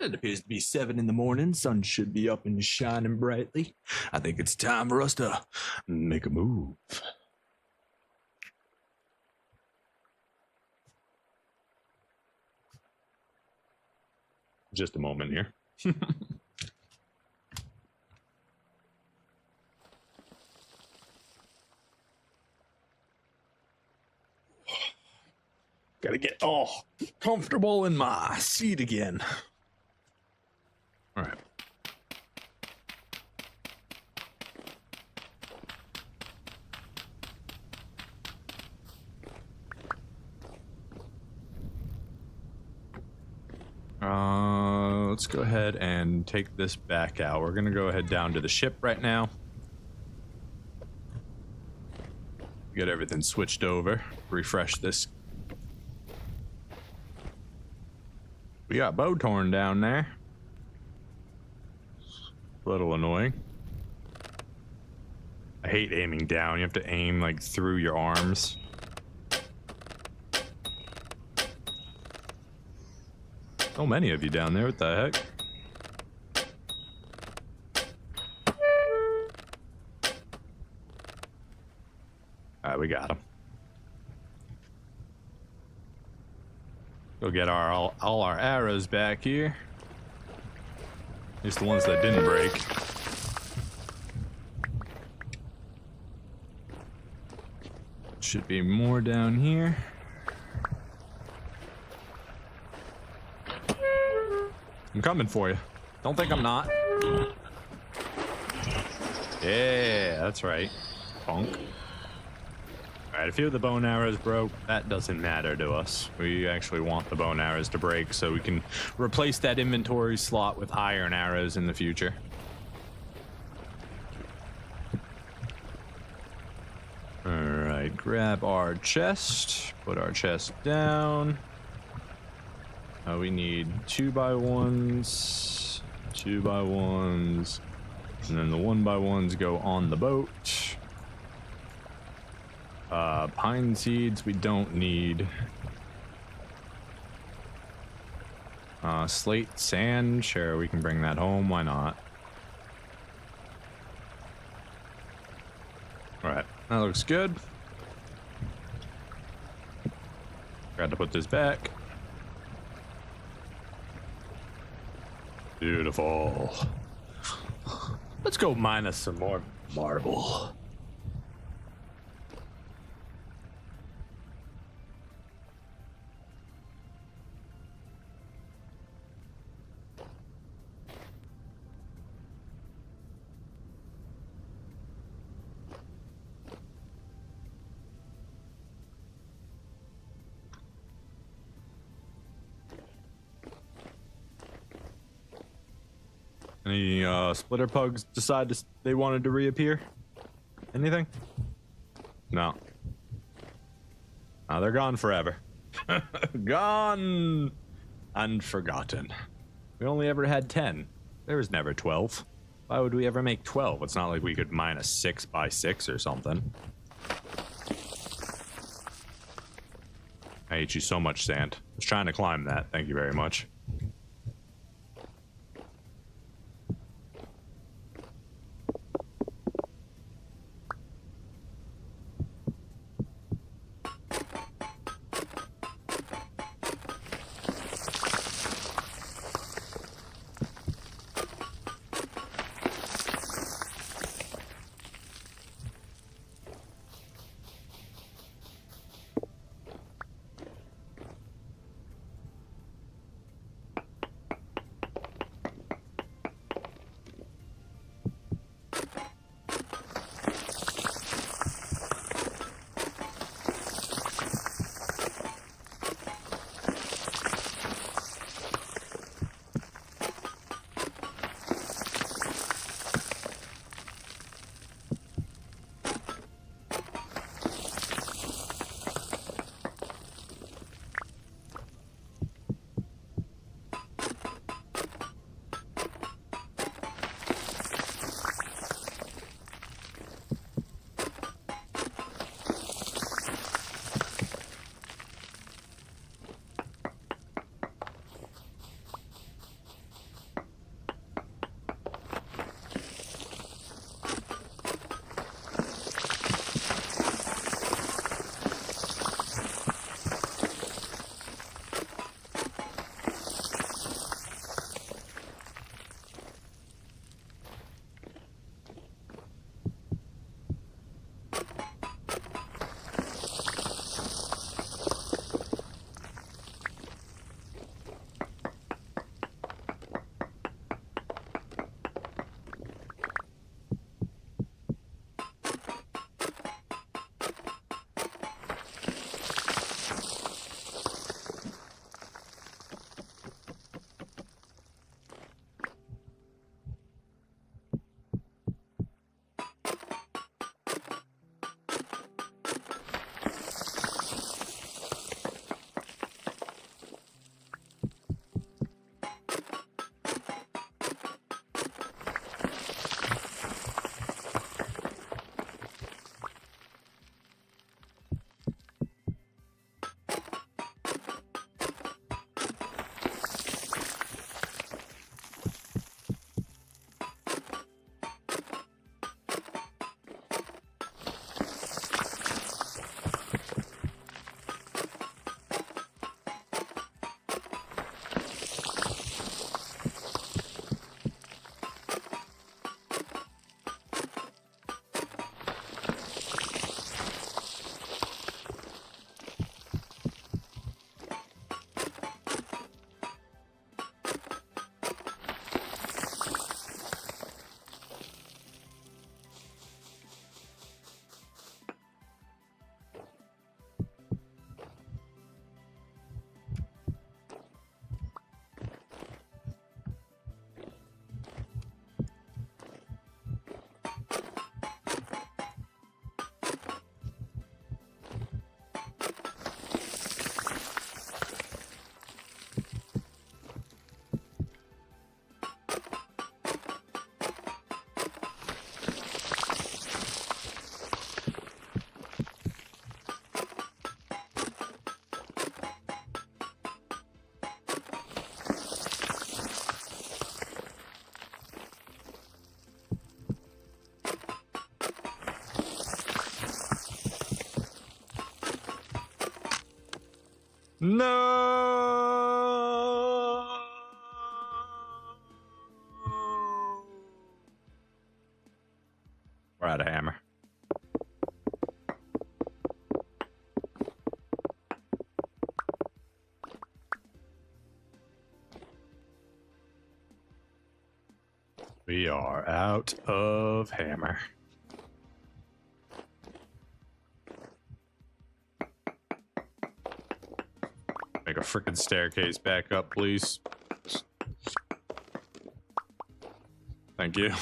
Speaker 2: It appears to be 7 in the morning. Sun should be up and shining brightly. I think it's time for us to make a move. Just a moment here. Gotta get all comfortable in my seat again. All right. Let's go ahead and take this back out. We're gonna go ahead down to the ship right now. Get everything switched over. Refresh this. We got bow torn down there. A little annoying. I hate aiming down. You have to aim like through your arms. So many of you down there. What the heck? Alright, we got him. Go get all our arrows back here. At least the ones that didn't break. Should be more down here. I'm coming for you. Don't think I'm not. Yeah, that's right. Punk. Alright, a few of the bone arrows broke. That doesn't matter to us. We actually want the bone arrows to break so we can replace that inventory slot with iron arrows in the future. Alright, grab our chest. Put our chest down. We need 2x1s, 2x1s, and then the 1x1s go on the boat. Pine seeds we don't need. Slate sand, sure, we can bring that home, why not? Alright, that looks good. Got to put this back. Beautiful. Let's go mine us some more marble. Any splitter pugs decide they wanted to reappear? Anything? No. They're gone forever. Gone and forgotten. We only ever had 10. There was never 12. Why would we ever make 12? It's not like we could mine a 6x6 or something. I hate you so much, sand. I was trying to climb that. Thank you very much. No! We're out of hammer. We are out of hammer. Make a freaking staircase back up, please. Thank you.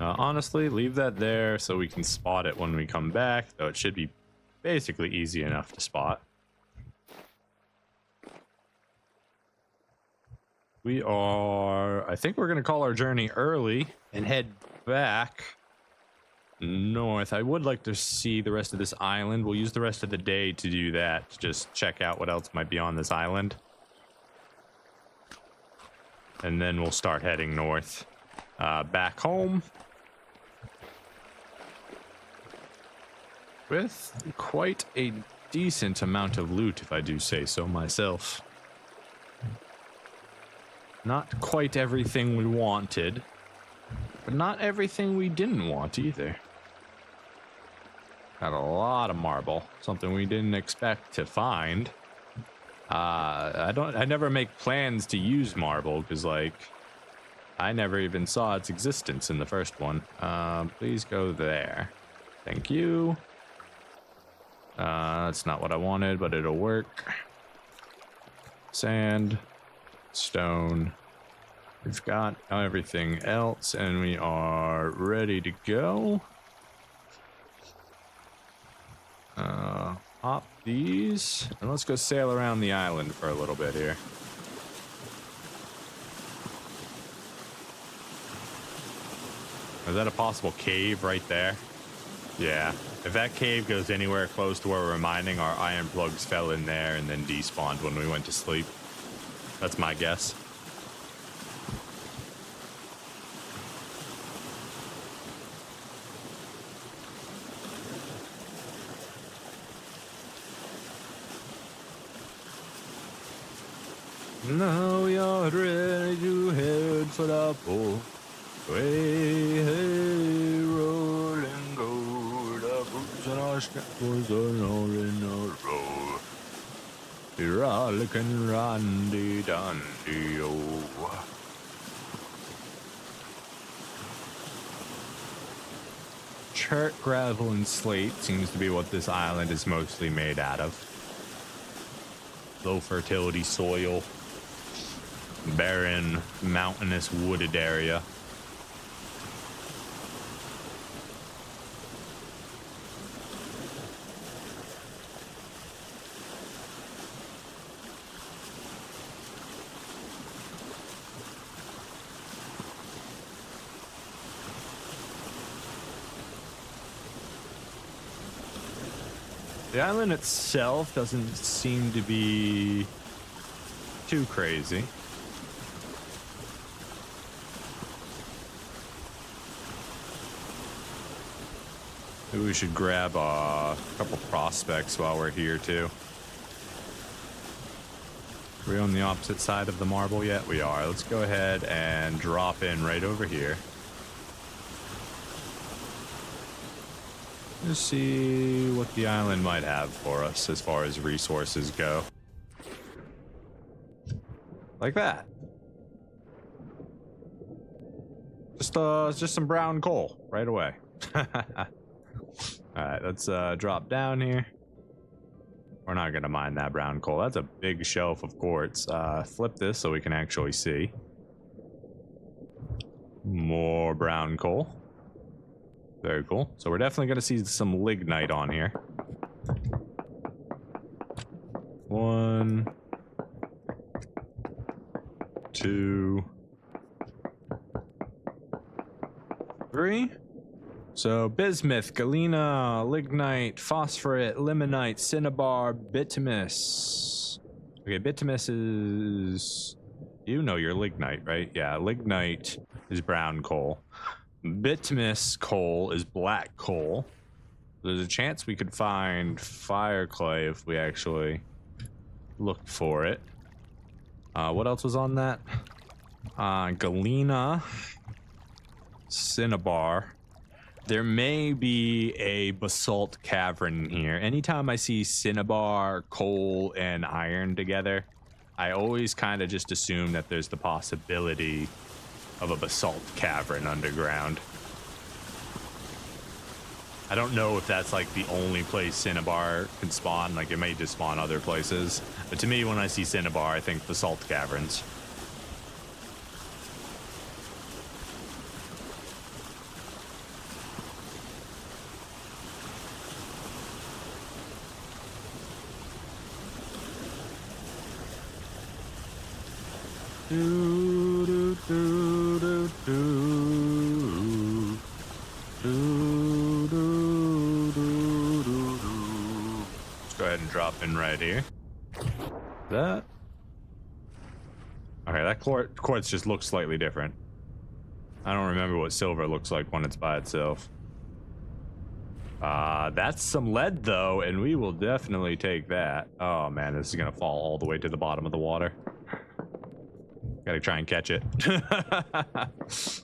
Speaker 2: Honestly, leave that there so we can spot it when we come back, though it should be basically easy enough to spot. I think we're going to call our journey early and head back north. I would like to see the rest of this island. We'll use the rest of the day to do that, to just check out what else might be on this island. And then we'll start heading north. Back home. With quite a decent amount of loot, if I do say so myself. Not quite everything we wanted, but not everything we didn't want either. Got a lot of marble, something we didn't expect to find. I never make plans to use marble because, like, I never even saw its existence in the first one. Please go there. Thank you. That's not what I wanted, but it'll work. Sand. Stone. We've got everything else, and we are ready to go. Pop these, and let's go sail around the island for a little bit here. Is that a possible cave right there? Yeah. If that cave goes anywhere close to where we're mining, our iron plugs fell in there and then despawned when we went to sleep. That's my guess. Now we are ready to head for the pole. Way, hey, rolling gold. The boots and our shackles are all in a row. Rollickin' Randy Dandy, oh. Chert, gravel, and slate seems to be what this island is mostly made out of. Low fertility soil. Barren, mountainous, wooded area. The island itself doesn't seem to be too crazy. Maybe we should grab a couple prospects while we're here too. Are we on the opposite side of the marble yet? We are. Let's go ahead and drop in right over here. Just see what the island might have for us as far as resources go. Like that. Just some brown coal right away. Alright, let's drop down here. We're not gonna mine that brown coal. That's a big shelf of quartz. Flip this so we can actually see. More brown coal. Very cool. So we're definitely gonna see some lignite on here. 1, 2, 3. So bismuth, galena, lignite, phosphorite, limonite, cinnabar, bituminous. Okay, bituminous is... You know your lignite, right? Yeah, lignite is brown coal. Bituminous coal is black coal. There's a chance we could find fire clay if we actually looked for it. What else was on that? Galena, cinnabar. There may be a basalt cavern here. Anytime I see cinnabar, coal, and iron together, I always kind of just assume that there's the possibility of a basalt cavern underground. I don't know if that's like the only place cinnabar can spawn. Like it may just spawn other places. But to me, when I see cinnabar, I think basalt caverns. Let's go ahead and drop in right here. That. Okay, that quartz just looks slightly different. I don't remember what silver looks like when it's by itself. That's some lead though, and we will definitely take that. Oh man, this is gonna fall all the way to the bottom of the water. Gotta try and catch it. This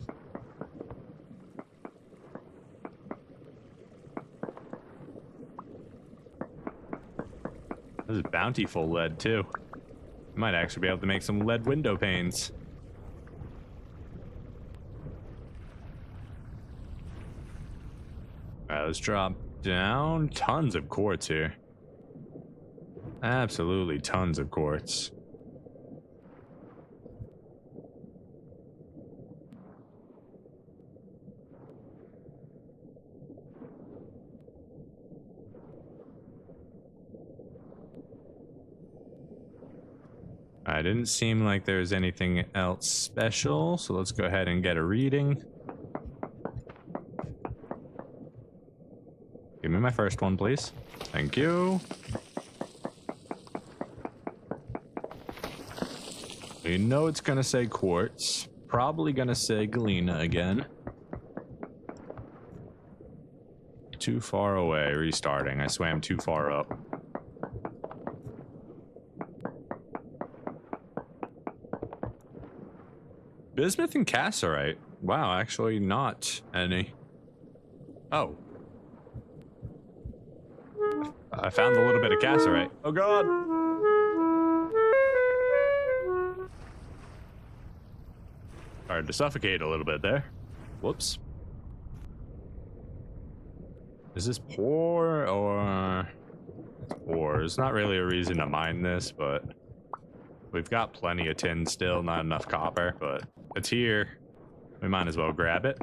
Speaker 2: is bountiful lead too. Might actually be able to make some lead window panes. Alright, let's drop down. Tons of quartz here. Absolutely tons of quartz. It didn't seem like there's anything else special, so let's go ahead and get a reading. Give me my first one, please. Thank you. You know it's gonna say quartz. Probably gonna say galena again. Too far away, restarting. I swam too far up. Bismuth and cassiterite. Wow, actually not any. Oh. I found a little bit of cassiterite. Oh god! Hard to suffocate a little bit there. Whoops. Is this poor or... It's poor. There's not really a reason to mine this, but... We've got plenty of tin still, not enough copper, but it's here. We might as well grab it.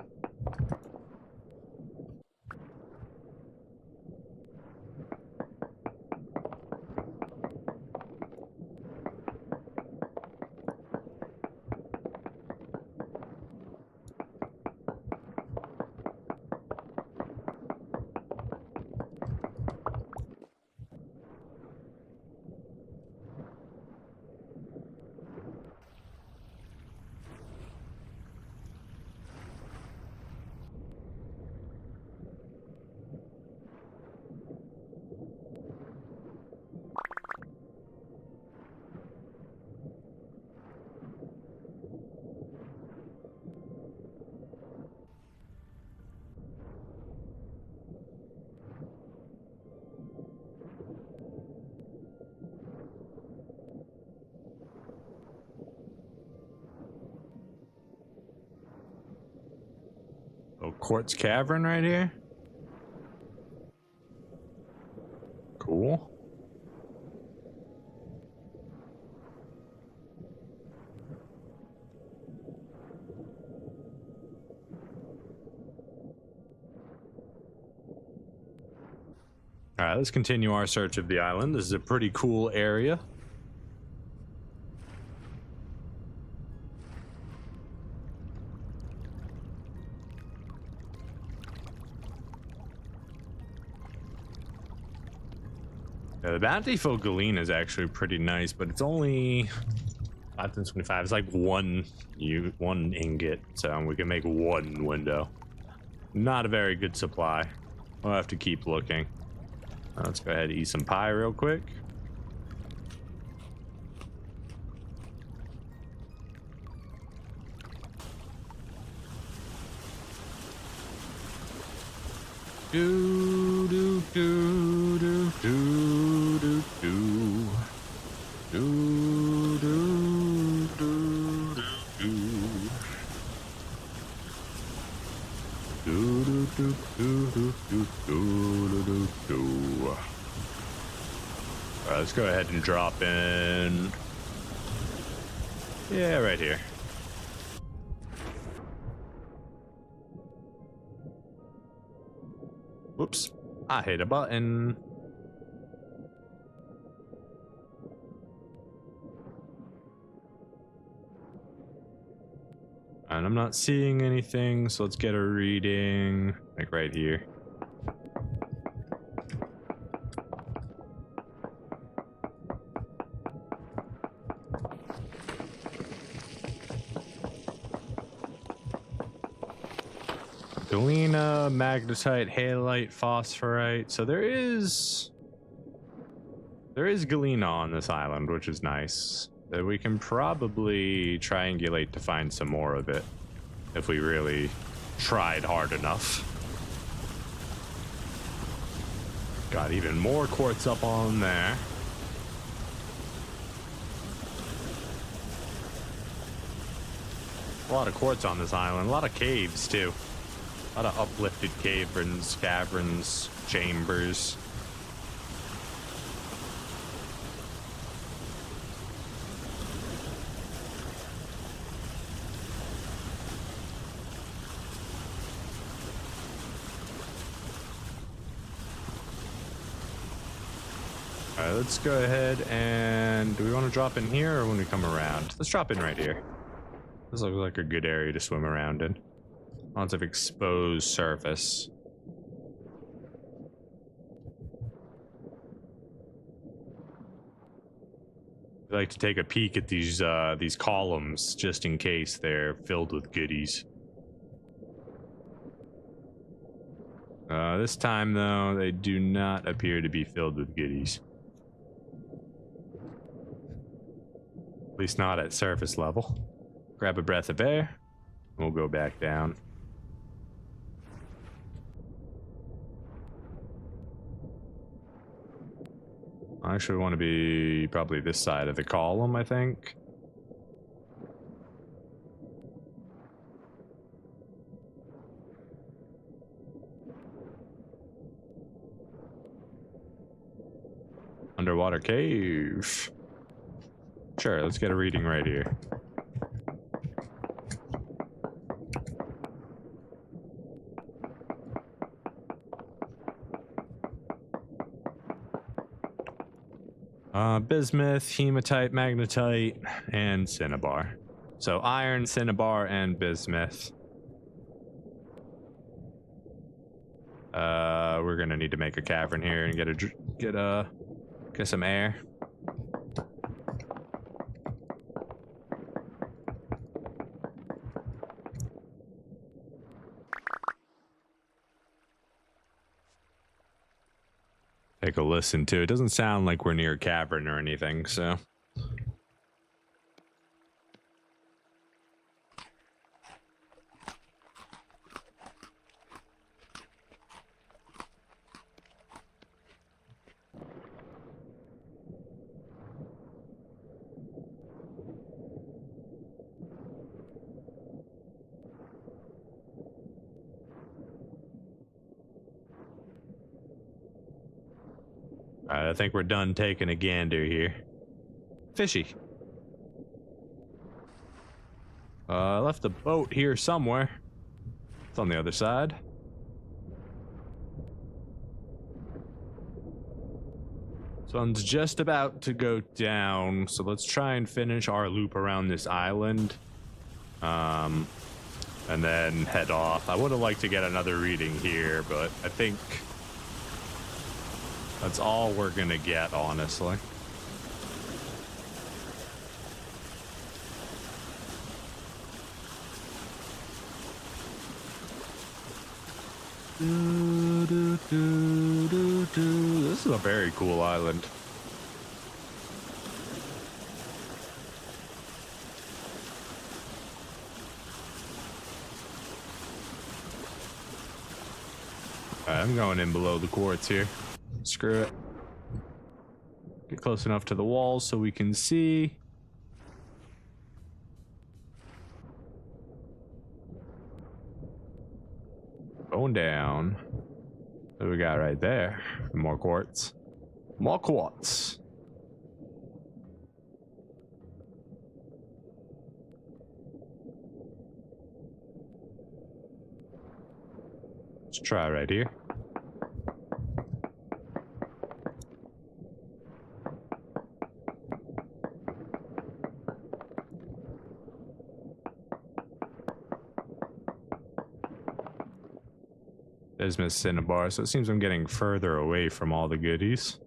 Speaker 2: Quartz cavern right here. Cool. All right, let's continue our search of the island. This is a pretty cool area. Yeah, the bountiful galena is actually pretty nice, but it's only 525. It's like one ingot, so we can make one window. Not a very good supply. We'll have to keep looking. Let's go ahead and eat some pie real quick. Do do do do do do do do do do do. Alright, let's go ahead and drop in. Yeah, right here. Whoops, I hit a button. And I'm not seeing anything, so let's get a reading, like right here. Galena, magnetite, halite, phosphorite. So there is galena on this island, which is nice. That we can probably triangulate to find some more of it if we really tried hard enough. Got even more quartz up on there. A lot of quartz on this island, a lot of caves too. A lot of uplifted caverns, chambers. Alright, let's go ahead and... do we want to drop in here or when we come around? Let's drop in right here. This looks like a good area to swim around in. Lots of exposed surface. I like to take a peek at these columns just in case they're filled with goodies. This time though, they do not appear to be filled with goodies. At least not at surface level. Grab a breath of air. We'll go back down. I actually want to be probably this side of the column, I think. Underwater cave. Sure, let's get a reading right here. Bismuth, hematite, magnetite, and cinnabar. So iron, cinnabar, and bismuth. We're gonna need to make a cavern here and get some air. Take a listen to it. Doesn't sound like we're near a cavern or anything, so. I think we're done taking a gander here. Fishy. I left a boat here somewhere. It's on the other side. Sun's just about to go down, so let's try and finish our loop around this island. And then head off. I would have liked to get another reading here, but I think That's all we're gonna get, honestly. This is a very cool island. Alright, I'm going in below the quartz here. Screw it. Get close enough to the walls so we can see. Going down. What do we got right there? More quartz. More quartz. Let's try right here. There's Miss Cinnabar, so it seems I'm getting further away from all the goodies.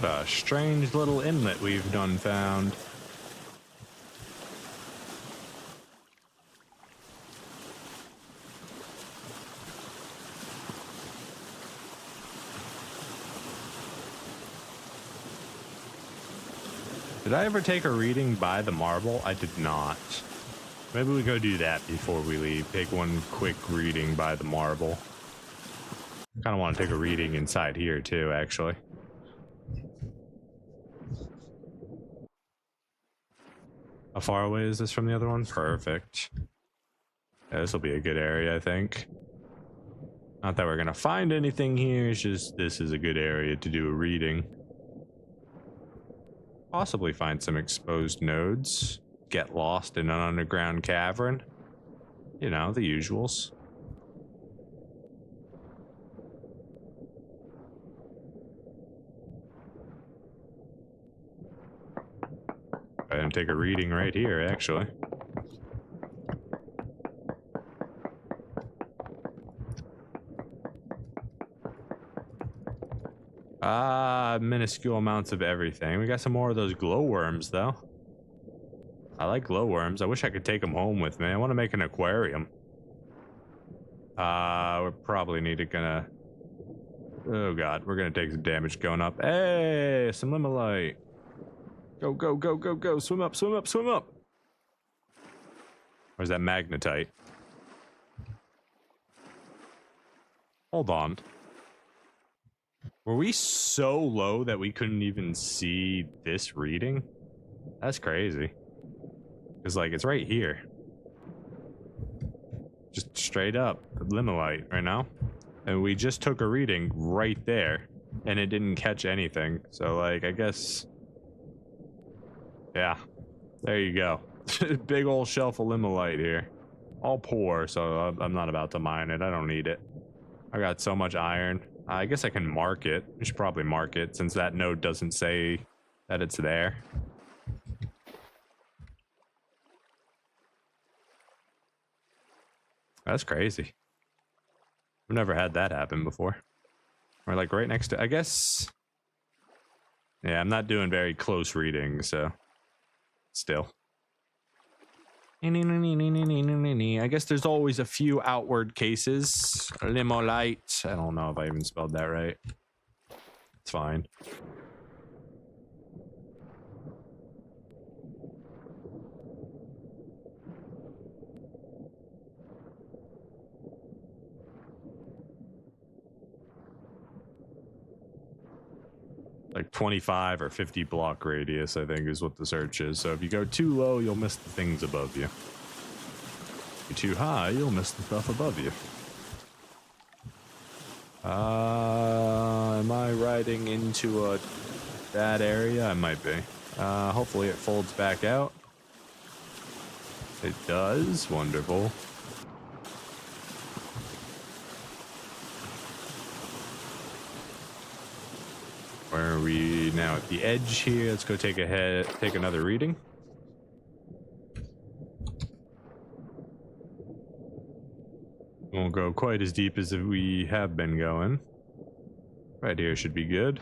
Speaker 2: What a strange little inlet we've done found. Did I ever take a reading by the marble? I did not. Maybe we go do that before we leave. Take one quick reading by the marble. Kind of want to take a reading inside here too, actually. How far away is this from the other one? Perfect. Yeah, this will be a good area, I think. Not that we're gonna find anything here, it's just this is a good area to do a reading. Possibly find some exposed nodes. Get lost in an underground cavern. You know, the usuals. I didn't take a reading right here, actually. Minuscule amounts of everything. We got some more of those glowworms, though. I like glowworms. I wish I could take them home with me. I want to make an aquarium. We're probably gonna... Oh god, we're gonna take some damage going up. Hey, some limonite. Go, go, go, go, go. Swim up, swim up, swim up. Where's that magnetite? Hold on. Were we so low that we couldn't even see this reading? That's crazy. Because, like, it's right here. Just straight up. Limonite right now. And we just took a reading right there. And it didn't catch anything. So, like, I guess... Yeah. There you go. Big old shelf of limonite here. All poor, so I'm not about to mine it. I don't need it. I got so much iron. I guess I can mark it. We should probably mark it since that node doesn't say that it's there. That's crazy. I've never had that happen before. We're like right next to, I guess. Yeah, I'm not doing very close reading, so still. I guess there's always a few outward cases. Limolite. I don't know if I even spelled that right. It's fine. Like 25 or 50 block radius, I think, is what the search is. So if you go too low, you'll miss the things above you. You're too high, you'll miss the stuff above you. Am I riding into a bad area? I might be. Hopefully it folds back out. It does. Wonderful. Where are we now? At the edge here. Let's go take another reading. Won't go quite as deep as we have been going. Right here should be good.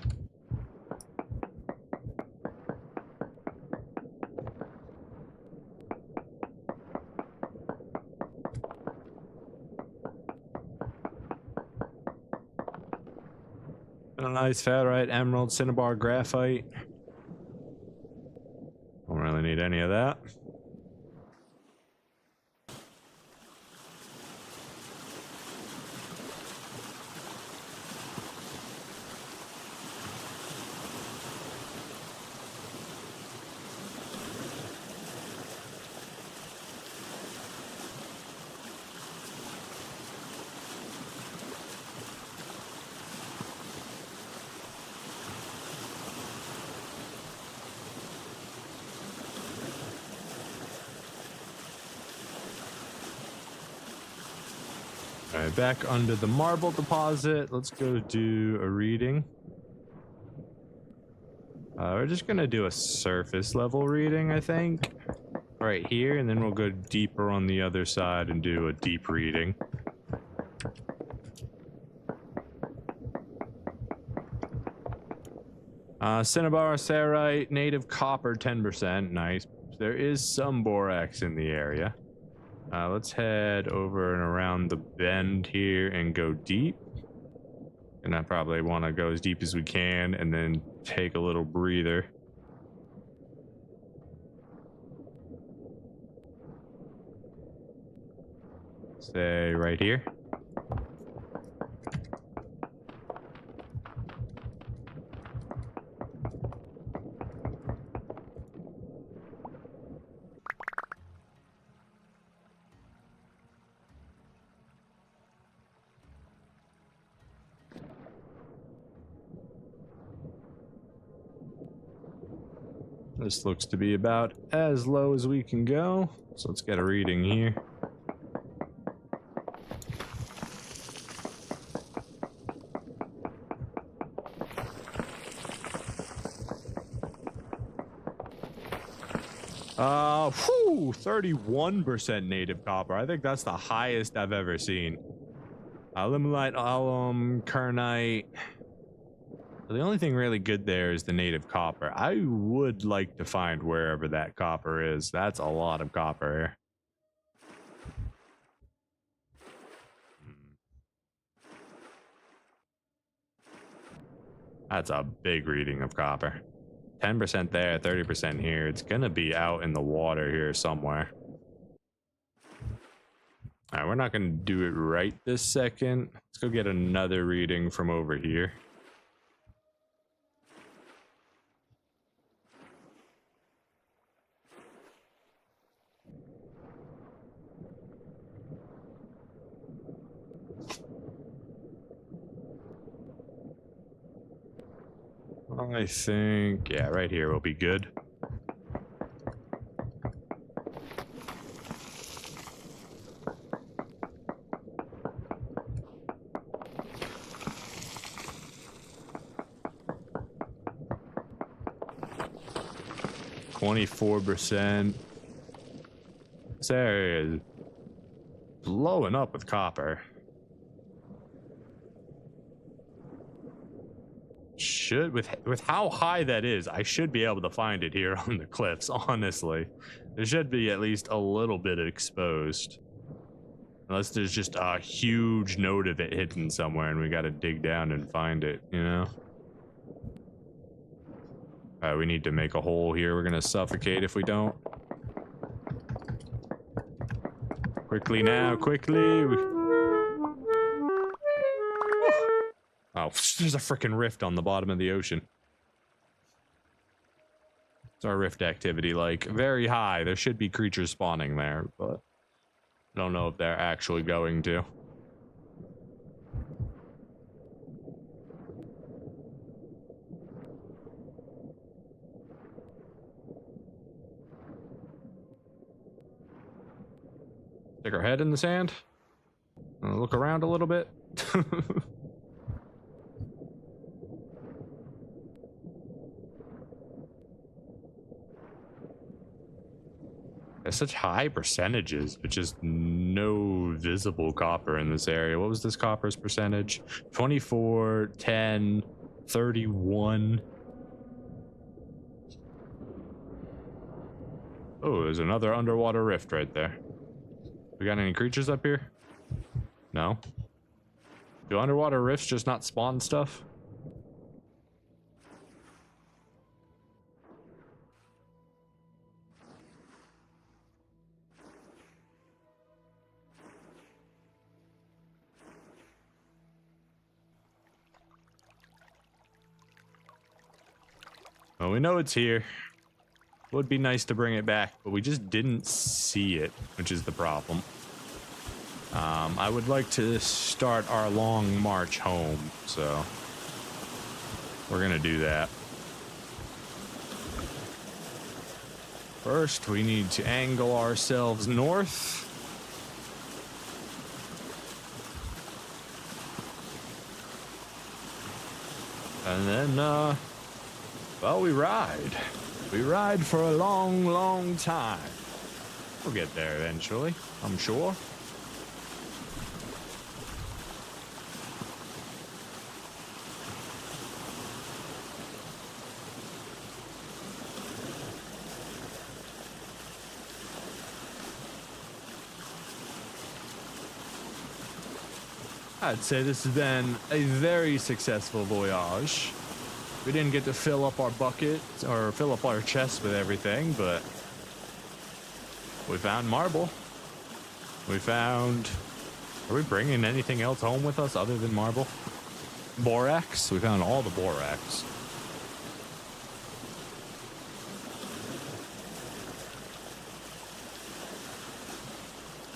Speaker 2: A nice ferrite, emerald, cinnabar, graphite. Don't really need any of that. Alright, back under the marble deposit. Let's go do a reading. We're just gonna do a surface level reading, I think. Right here, and then we'll go deeper on the other side and do a deep reading. Cinnabar, cerite, native copper, 10%. Nice. There is some borax in the area. Let's head over and around the bend here and go deep. And I probably want to go as deep as we can and then take a little breather. Say right here. This looks to be about as low as we can go. So let's get a reading here. Whew, 31% native copper. I think that's the highest I've ever seen. Limonite, alum, kernite. The only thing really good there is the native copper. I would like to find wherever that copper is. That's a lot of copper here. That's a big reading of copper. 10% there, 30% here. It's gonna be out in the water here somewhere. Alright, we're not gonna do it right this second. Let's go get another reading from over here. I think, yeah, right here will be good. %. This area is blowing up with copper. With how high that is, I should be able to find it here on the cliffs, honestly. There should be at least a little bit exposed. Unless there's just a huge node of it hidden somewhere and we gotta dig down and find it, you know? Alright, we need to make a hole here. We're gonna suffocate if we don't. Quickly now, quickly! Oh, there's a freaking rift on the bottom of the ocean. What's our rift activity like? Very high. There should be creatures spawning there, but I don't know if they're actually going to. Stick our head in the sand. Look around a little bit. There's such high percentages, but just no visible copper in this area. What was this copper's percentage? 24, 10, 31. Oh, there's another underwater rift right there. We got any creatures up here? No. Do underwater rifts just not spawn stuff? Well, we know it's here. Would be nice to bring it back, but we just didn't see it, which is the problem. I would like to start our long march home, so we're gonna do that. First, we need to angle ourselves north. And then, well, we ride. We ride for a long, long time. We'll get there eventually, I'm sure. I'd say this has been a very successful voyage. We didn't get to fill up our bucket or fill up our chest with everything, but we found marble. We found... Are we bringing anything else home with us other than marble? Borax? We found all the borax.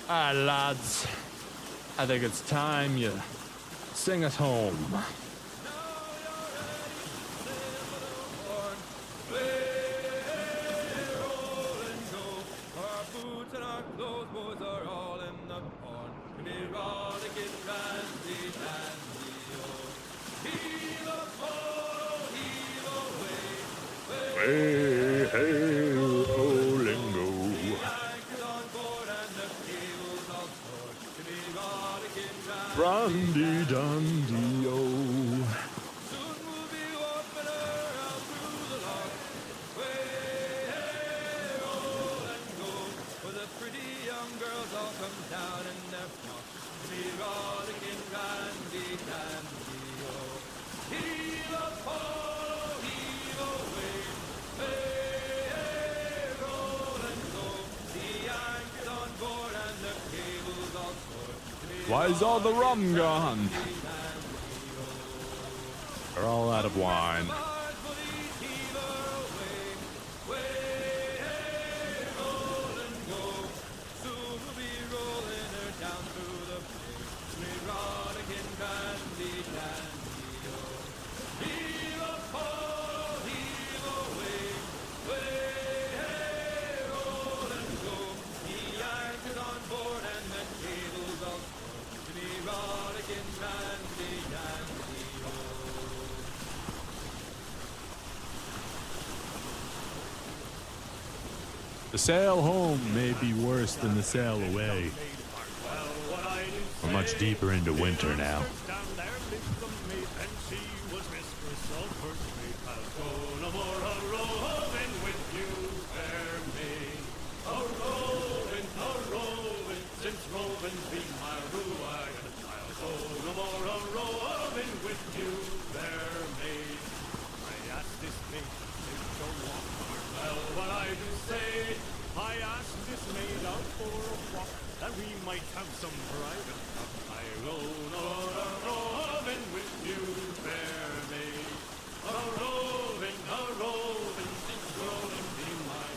Speaker 2: Alright, lads. I think it's time you sing us home. Hey, hey, rolling go. Brandy Dundee, oh. Why's all the rum gone? We're all out of wine. The sail home may be worse than the sail away. We're much deeper into winter now.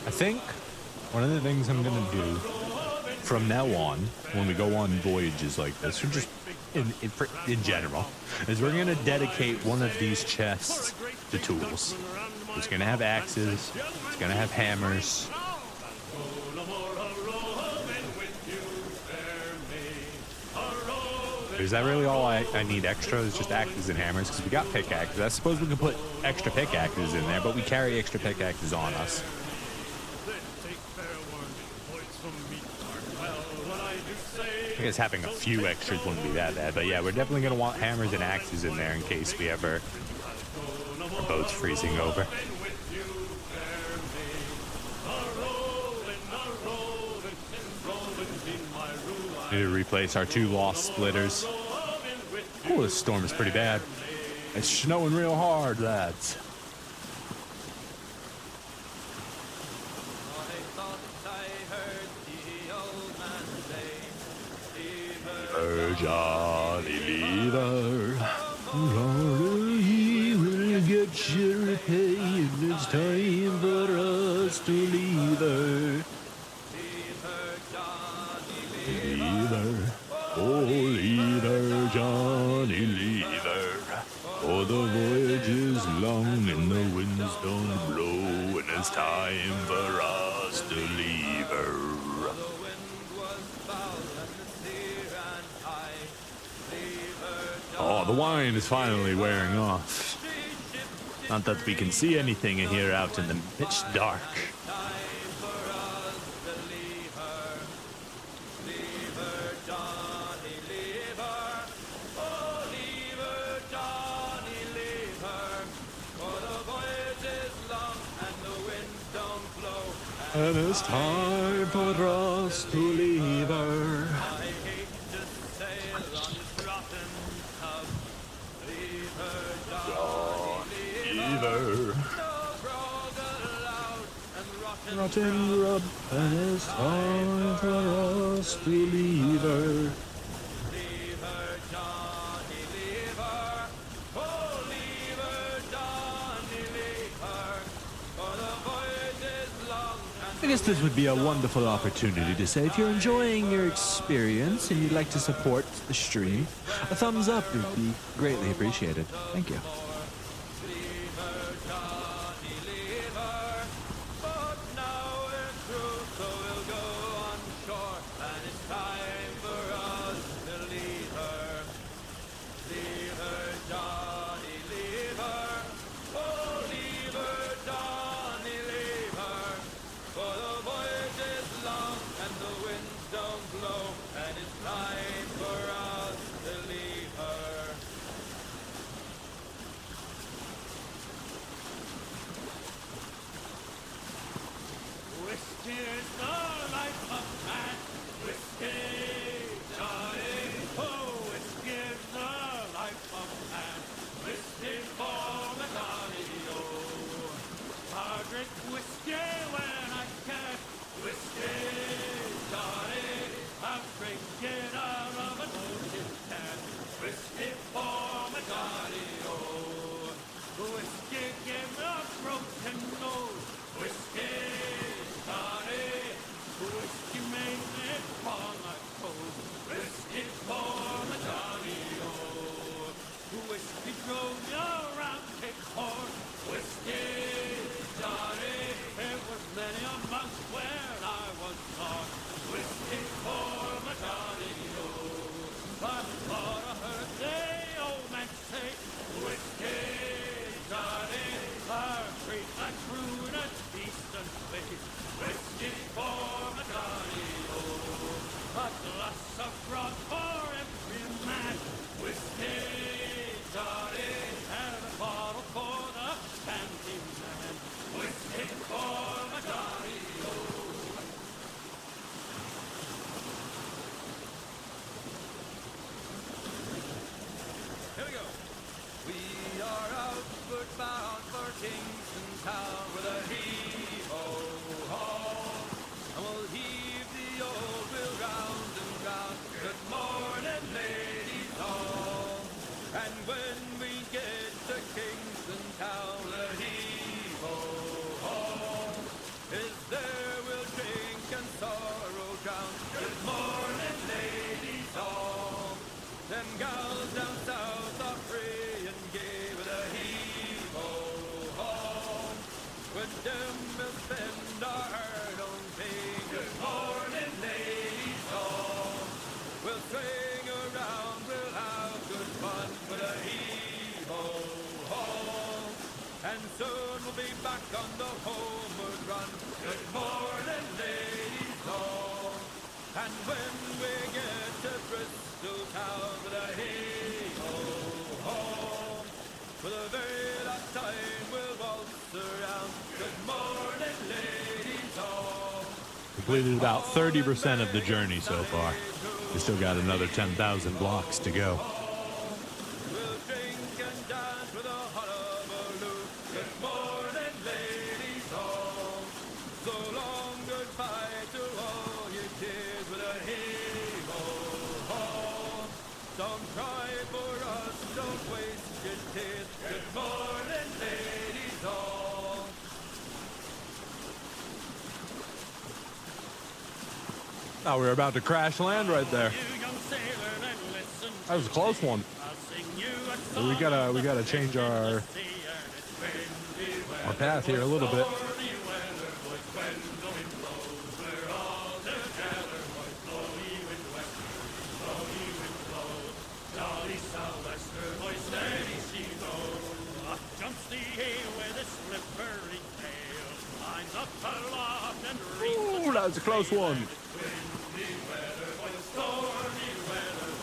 Speaker 2: I think one of the things I'm gonna do
Speaker 3: from now on, when we go on voyages like this, or just in general, is we're going to dedicate one of these chests to tools. It's going to have axes. It's going to have hammers. Is that really all I need extra? Is just axes and hammers? Because we got pickaxes. I suppose we can put extra pickaxes in there, but we carry extra pickaxes on us. I guess having a few extras wouldn't be that bad, but yeah, we're definitely going to want hammers and axes in there in case we ever... our boat's freezing over. Need to replace our 2 lost splitters. Oh, this storm is pretty bad. It's snowing real hard, lads. Johnny Lever, he will get your pay, and it's time for us to leave her. Lever, oh lever, Johnny Lever, for the voyage is long and the winds don't blow, and it's time for us to leave her. Oh, the wine is finally wearing off. Not that we can see anything in here out in the pitch dark. And it's time for us to leave her. Rotten rub, and it's time for us to leave her. I guess this would be a wonderful opportunity to say if you're enjoying your experience and you'd like to support the stream, a thumbs up would be greatly appreciated. Thank you.
Speaker 4: on the homeward run. Good morning, ladies all. And when we get to Bristol town, with a hey-ho home, for the very last time we'll waltz around. Good morning, ladies all.
Speaker 3: Completed about 30% of the journey so far. We still got another 10,000 blocks to go.
Speaker 4: We'll drink and dance with a hullabaloo. Good morning, ladies all. So long goodbye to all you kids with a hey-ho ho. Don't cry for us, don't waste your tears. Good morning, ladies all.
Speaker 3: Oh, we were about to crash land right there. That was a close one. But we gotta change our path here a little bit. Ooh, that was a close one.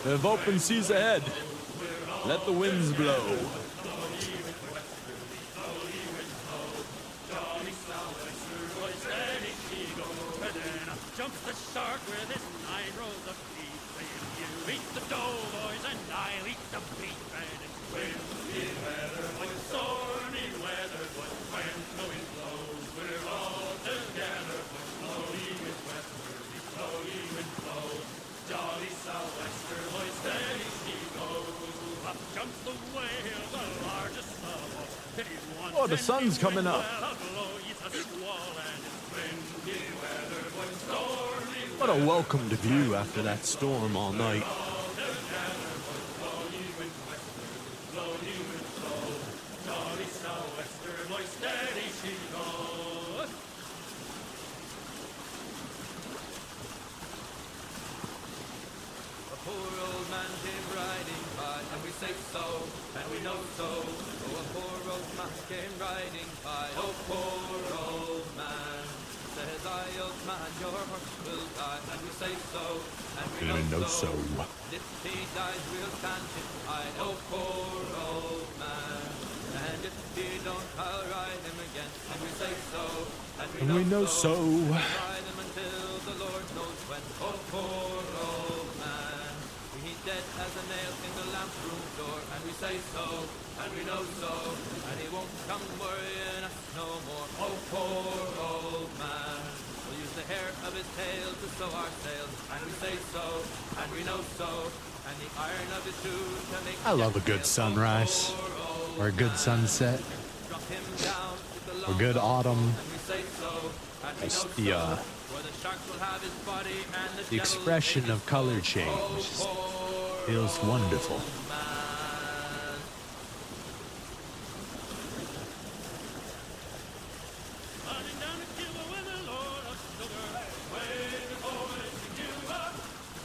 Speaker 2: We have open seas ahead. Let the winds blow.
Speaker 5: Jumps the shark with his 9 rows of teeth. You eat the dough, boys, and I'll eat the beef. And it's windy weather, boys, stormy weather, boys, when the wind blows, we're all together, boys, blowy wind westward, blowy wind blows. Jolly sou'wester, boys, steady she goes. Up jumps the whale, the largest of all.
Speaker 2: Oh, the sun's coming up. What a welcomed view after that storm all night.
Speaker 4: Poor old man came riding by, and we say so, and we know so. Oh, a poor old man came riding by, oh, poor old man. Says I, old man, your horse will die, and we say so, and we know so. If he dies, we'll stand him high, oh, poor old man. And if he don't, I'll ride him again, and we say so, and we know so. Ride him until the Lord knows when, oh, poor old man. He's dead as a nail in the lamp room door, and we say so, and we know so, and he won't come worrying us no more. Oh, poor old man. We'll use the hair of his tail to sew our sails, and we say so, and we know so, and the iron of his shoes to make.
Speaker 3: I love a good sunrise or a good sunset or good autumn. Just the expression of color change feels wonderful.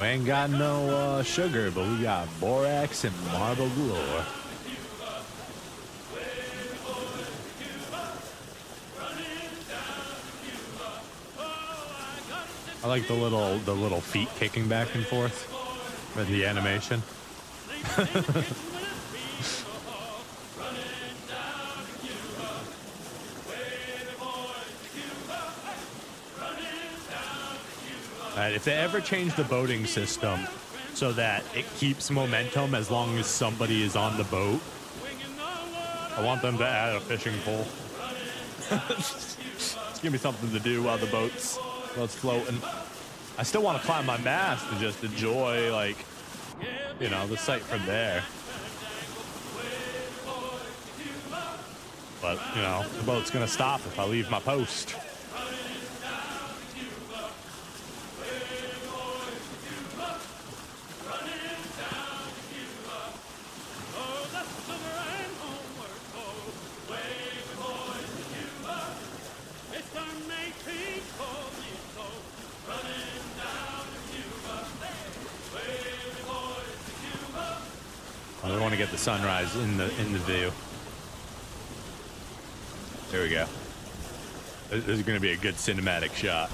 Speaker 3: We ain't got no sugar, but we got borax and marble galore. I like the little feet kicking back and forth for the animation. Alright, if they ever change the boating system so that it keeps momentum as long as somebody is on the boat, I want them to add a fishing pole. Just give me something to do while the boat's floating. I still want to climb my mast and just enjoy, like, you know, the sight from there. But, you know, the boat's gonna stop if I leave my post. I want to get the sunrise in the view. There we go. This is gonna be a good cinematic shot.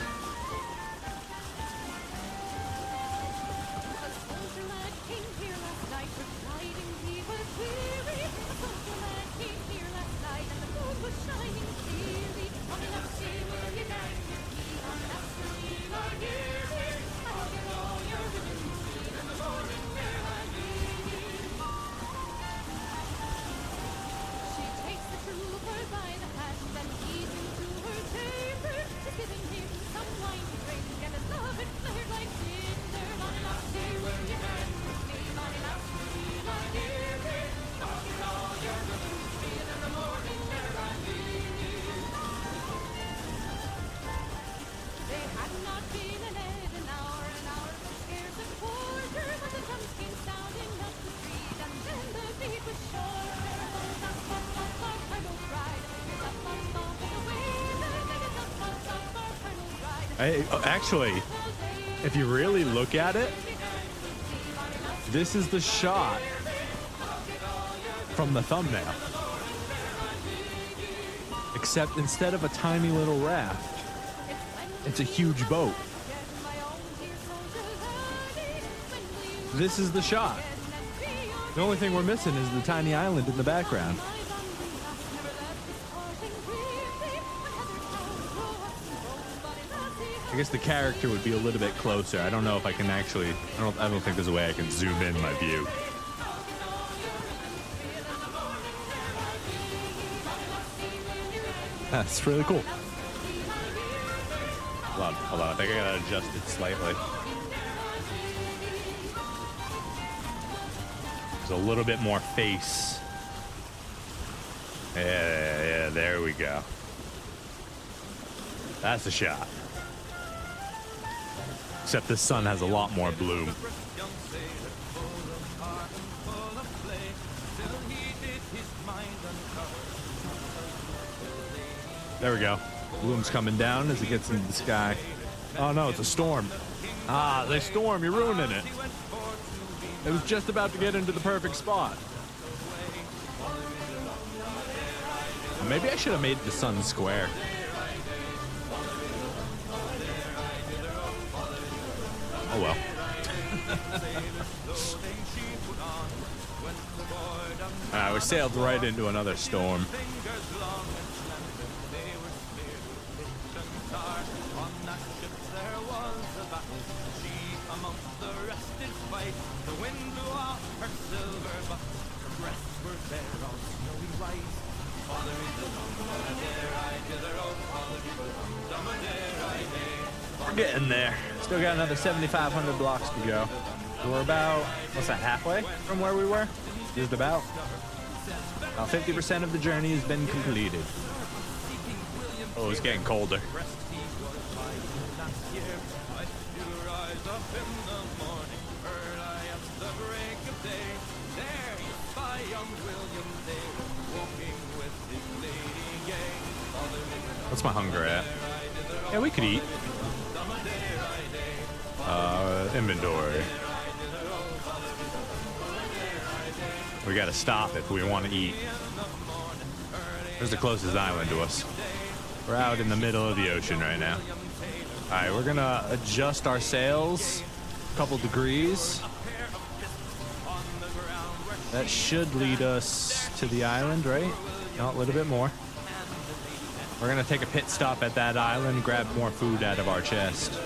Speaker 3: Actually, if you really look at it, this is the shot from the thumbnail. Except instead of a tiny little raft, it's a huge boat. This is the shot. The only thing we're missing is the tiny island in the background. I guess the character would be a little bit closer. I don't know if I can actually. I don't think there's a way I can zoom in my view. That's really cool. Hold on. I think I gotta adjust it slightly. There's a little bit more face. Yeah, there we go. That's a shot. Except the sun has a lot more bloom. There we go. Bloom's coming down as it gets into the sky. Oh no, it's a storm. Ah, the storm, you're ruining it. It was just about to get into the perfect spot. Maybe I should have made the sun square. Oh well. We sailed right into another storm. We're getting there. Still got another 7,500 blocks to go. We're about, what's that, halfway from where we were? Just about. About 50% of the journey has been completed. Oh, it's getting colder. What's my hunger at? Yeah, we could eat. Inventory. We gotta stop if we want to eat. Where's the closest island to us? We're out in the middle of the ocean right now. Alright, we're gonna adjust our sails a couple degrees. That should lead us to the island, right? No, a little bit more. We're gonna take a pit stop at that island, grab more food out of our chest.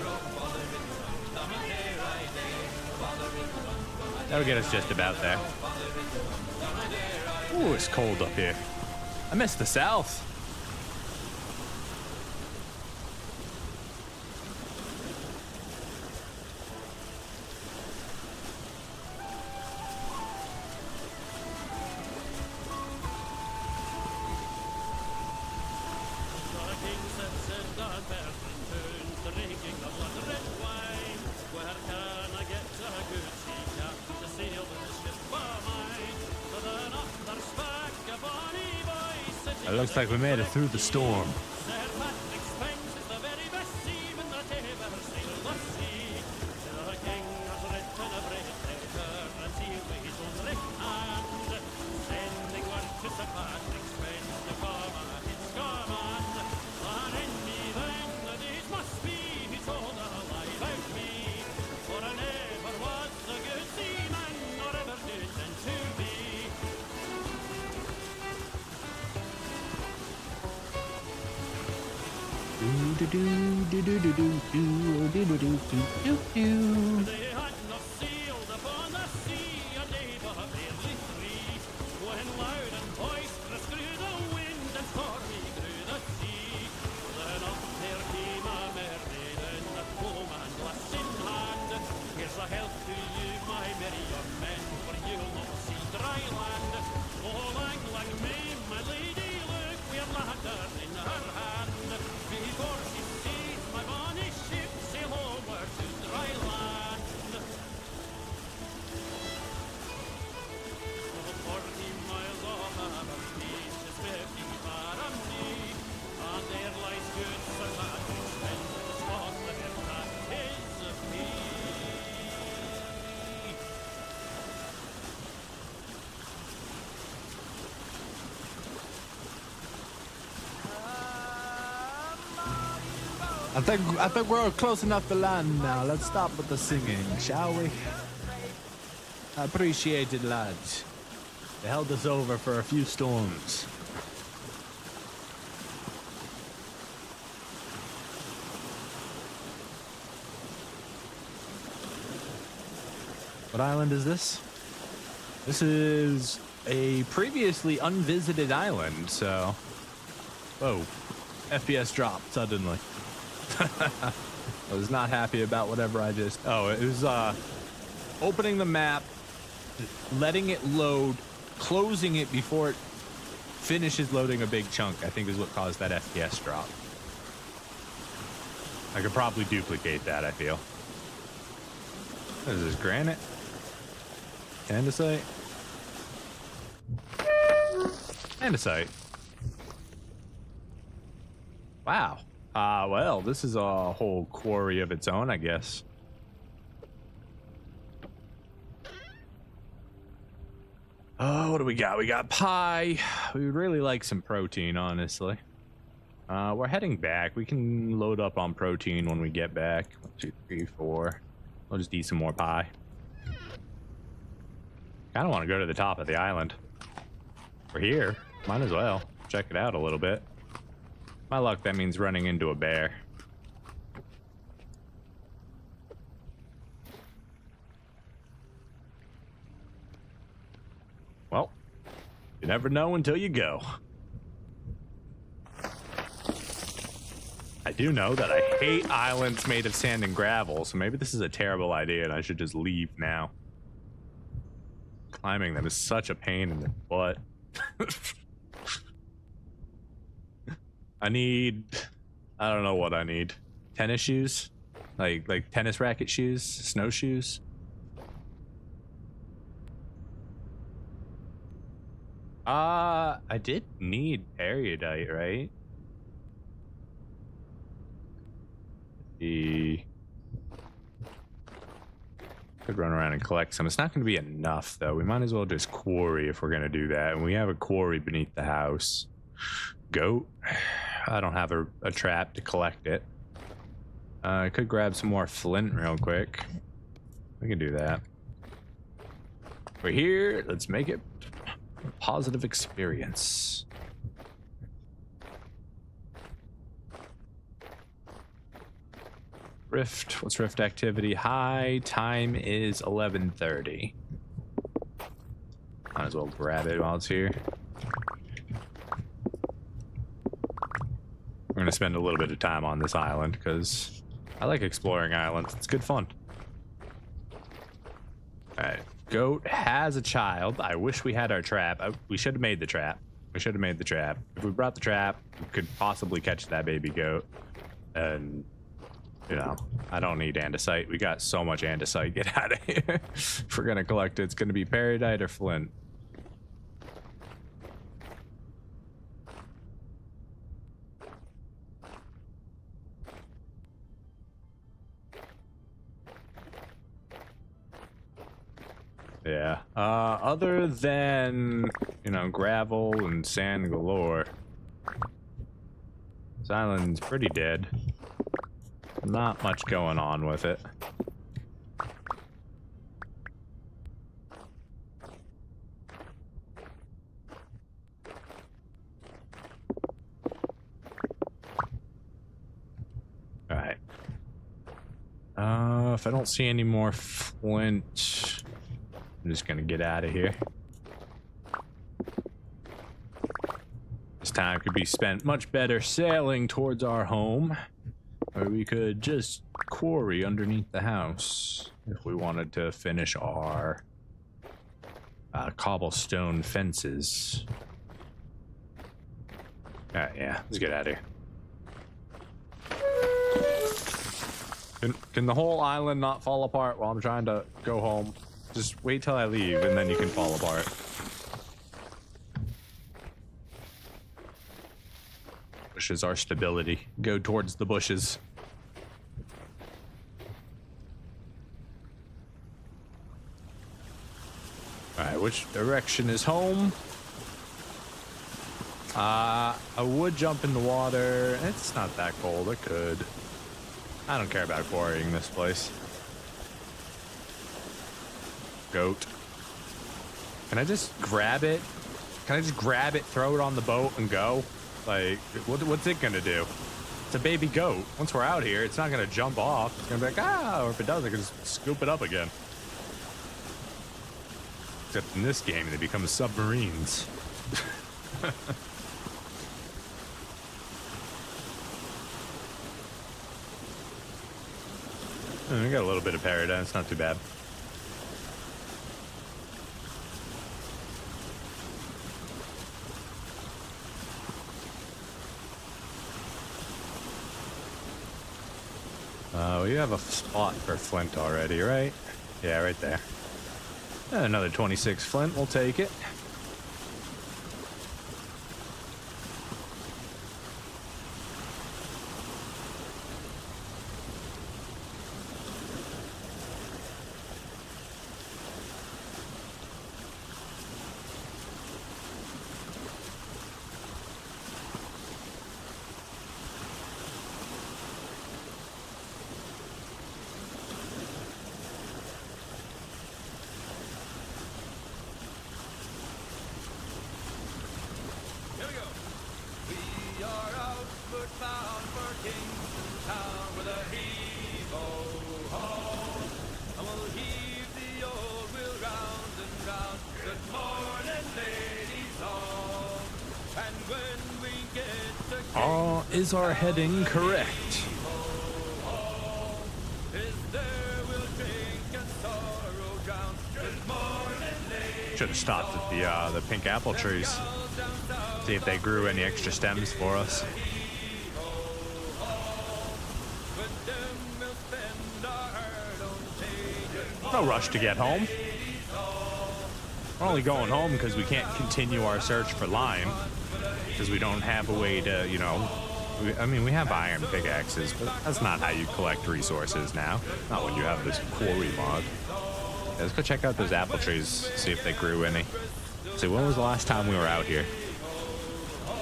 Speaker 3: That'll get us just about there. Ooh, it's cold up here. I miss the south. It looks like we made it through the storm.
Speaker 5: They had not sailed upon the sea a day but barely three, when loud and boisterous grew the wind and stormy grew the sea. Then up there came a mermaiden, comb and glass in hand. Here's a health to you, my merry young men, for you'll not see dry land. Oh, lang, lang, may my lady look, we're lantern in her hand. Before she sees my bonny ship sail over to dry land. 40 miles off Aberdeen, 'tis 50 far from me, and there lies good Sir Patrick's men, the Scotland that is me.
Speaker 2: I think we're close enough to land now. Let's stop with the singing, shall we? I appreciate it, lads. They held us over for a few storms. What island is this? This is a previously unvisited island, so... Whoa. FPS dropped suddenly. I was not happy about whatever I just... Oh, it was opening the map, letting it load, closing it before it finishes loading a big chunk, I think is what caused that FPS drop. I could probably duplicate that, I feel. What is this, granite? Andesite? Andesite. Wow. Well, this is a whole quarry of its own, I guess. Oh, what do we got? We got pie. We would really like some protein, honestly. We're heading back. We can load up on protein when we get back. 1, 2, 3, 4. We'll just eat some more pie. I don't want to go to the top of the island. We're here. Might as well check it out a little bit. My luck, that means running into a bear. Well, you never know until you go. I do know that I hate islands made of sand and gravel, so maybe this is a terrible idea and I should just leave now. Climbing them is such a pain in the butt. I don't know what I need. Tennis shoes? Like tennis racket shoes? Snowshoes? I did need erudite, right? Could run around and collect some. It's not going to be enough, though. We might as well just quarry if we're going to do that. And we have a quarry beneath the house. Goat. I don't have a trap to collect it. I could grab some more flint real quick. We can do that. We're here. Let's make it a positive experience. Rift. What's Rift activity? High. Time is 11:30. Might as well grab it while it's here. We're gonna spend a little bit of time on this island because I like exploring islands. It's good fun. Alright. Goat has a child. I wish we had our trap. We should have made the trap. We should have made the trap. If we brought the trap, we could possibly catch that baby goat. And, you know, I don't need andesite. We got so much andesite. Get out of here. If we're gonna collect it, it's gonna be peridite or flint. Yeah. Other than, you know, gravel and sand galore, this island's pretty dead. Not much going on with it. Alright. If I don't see any more flint, I'm just gonna get out of here. This time could be spent much better sailing towards our home, or we could just quarry underneath the house if we wanted to finish our cobblestone fences. Alright, yeah, let's get out of here. Can the whole island not fall apart while I'm trying to go home? Just wait till I leave and then you can fall apart. Bushes are stability. Go towards the bushes. Alright, which direction is home? I would jump in the water. It's not that cold. I could. I don't care about quarrying this place. Goat. Can I just grab it? Can I just grab it, throw it on the boat, and go? Like, what's it gonna do? It's a baby goat. Once we're out here, it's not gonna jump off. It's gonna be like, ah, or if it does, I can just scoop it up again. Except in this game, they become submarines. We got a little bit of paradigm. It's not too bad. We have a spot for flint already, right? Yeah, right there. Another 26 flint. We'll take it. Is our heading correct? Should have stopped at the pink apple trees. See if they grew any extra stems for us. No rush to get home. We're only going home because we can't continue our search for lime. Because we don't have a way to, you know... I mean, we have iron pickaxes, but that's not how you collect resources now. Not when you have this quarry mod. Yeah, let's go check out those apple trees, see if they grew any. See, when was the last time we were out here?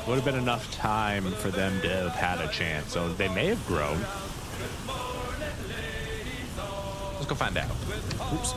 Speaker 2: Would have been enough time for them to have had a chance, so they may have grown. Let's go find out. Oops.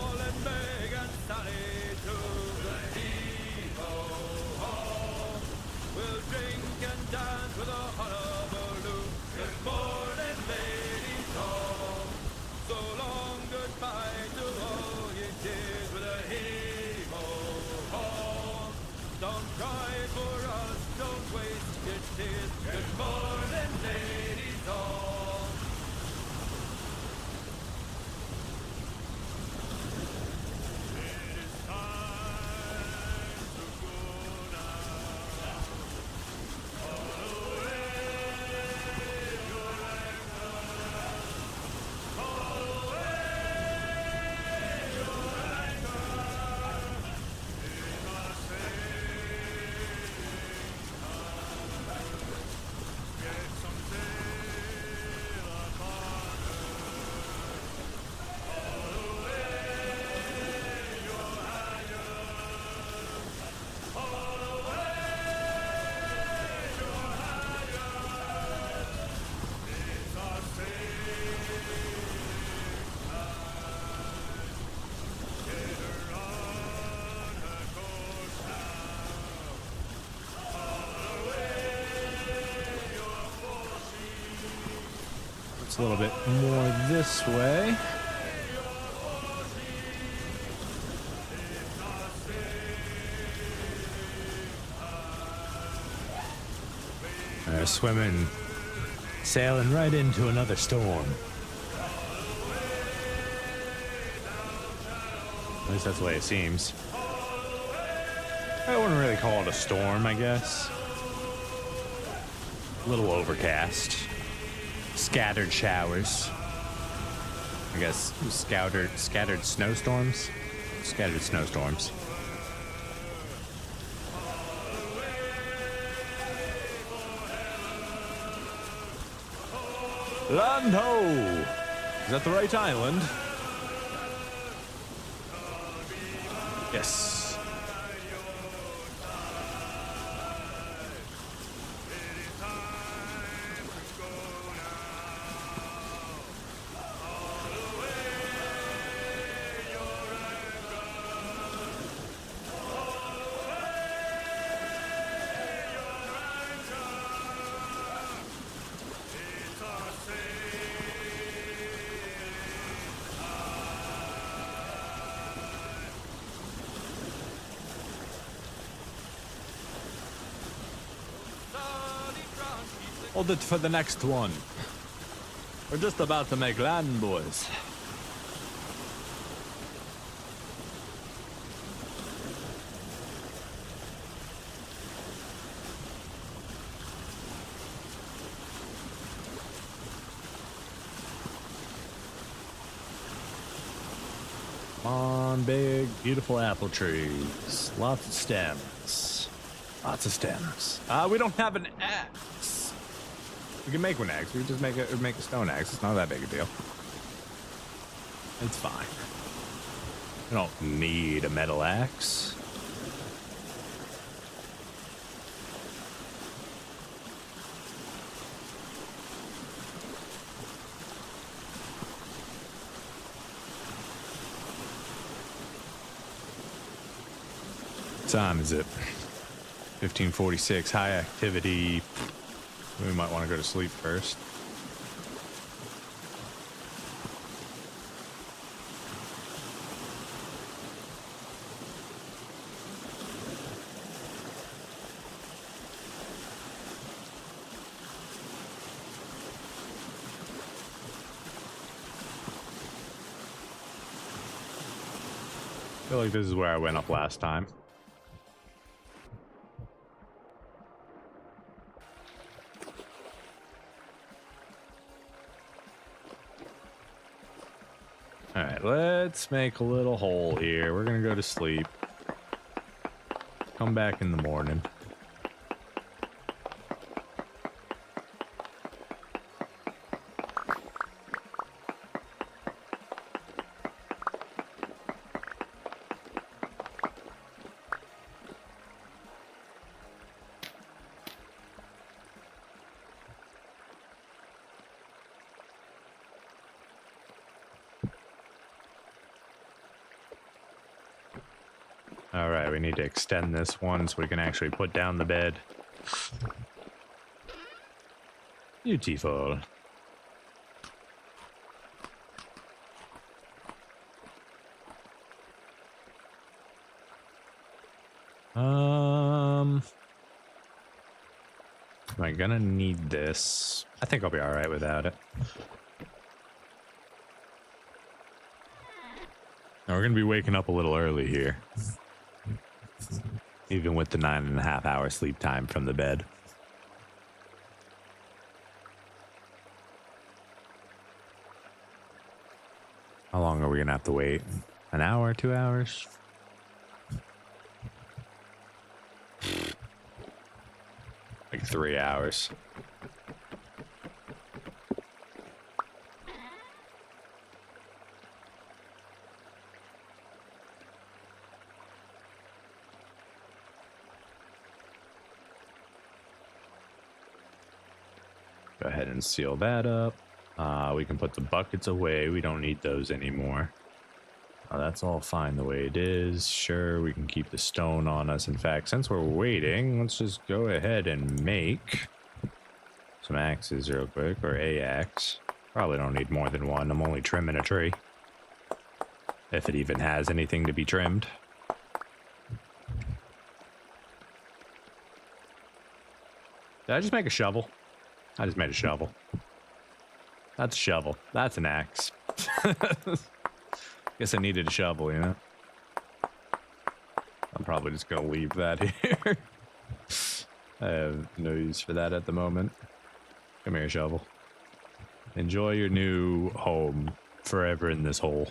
Speaker 2: a little bit more this way. They're swimming, sailing right into another storm. At least that's the way it seems. I wouldn't really call it a storm, I guess. A little overcast. Scattered showers. I guess scattered snowstorms? Scattered snowstorms. Land ho! Is that the right island? Yes. Hold it for the next one. We're just about to make land, boys. Come on, big, beautiful apple trees. Lots of stems. Lots of stems. We don't have an axe. We can make one axe. We can just make a stone axe. It's not that big a deal. It's fine. We don't need a metal axe. What time is it? 15:46. High activity. We might want to go to sleep first. I feel like this is where I went up last time. Alright, let's make a little hole here. We're gonna go to sleep. Come back in the morning. All right, we need to extend this one so we can actually put down the bed. Beautiful. Am I gonna need this? I think I'll be all right without it. Now we're gonna be waking up a little early here. Even with the 9.5 hour sleep time from the bed. How long are we gonna have to wait? An hour, 2 hours? Like 3 hours. Go ahead and seal that up. We can put the buckets away. We don't need those anymore. That's all fine the way it is. Sure, we can keep the stone on us. In fact, since we're waiting, let's just go ahead and make some axes real quick, or a axe.
Speaker 3: Probably don't need more than one. I'm only trimming a tree. If it even has anything to be trimmed. Did I just make a shovel? I just made a shovel. That's a shovel. That's an axe. Guess I needed a shovel, you know? I'm probably just gonna leave that here. I have no use for that at the moment. Come here, shovel. Enjoy your new home forever in this hole.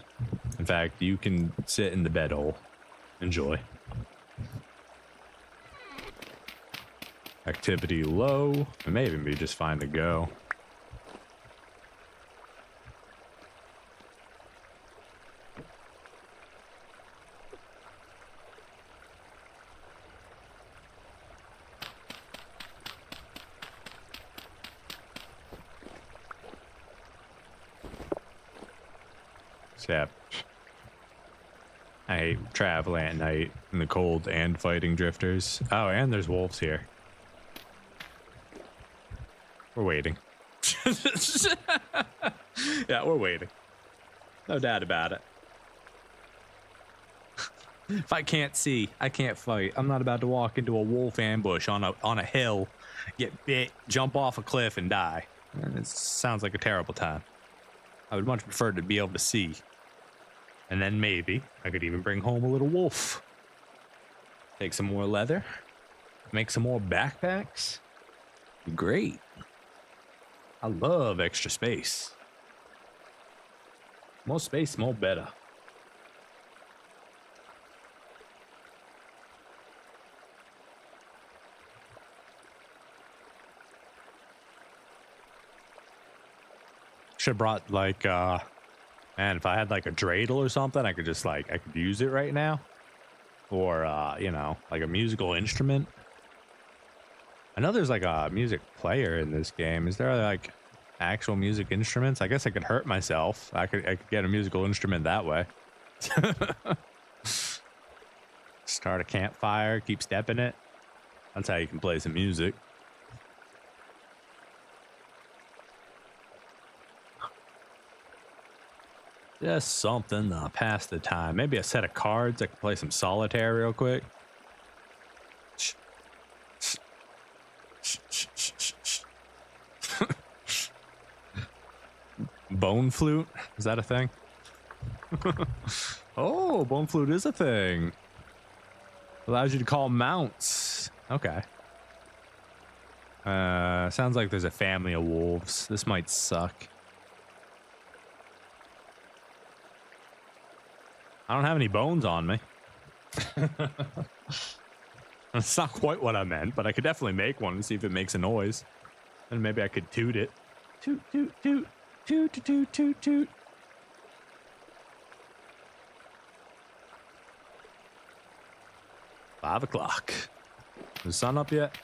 Speaker 3: In fact, you can sit in the bed hole. Enjoy. Activity low. It may even be just fine to go. Except I hate traveling at night in the cold and fighting drifters. Oh, and there's wolves here. We're waiting. Yeah, we're waiting. No doubt about it. If I can't see, I can't fight. I'm not about to walk into a wolf ambush on a hill, get bit, jump off a cliff, and die. It sounds like a terrible time. I would much prefer to be able to see. And then maybe I could even bring home a little wolf. Take some more leather. Make some more backpacks. Great. I love extra space. More space, more better. Should have brought like man, if I had like a dreidel or something, I could just like I could use it right now. Or you know, like a musical instrument. I know there's like a music player in this game. Is there like actual music instruments? I guess I could hurt myself. I could get a musical instrument that way. Start a campfire, keep stepping it. That's how you can play some music. Just something to pass the time. Maybe a set of cards. I can play some solitaire real quick. Bone flute? Is that a thing? Oh, bone flute is a thing. Allows you to call mounts. Okay. Sounds like there's a family of wolves. This might suck. I don't have any bones on me. That's not quite what I meant, but I could definitely make one and see if it makes a noise. And maybe I could toot it. Toot, toot, toot. Toot, toot, toot, toot, toot. 5 o'clock. Is the sun up yet?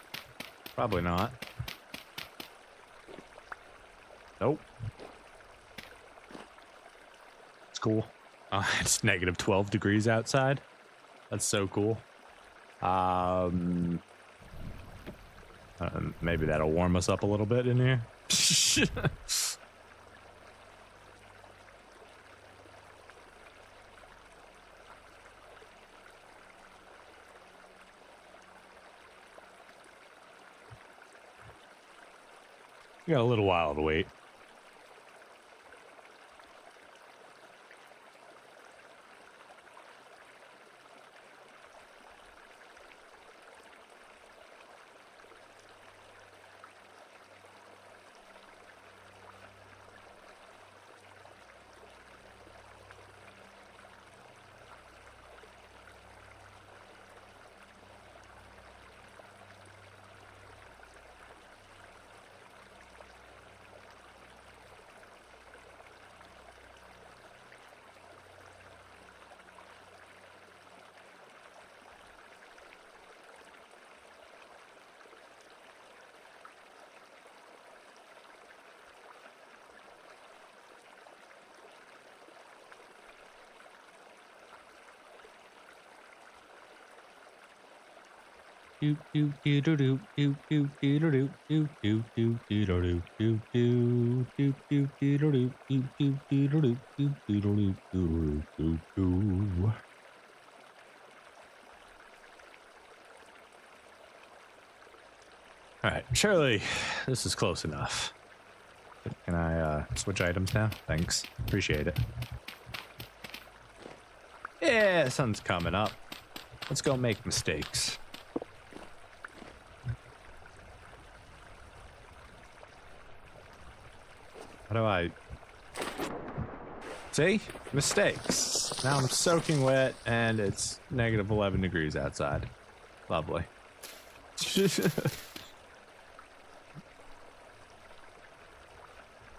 Speaker 3: Probably not. Nope. It's cool. It's negative 12 degrees outside. That's so cool. Maybe that'll warm us up a little bit in here. We got a little while to wait.
Speaker 2: All right, surely this is close enough. Can I switch items now? Thanks, appreciate it. Yeah, sun's coming up. Let's go make mistakes. How do I... See? Mistakes. Now I'm soaking wet and it's negative 11 degrees outside. Lovely.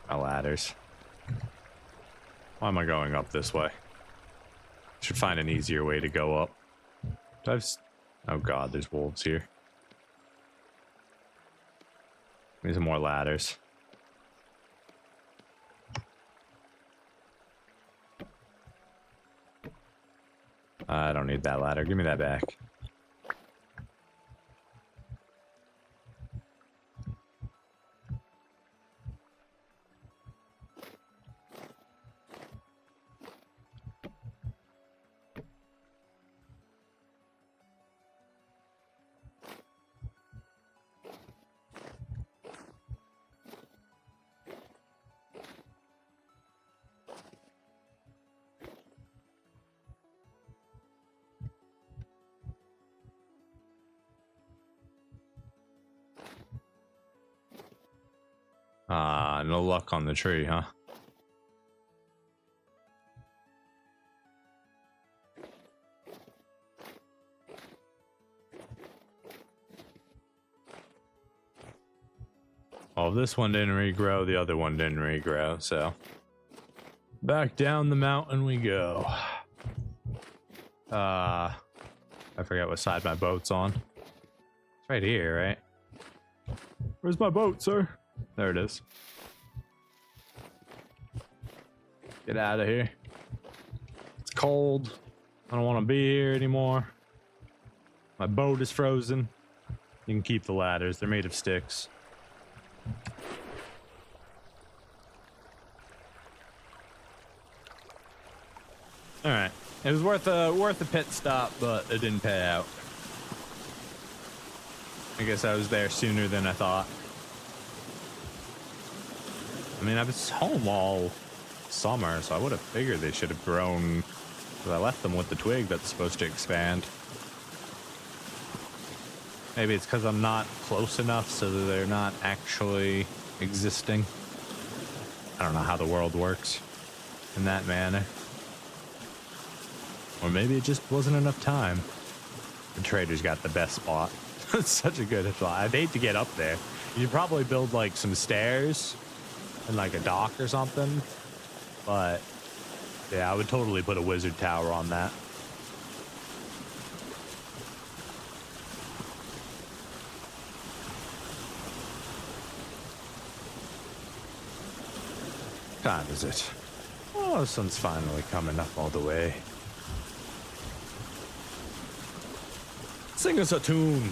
Speaker 2: My ladders. Why am I going up this way? Should find an easier way to go up. Oh god, there's wolves here. Need some more ladders. I don't need that ladder. Give me that back. No luck on the tree, huh? Well, this one didn't regrow, the other one didn't regrow, so back down the mountain we go. I forgot what side my boat's on. It's right here, right? Where's my boat, sir? There it is. Get out of here. It's cold. I don't want to be here anymore. My boat is frozen. You can keep the ladders. They're made of sticks. All right. It was worth a pit stop, but it didn't pay out. I guess I was there sooner than I thought. I mean, I was home all summer, so I would have figured they should have grown, because I left them with the twig that's supposed to expand. Maybe it's because I'm not close enough so that they're not actually existing. I don't know how the world works in that manner. Or maybe it just wasn't enough time. The trader's got the best spot. It's such a good spot. I'd hate to get up there. You should probably build like some stairs and like a dock or something. But yeah, I would totally put a wizard tower on that. What time is it? Oh, the sun's finally coming up all the way. Sing us a tune.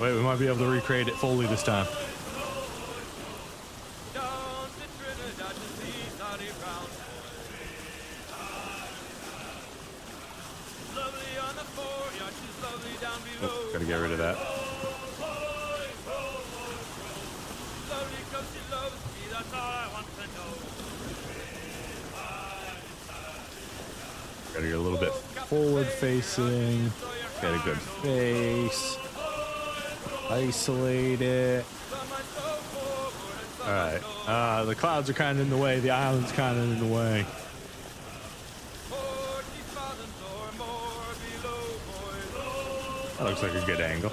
Speaker 2: Wait, we might be able to recreate it fully this time. Oh, gotta get rid of that. Gotta get a little bit forward facing. Get a good face. Isolate it. Alright. The clouds are kind of in the way. The island's kind of in the way. That looks like a good angle.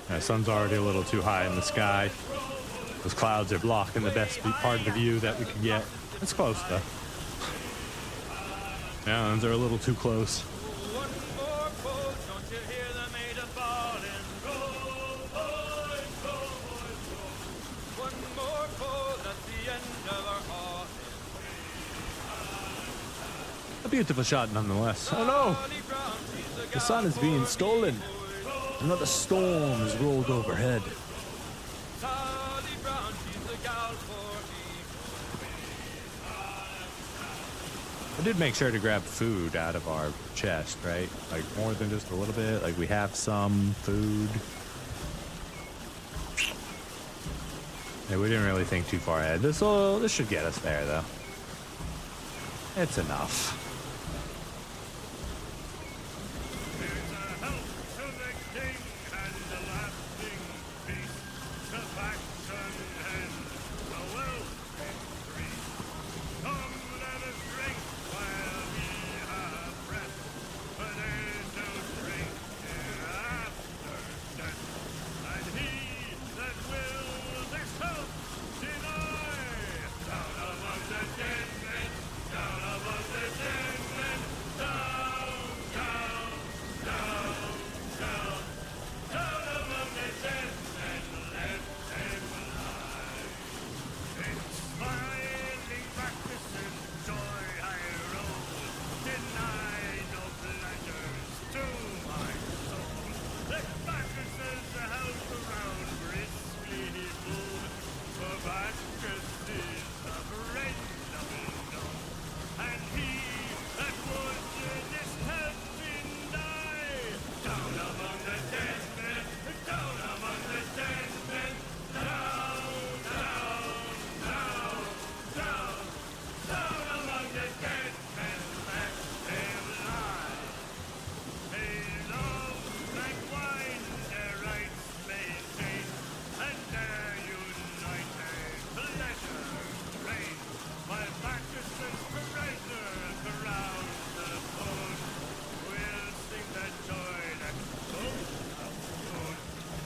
Speaker 2: The sun's already a little too high in the sky.
Speaker 3: Those clouds are blocking the best part of the view that we can get. It's close though. Mountains are a little too close.
Speaker 5: One more pull, don't you hear the maiden bawling? Roll, boys, roll, boys, roll. One more pull, that's the end of our hauling.
Speaker 3: A beautiful shot nonetheless. Oh no!
Speaker 2: The sun is being stolen. Another storm has rolled overhead.
Speaker 5: Sally Brown, she's the gal for me.
Speaker 3: I did make sure to grab food out of our chest, right? Like more than just a little bit. Like we have some food. Yeah, we didn't really think too far ahead. This should get us there though. It's enough.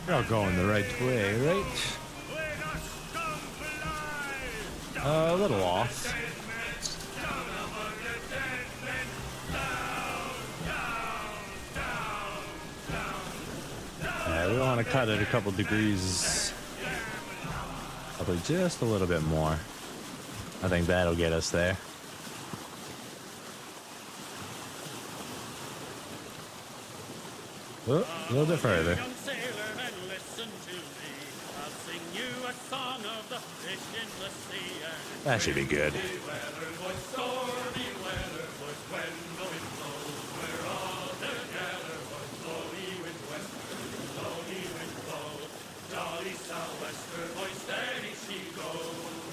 Speaker 3: We're all going the right way, right? A little off. Yeah, we want to cut it a couple degrees. Probably just a little bit more. I think that'll get us there. Oh, a little bit further.
Speaker 5: Young sailor, and listen to me. I'll sing you a song of the fish in the sea.
Speaker 3: That should be good.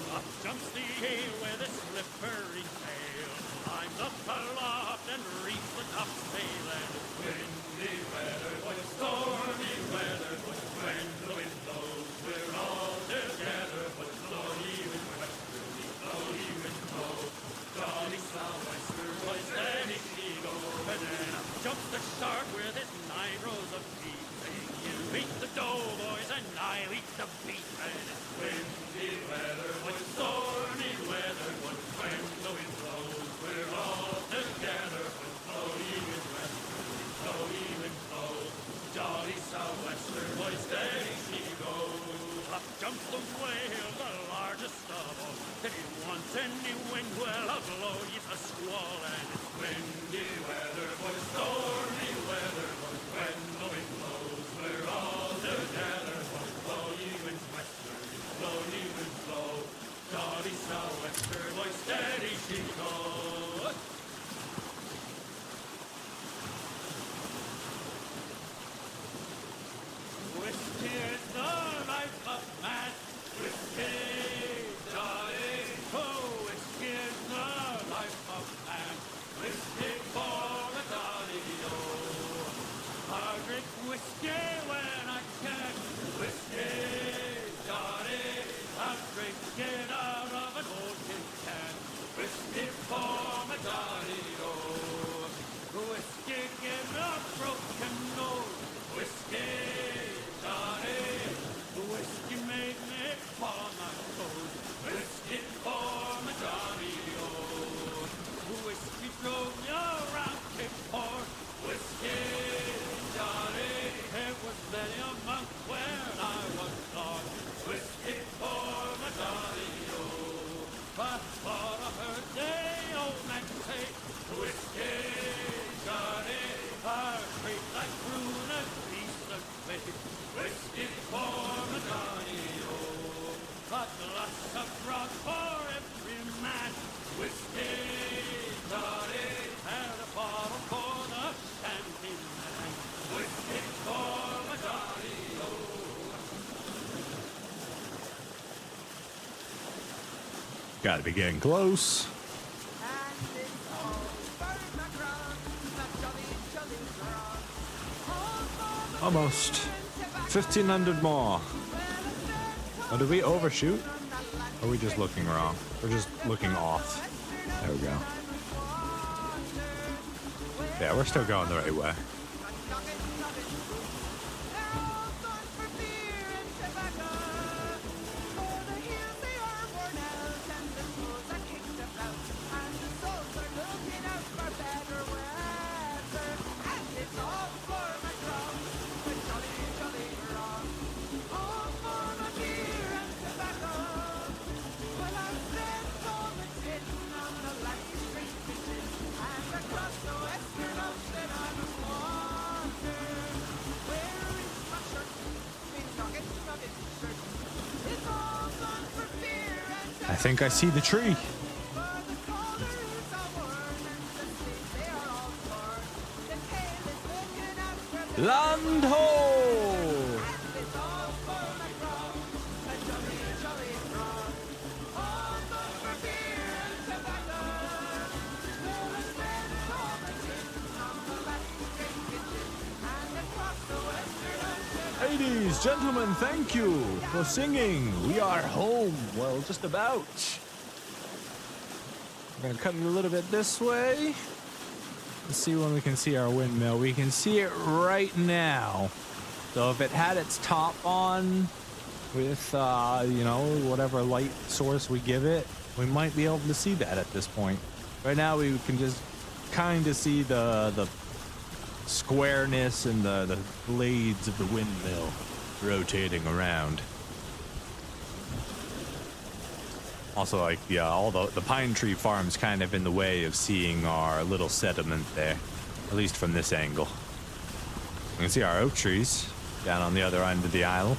Speaker 5: Up jumps the eel with a slippery tail. Climbs up aloft and reefs the topsail. And it's windy weather, boys, stormy weather, boys, when the wind blows, we're all together. But blowy wind westerly, blowy wind blow. Jolly sou'wester, boys, steady she goes. And then up jumps the shark with his 9 rows of teeth. Saying, you eat the dough, boys, and I'll eat the beef. And it's windy weather, boys, stormy weather, boys, when the wind blows, we're all together. But blowy wind westerly, blowy wind blow. Jolly sou'wester, boys, steady she goes. Up jumps the whale, the largest of all. If he wants any wind, well, I'll blow you a squall. And it's windy weather, boys, stormy weather, boys, when the wind blows, we're all together. But blowy wind westerly, blowy wind blow. Jolly sou'wester, boys, steady she goes. Whiskey is the life of man. Whiskey, Johnny. Oh, whiskey is the life of man. Whiskey for
Speaker 2: Gotta be getting close. Almost. 1,500 more. Oh, did we overshoot? Or are we just looking wrong? We're just looking off. There we go. Yeah, we're still going the right way. I think I see the tree. Land ho! Ladies, gentlemen, thank you for singing. We are home. Well, just about. We're gonna cut it a little bit this way. Let's see when we can see our windmill. We can see it right now. So if it had its top on with, you know, whatever light source we give it, we might be able to see that at this point. Right now we can just kind of see the squareness and the blades of the windmill rotating around. Also, like, yeah, all the pine tree farm's kind of in the way of seeing our little sediment there, at least from this angle. You can see our oak trees down on the other end of the isle.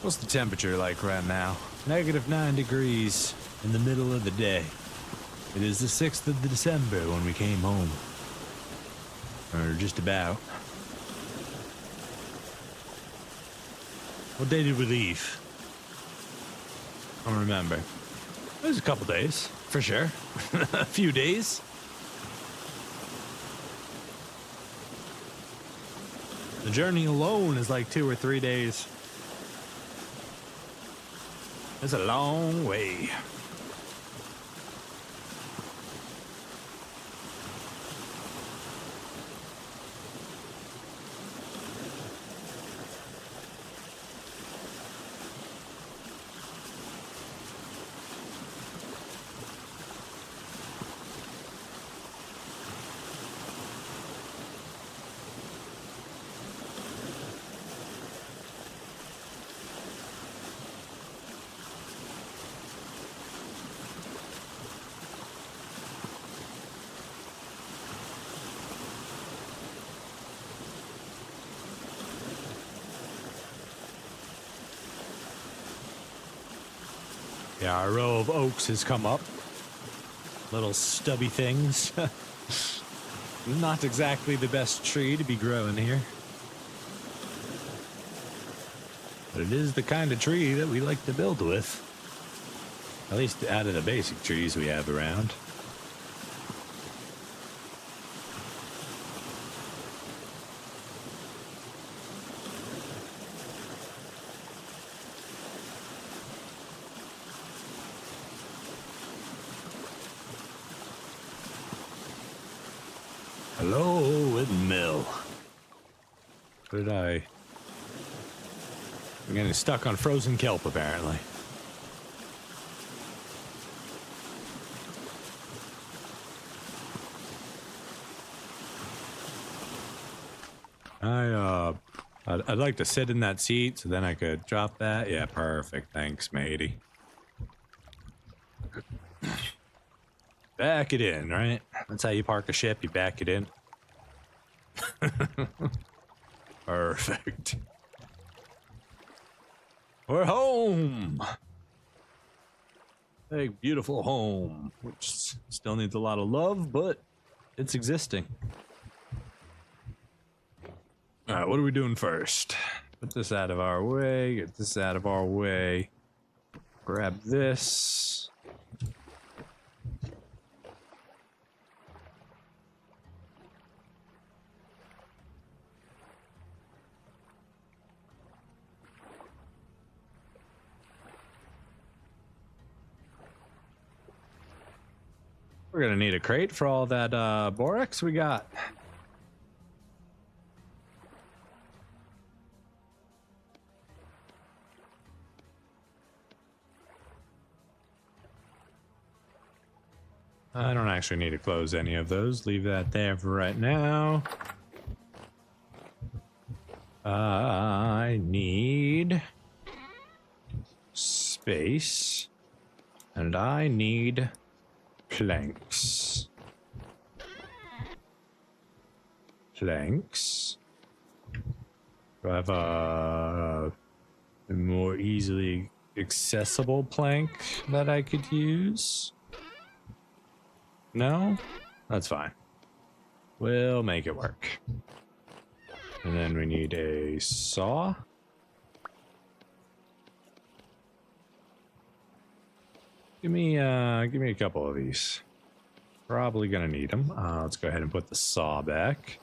Speaker 2: What's the temperature like right now? -9 degrees in the middle of the day. It is the 6th of December when we came home. Or just about. What day did we leave? I don't remember. It was a couple days, for sure. A few days. The journey alone is like 2 or 3 days. It's a long way. Yeah, our row of oaks has come up. Little stubby things. Not exactly the best tree to be growing here. But it is the kind of tree that we like to build with. At least out of the basic trees we have around. Hello, windmill. What did I... I'm getting stuck on frozen kelp, apparently. I
Speaker 6: I'd like to sit in that seat so then I could drop that. Yeah, perfect. Thanks, matey. Back it in, right? That's how you park a ship. You back it in. Perfect. We're home. Big, beautiful home, which still needs a lot of love, but it's existing. All right, what are we doing first? Put this out of our way, get this out of our way. Grab this. We're gonna need a crate for all that borax we got. I don't actually need to close any of those. Leave that there for right now. I need space, and I need planks. Planks. Do I have a more easily accessible plank that I could use? No? That's fine. We'll make it work. And then we need a saw. Give me a couple of these. Probably gonna need them. Let's go ahead and put the saw back.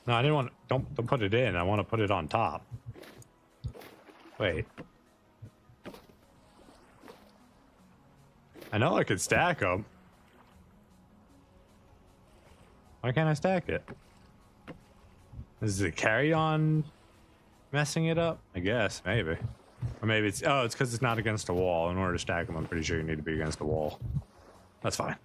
Speaker 6: No, I didn't want. Don't put it in. I want to put it on top. Wait. I know I could stack them. Why can't I stack it? Is the carry-on messing it up? I guess, maybe. Or maybe it's... Oh, it's because it's not against a wall. In order to stack them, I'm pretty sure you need to be against a wall. That's fine.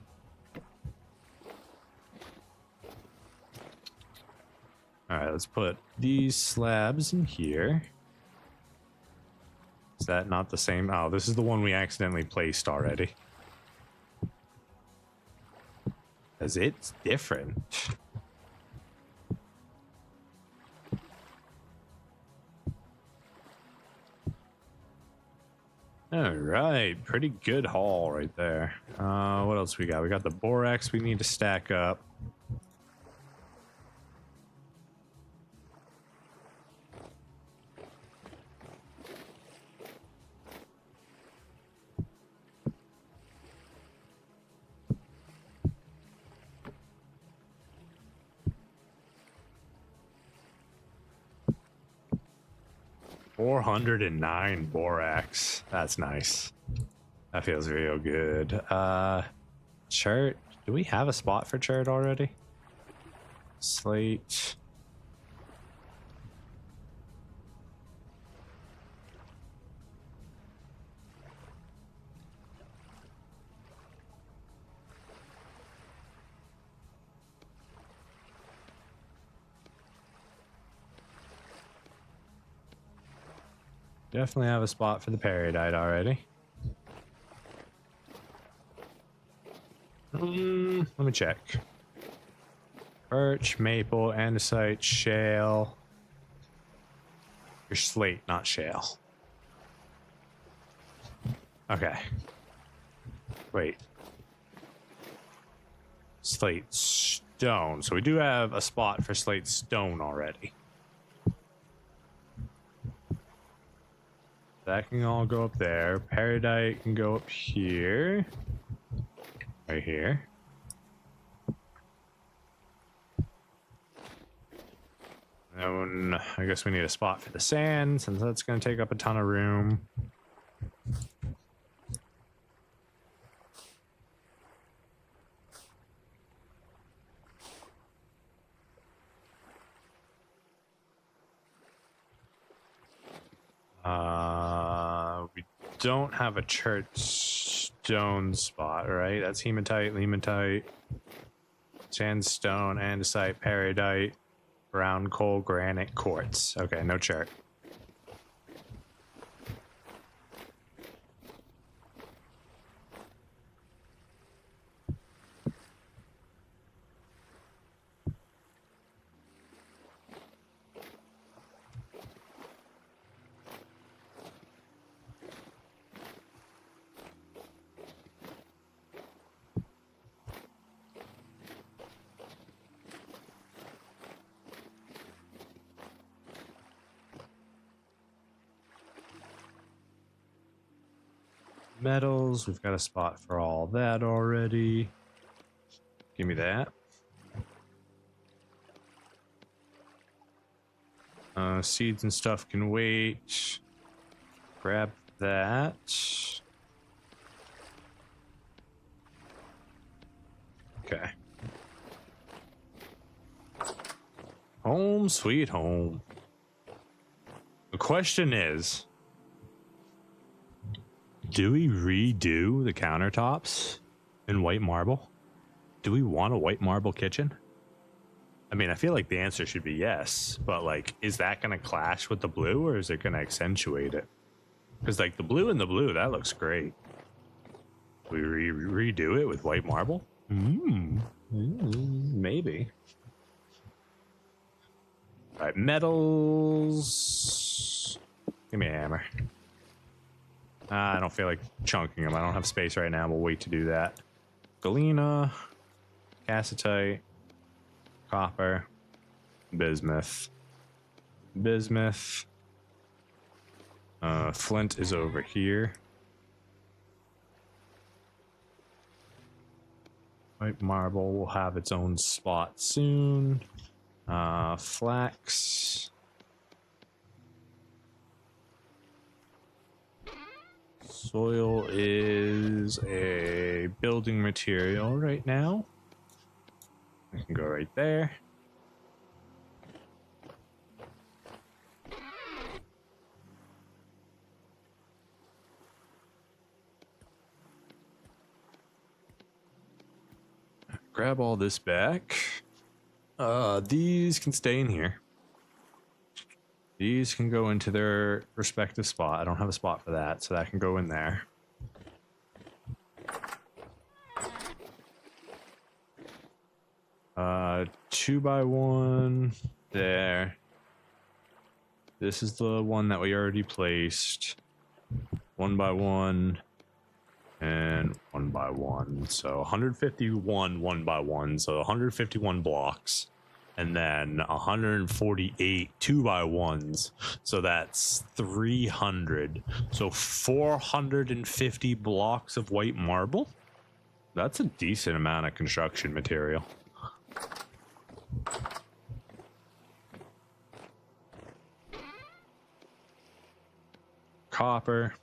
Speaker 6: Alright, let's put these slabs in here. Is that not the same? Oh, this is the one we accidentally placed already. Because it's different. Alright, pretty good haul right there. What else we got? We got the borax we need to stack up. $409 borax. That's nice. That feels real good. Chert. Do we have a spot for chert already? Slate. Definitely have a spot for the peridite already. Let me check. Birch, maple, andesite, shale. Your slate, not shale. Okay. Wait. Slate stone. So we do have a spot for slate stone already. That can all go up there. Peridite can go up here. Right here. And I guess we need a spot for the sand, since that's going to take up a ton of room. don't have a church stone spot, right? That's hematite, limonite, sandstone, andesite, peridite, brown coal, granite, quartz. Okay, no chart. Metals, we've got a spot for all that already. Give me that. Seeds and stuff can wait. Grab that. Okay. Home sweet home. The question is, do we redo the countertops in white marble? Do we want a white marble kitchen? I mean, I feel like the answer should be yes, but like, is that going to clash with the blue or is it going to accentuate it? Because like the blue and the blue, that looks great. We redo it with white marble? Maybe. All right, metals. Give me a hammer. I don't feel like chunking them. I don't have space right now. We'll wait to do that. Galena, cassitite, copper, bismuth. Flint is over here. White marble will have its own spot soon. Flax. Soil is a building material right now. I can go right there. Grab all this back. These can stay in here. These can go into their respective spot. I don't have a spot for that, so that can go in there. Two by one there. This is the one that we already placed. 1 by 1 and 1 by 1. So 151 1 by 1. So 151 blocks. And then 148 2 by 1s. So that's 300. So 450 blocks of white marble. That's a decent amount of construction material. Copper.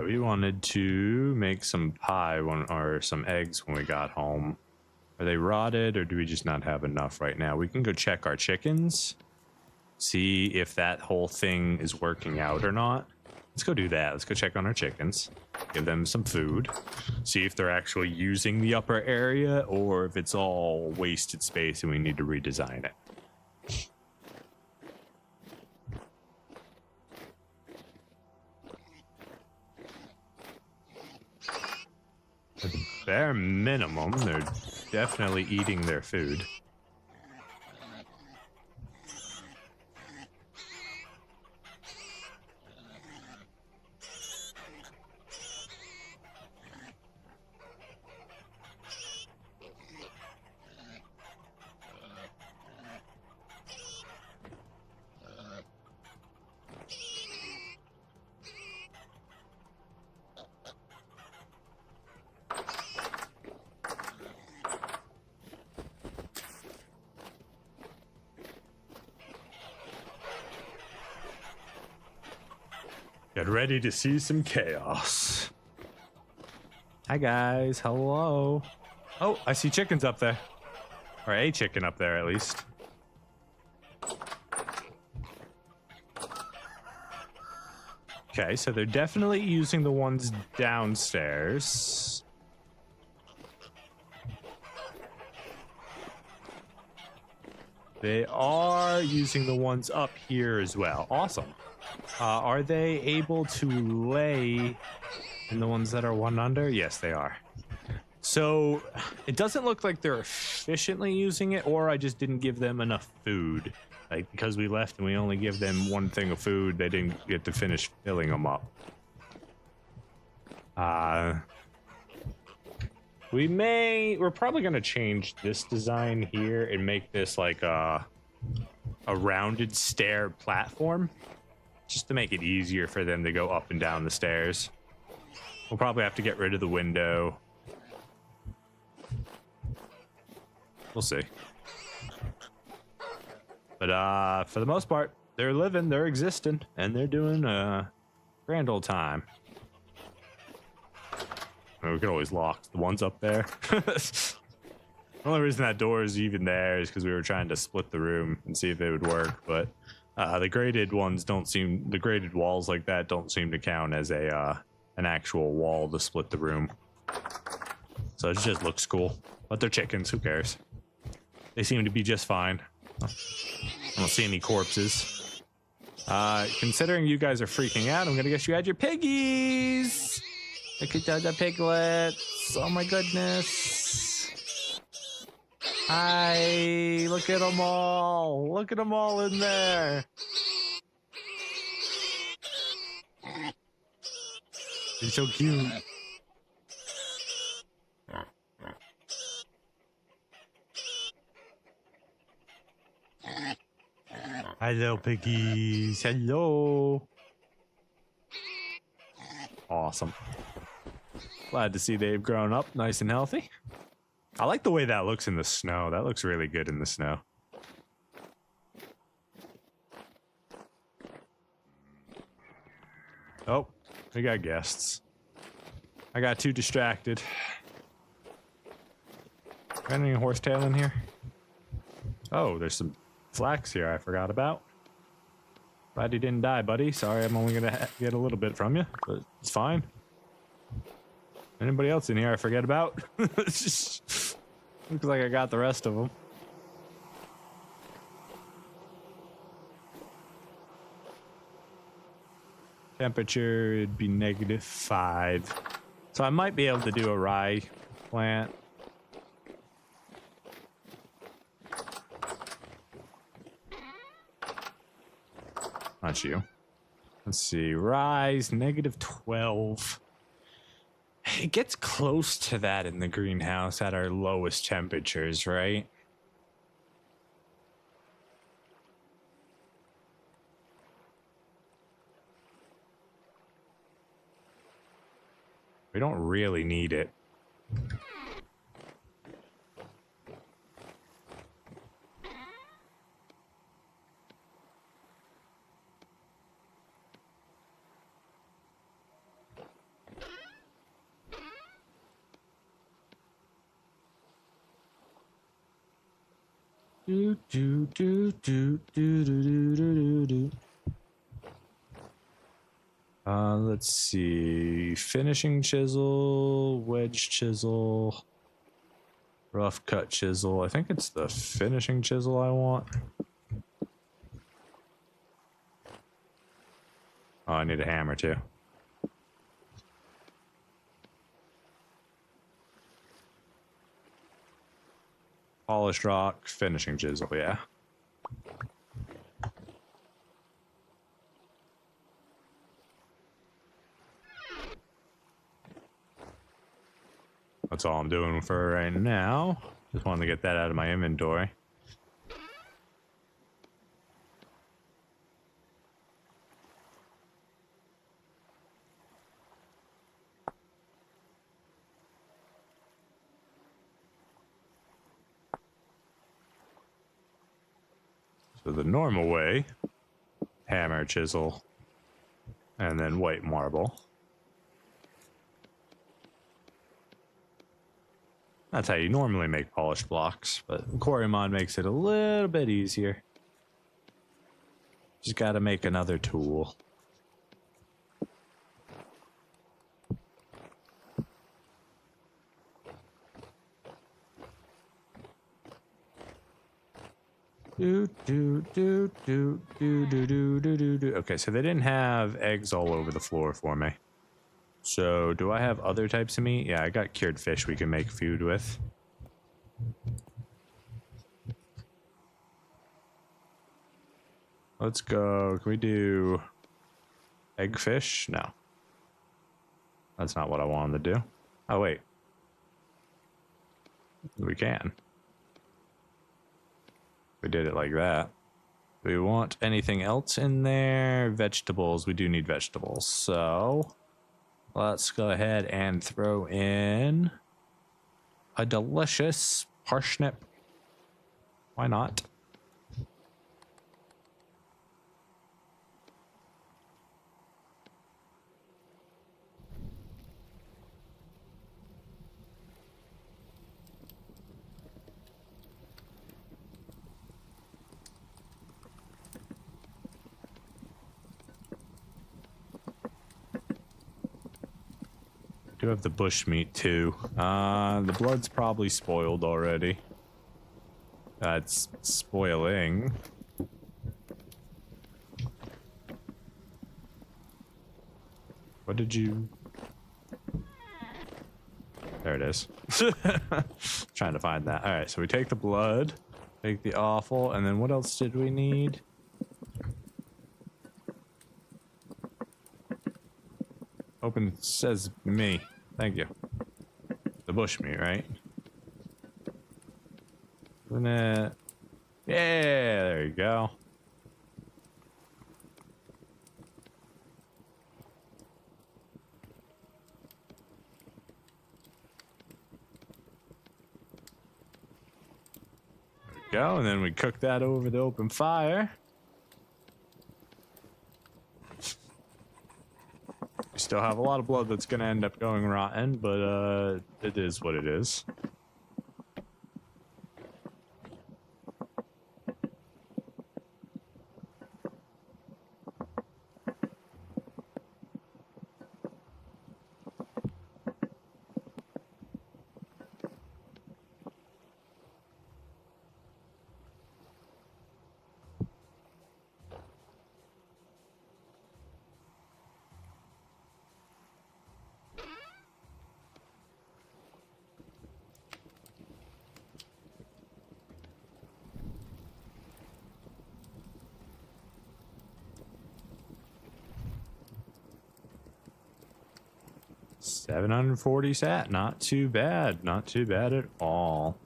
Speaker 6: We wanted to make some pie or some eggs when we got home. Are they rotted or do we just not have enough right now? We can go check our chickens, see if that whole thing is working out or not. Let's go do that. Let's go check on our chickens, give them some food, see if they're actually using the upper area or if it's all wasted space and we need to redesign it. At the bare minimum, they're definitely eating their food. Get ready to see some chaos. Hi guys, hello. Oh, I see chickens up there. Or a chicken up there at least. Okay, so they're definitely using the ones downstairs. They are using the ones up here as well. Awesome. Are they able to lay in the ones that are one under? Yes, they are. So it doesn't look like they're efficiently using it, or I just didn't give them enough food. Like, because we left and we only give them one thing of food, they didn't get to finish filling them up. We're probably going to change this design here and make this like a rounded stair platform, just to make it easier for them to go up and down the stairs. We'll probably have to get rid of the window. We'll see. But for the most part, they're living, they're existing, and they're doing a grand old time. I mean, we could always lock the ones up there. The only reason that door is even there is because we were trying to split the room and see if it would work. But the graded ones the graded walls like that don't seem to count as an actual wall to split the room. So it just looks cool. But they're chickens, who cares? They seem to be just fine. I don't see any corpses. Considering you guys are freaking out, I'm gonna guess you had your piggies. Look at the piglets. Oh my goodness. Hi, look at them all. Look at them all in there. They're so cute. Hello, piggies. Hello. Awesome. Glad to see they've grown up nice and healthy. I like the way that looks in the snow. That looks really good in the snow. Oh, we got guests. I got too distracted. Got any horsetail in here? Oh, there's some flax here I forgot about. Glad you didn't die, buddy. Sorry, I'm only gonna get a little bit from you, but it's fine. Anybody else in here I forget about? Looks like I got the rest of them. Temperature would be -5. So I might be able to do a rye plant. Not you. Let's see. Rise, -12. It gets close to that in the greenhouse at our lowest temperatures, right? We don't really need it. Do, do, do, do, do, do, do, do. Let's see. Finishing chisel, wedge chisel, rough cut chisel. I think it's the finishing chisel I want. Oh, I need a hammer too. Polished rock, finishing chisel, yeah. That's all I'm doing for right now. Just wanted to get that out of my inventory. So the normal way, hammer, chisel, and then white marble. That's how you normally make polished blocks, but Quarry Mod makes it a little bit easier. Just gotta make another tool. Okay, so they didn't have eggs all over the floor for me. So, do I have other types of meat? Yeah, I got cured fish we can make food with. Let's go. Can we do egg fish? No. That's not what I wanted to do. Oh, wait. We can. We did it like that. Do we want anything else in there? Vegetables. We do need vegetables. So let's go ahead and throw in a delicious parsnip. Why not? Do have the bush meat too. The blood's probably spoiled already. It's spoiling. What did you... There it is. Trying to find that. Alright, so we take the blood, take the offal, and then what else did we need? Open, it says me. Thank you. The bush meat, right? Isn't it? Yeah, there you go. There we go, and then we cook that over the open fire. We still have a lot of blood that's going to end up going rotten, but it is what it is. $740 sat, not too bad, not too bad at all.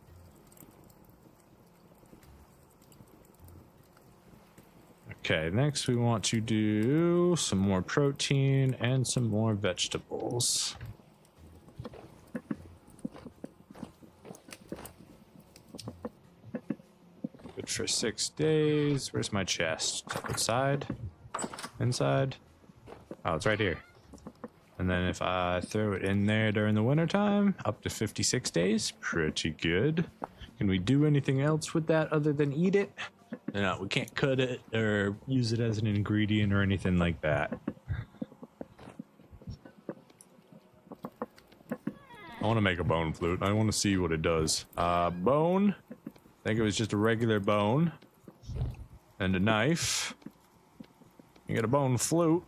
Speaker 6: Okay, next we want to do some more protein and some more vegetables. Good for 6 days. Where's my chest? Outside? Inside? Oh, it's right here. And then if I throw it in there during the wintertime, up to 56 days, pretty good. Can we do anything else with that other than eat it? No, we can't cut it or use it as an ingredient or anything like that. I want to make a bone flute. I want to see what it does. Bone. I think it was just a regular bone. And a knife. You get a bone flute.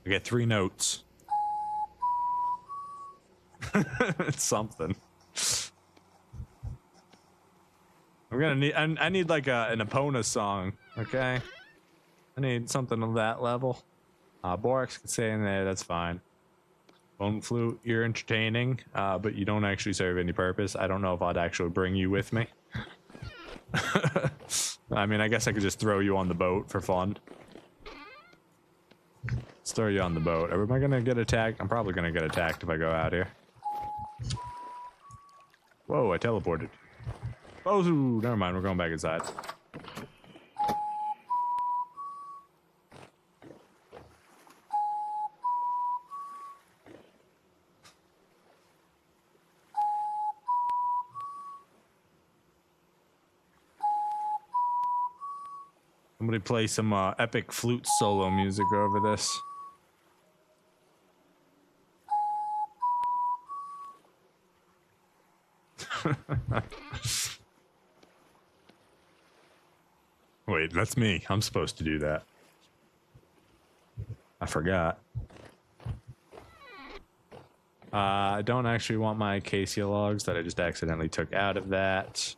Speaker 6: I get 3 notes. It's something. I'm gonna need. I need like an Epona song. Okay. I need something of that level. Borax can stay in there. That's fine. Bone flute. You're entertaining, but you don't actually serve any purpose. I don't know if I'd actually bring you with me. I mean, I guess I could just throw you on the boat for fun. Let's throw you on the boat. Am I gonna get attacked? I'm probably gonna get attacked if I go out here. Whoa, I teleported. Oh, never mind. We're going back inside. Somebody play some epic flute solo music over this. Wait, that's me. I'm supposed to do that. I forgot. I don't actually want my acacia logs that I just accidentally took out of that.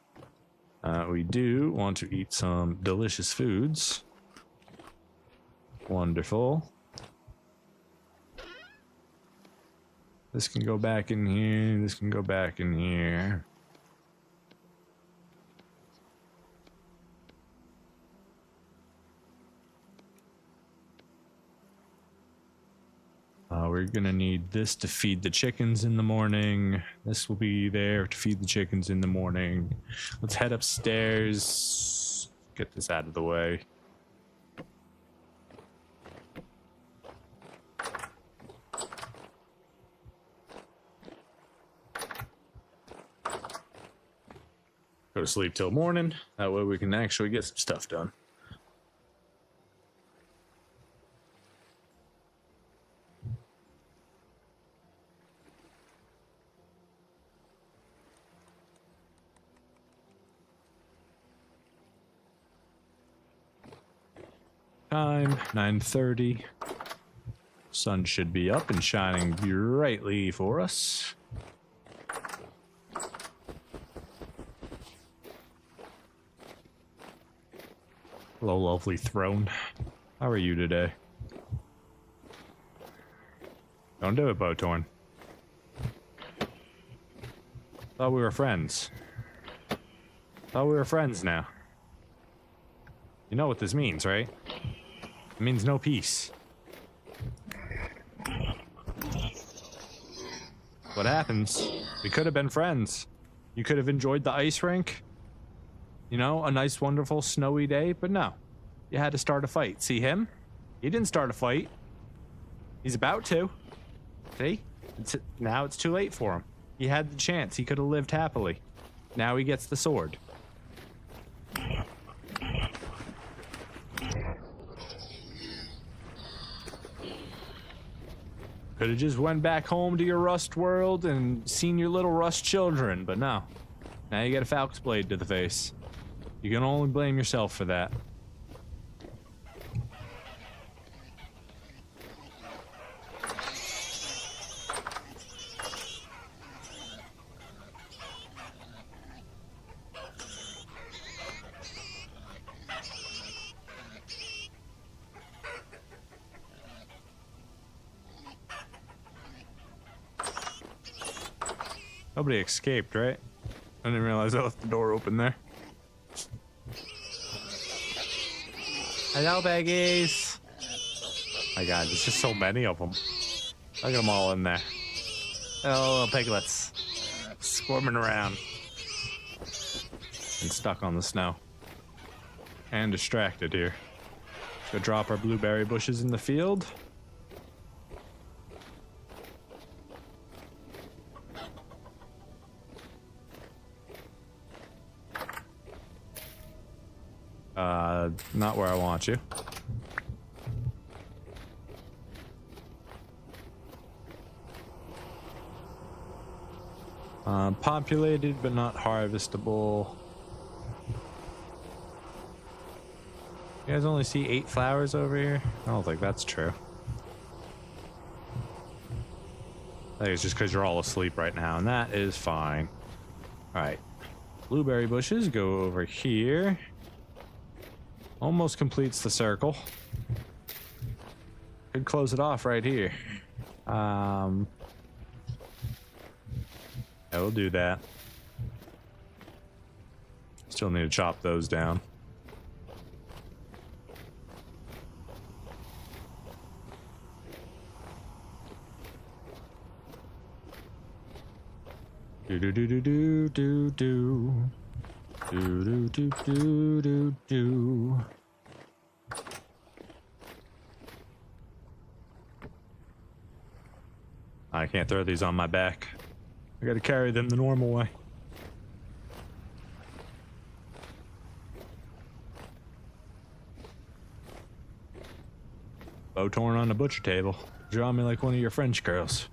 Speaker 6: We do want to eat some delicious foods. Wonderful. This can go back in here. This can go back in here. We're gonna need this to feed the chickens in the morning. This will be there to feed the chickens in the morning. Let's head upstairs. Get this out of the way. Go to sleep till morning. That way we can actually get some stuff done. Time 9:30. Sun should be up and shining brightly for us. Hello, lovely throne. How are you today? Don't do it, Botorn. Thought we were friends. Thought we were friends now. You know what this means, right? It means no peace. What happens? We could have been friends. You could have enjoyed the ice rink. You know, a nice, wonderful, snowy day, but no. You had to start a fight. See him? He didn't start a fight. He's about to. See? Now it's too late for him. He had the chance. He could have lived happily. Now he gets the sword. Could have just went back home to your rust world and seen your little rust children, but no. Now you get a falc's blade to the face. You can only blame yourself for that. Nobody escaped, right? I didn't realize I left the door open there. Hello, baggies. My God, there's just so many of them. Look at them all in there. Oh, little piglets. Squirming around. And stuck on the snow. And distracted here. Let's go drop our blueberry bushes in the field. Not where I want you. Populated but not harvestable. You guys only see 8 flowers over here? I don't think that's true. I think it's just because you're all asleep right now, and that is fine. Alright. Blueberry bushes go over here. Almost completes the circle. Could close it off right here. Yeah, we'll do that. Still need to chop those down. Do do do do do do do. Do do do do do do. I can't throw these on my back. I gotta carry them the normal way. Bow torn on the butcher table. Draw me like one of your French girls.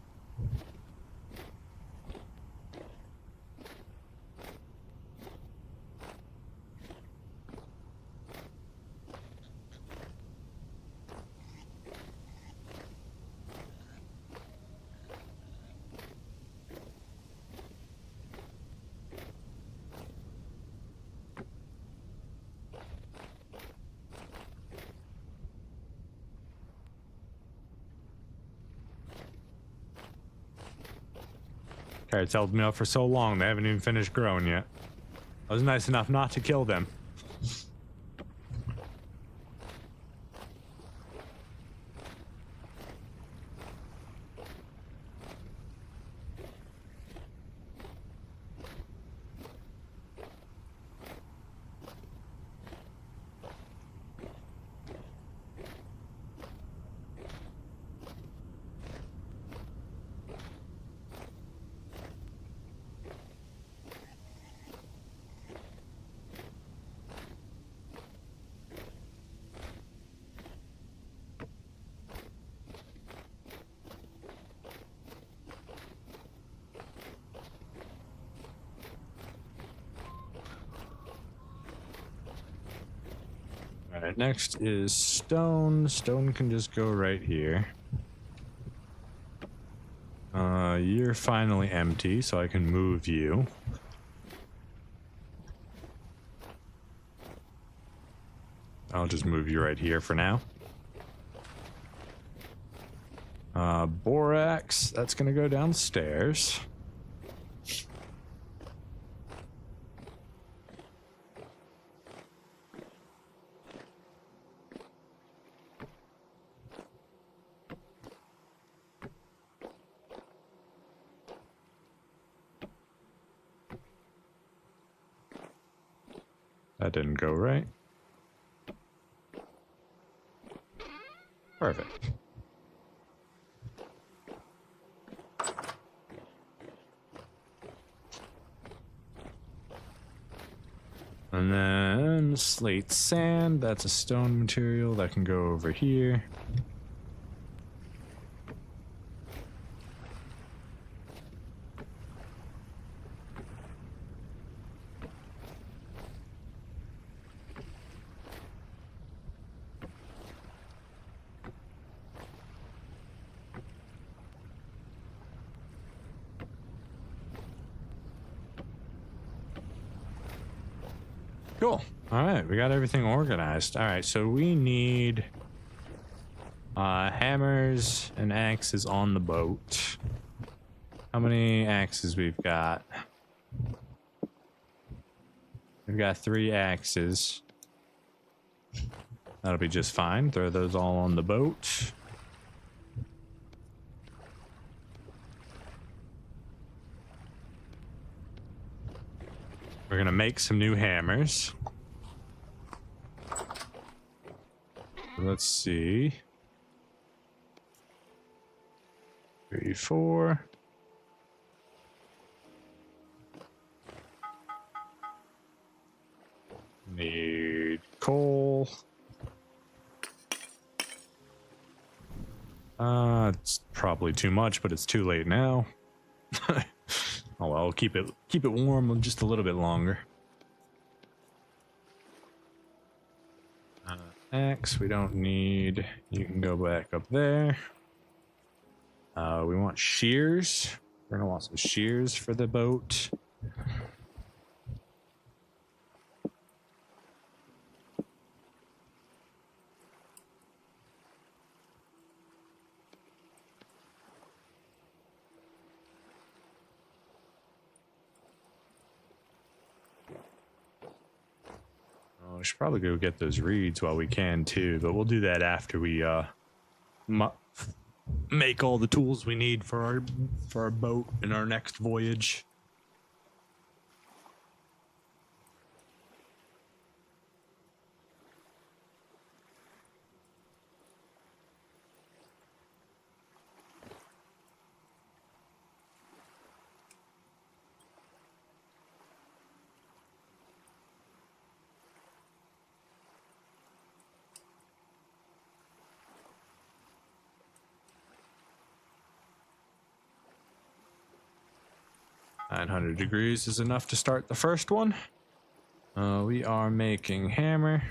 Speaker 6: Carrots held me up for so long, they haven't even finished growing yet. I was nice enough not to kill them. Alright, next is stone. Stone can just go right here. You're finally empty, so I can move you. I'll just move you right here for now. Borax, that's gonna go downstairs. That didn't go right. Perfect. And then slate sand, that's a stone material that can go over here. Cool. All right, we got everything organized. All right, so we need hammers and axes on the boat. How many axes we've got? We've got 3 axes. That'll be just fine. Throw those all on the boat. We're gonna make some new hammers. Let's see. 3, 4. Need coal. It's probably too much, but it's too late now. Oh well, keep it warm just a little bit longer. Axe, we don't need. You can go back up there. We want shears. We're gonna want some shears for the boat. We should probably go get those reeds while we can too, but we'll do that after we make all the tools we need for our boat in our next voyage. 900 degrees is enough to start the first one. We are making hammer.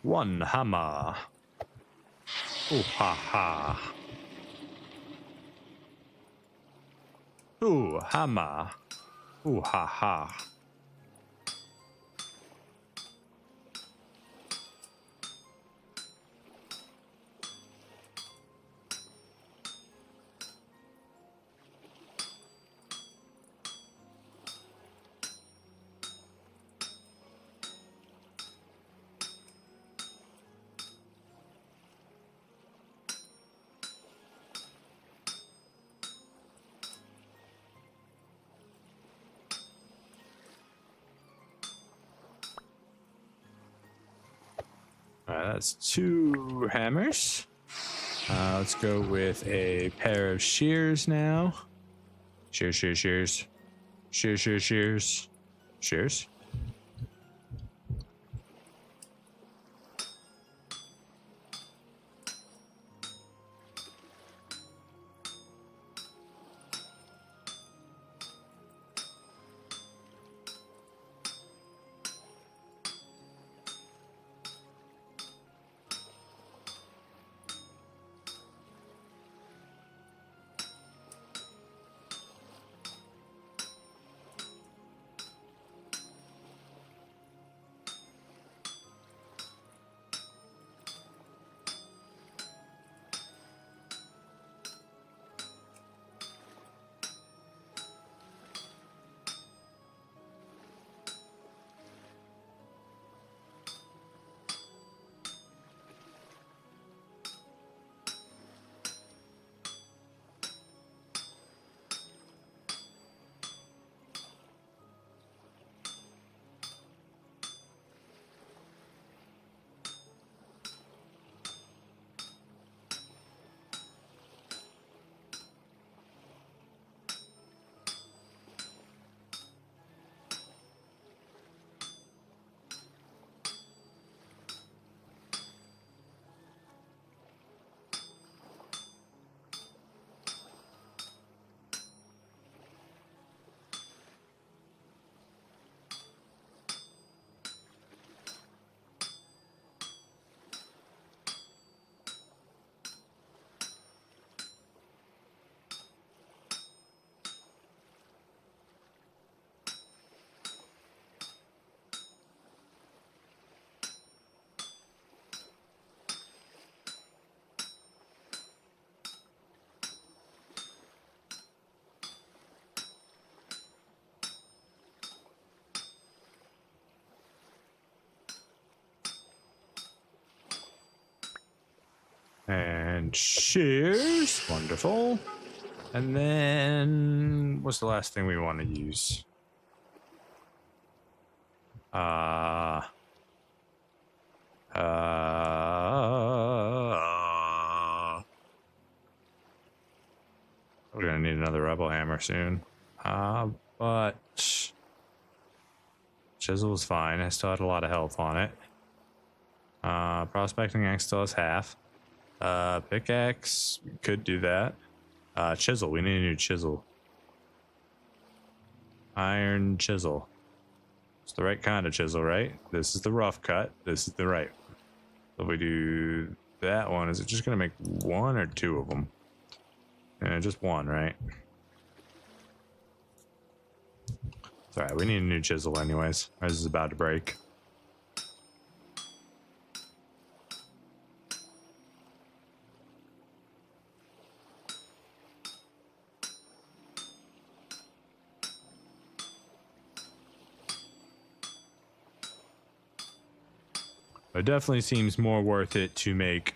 Speaker 6: One hammer. Ooh ha ha. Ooh hammer. Ooh ha ha. Alright, that's 2 hammers. Let's go with a pair of shears now. Shears, shears, shears. Shears, shears, shears. Shears. And shears. Wonderful. And then what's the last thing we want to use? We're gonna need another rebel hammer soon. But chisel is fine. I still had a lot of health on it. Prospecting axe still has half. Pickaxe, we could do that. Chisel, we need a new chisel. Iron chisel. It's the right kind of chisel, right? This is the rough cut. This is the right. So if we do that one, is it just gonna make 1 or 2 of them? Just 1, right? It's alright, we need a new chisel anyways. This is about to break. It definitely seems more worth it to make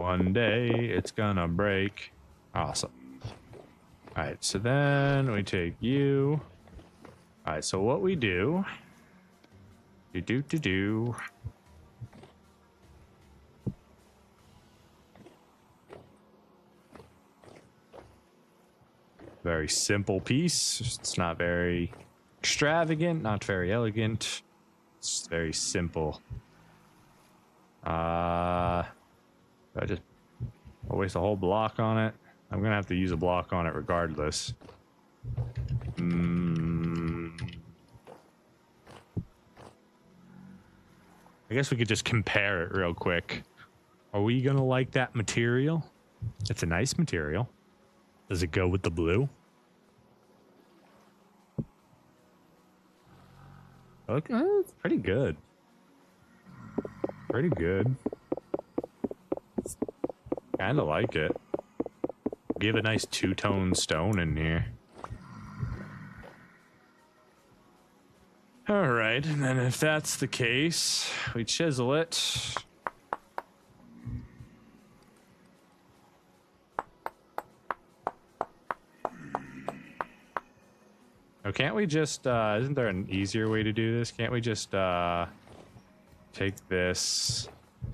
Speaker 6: One day it's gonna break. Awesome. All right, so then we take you. All right, so what we do. Do. Very simple piece. It's not very extravagant, not very elegant. It's very simple. I'll waste a whole block on it. I'm gonna have to use a block on it regardless. I guess we could just compare it real quick. Are we gonna like that material? It's a nice material. Does it go with the blue? Okay, it's pretty good. Pretty good. Kinda like it. Give a nice two-tone stone in here. Alright, and then if that's the case, we chisel it. Oh, can't we just, isn't there an easier way to do this? Can't we just, take this,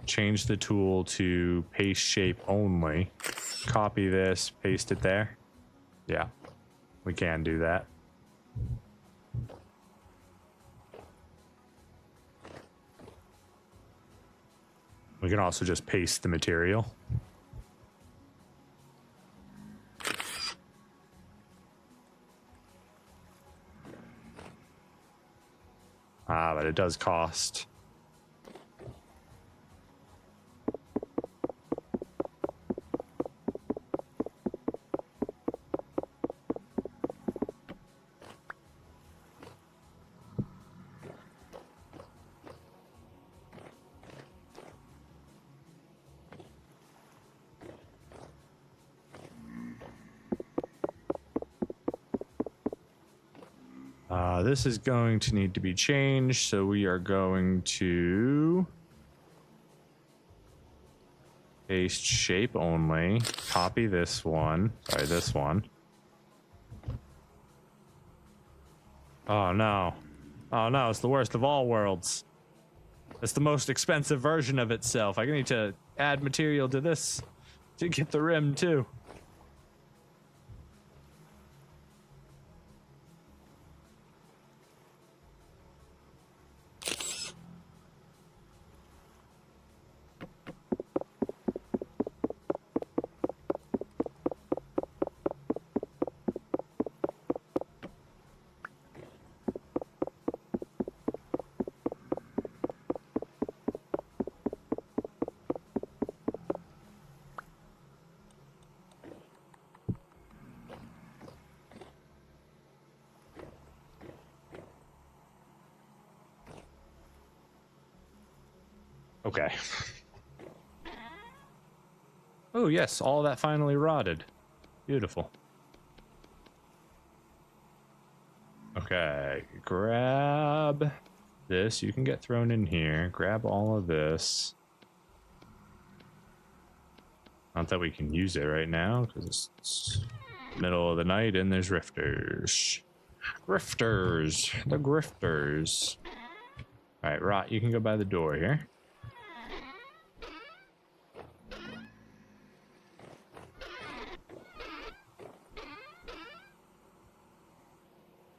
Speaker 6: change the tool to paste shape only, copy this, paste it there? Yeah, we can do that. We can also just paste the material. But it does cost. This is going to need to be changed, so we are going to paste shape only, copy this one, sorry, this one. Oh no, it's the worst of all worlds. It's the most expensive version of itself. I need to add material to this to get the rim too. Okay. Oh, yes, all that finally rotted. Beautiful. Okay, grab this. You can get thrown in here. Grab all of this. Not that we can use it right now, because it's middle of the night and there's rifters. Grifters. The grifters. Alright, Rot, you can go by the door here.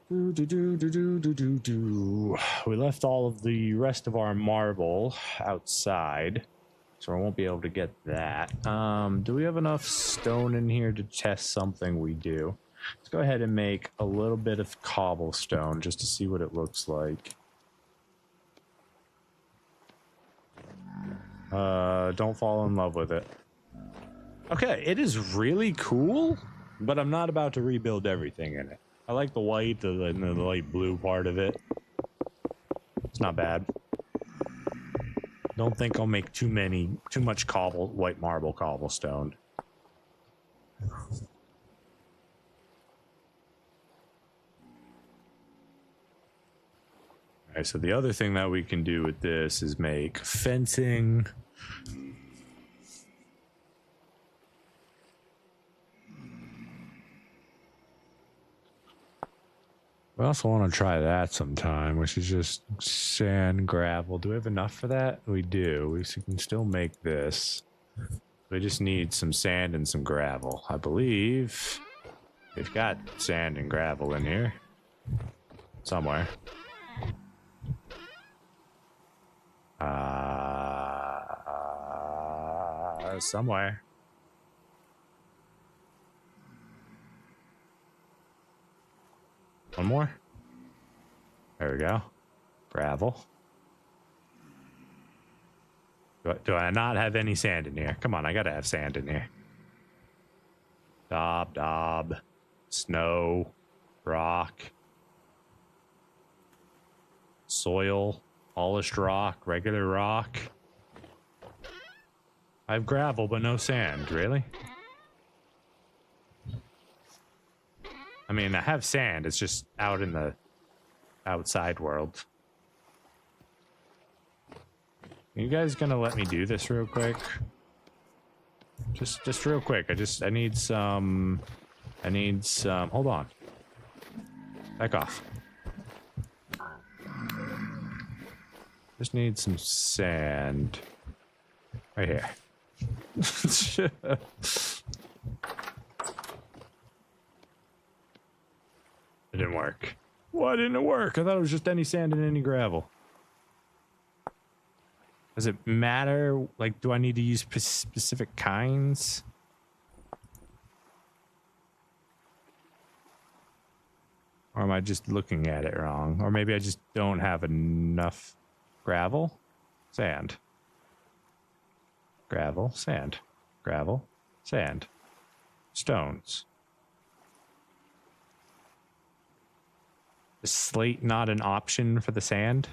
Speaker 6: We left all of the rest of our marble outside, so I won't be able to get that. Do we have enough stone in here to test something? We do. Let's go ahead and make a little bit of cobblestone just to see what it looks like. Don't fall in love with it. Okay, it is really cool, but I'm not about to rebuild everything in it. I like the white and the light blue part of it. It's not bad. Don't think I'll make too much white marble cobblestone. Alright, so the other thing that we can do with this is make fencing. We also want to try that sometime, which is just sand, gravel. Do we have enough for that? We do. We can still make this. We just need some sand and some gravel. I believe we've got sand and gravel in here somewhere. Somewhere. One more. There we go. Gravel. Do I not have any sand in here? Come on, I gotta have sand in here. Daub. Snow. Rock. Soil. Polished rock. Regular rock. I have gravel, but no sand. Really? I mean, I have sand. It's just out in the outside world. You guys gonna let me do this real quick? Just real quick. I need some. Hold on. Back off. Just need some sand. Right here. It didn't work. Why didn't it work? I thought it was just any sand and any gravel. Does it matter? Like, do I need to use specific kinds? Or am I just looking at it wrong? Or maybe I just don't have enough gravel? Sand. Gravel, sand. Gravel, sand. Stones. Is slate not an option for the sand?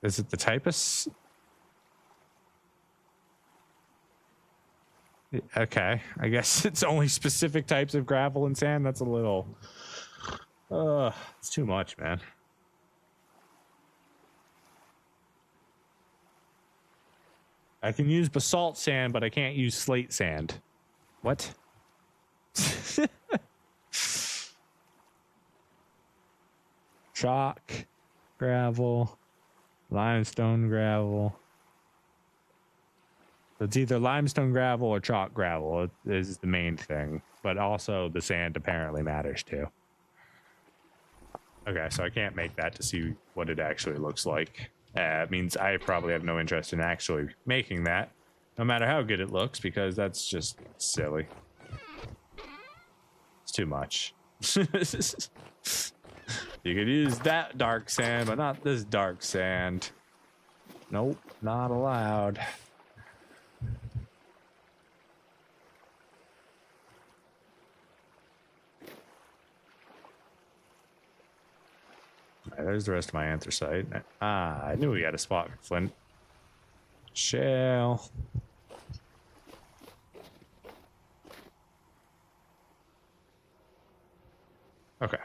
Speaker 6: Is it the type of... Okay, I guess it's only specific types of gravel and sand. That's a little... it's too much, man. I can use basalt sand, but I can't use slate sand. What? Chalk, gravel... Limestone gravel. It's either limestone gravel or chalk gravel. It is the main thing. But also the sand apparently matters too. Okay, so I can't make that to see what it actually looks like. It means I probably have no interest in actually making that, no matter how good it looks, because that's just silly. It's too much. You could use that dark sand, but not this dark sand. Nope, not allowed. Right, there's the rest of my anthracite. I knew we had a spot for flint. Shale. Okay.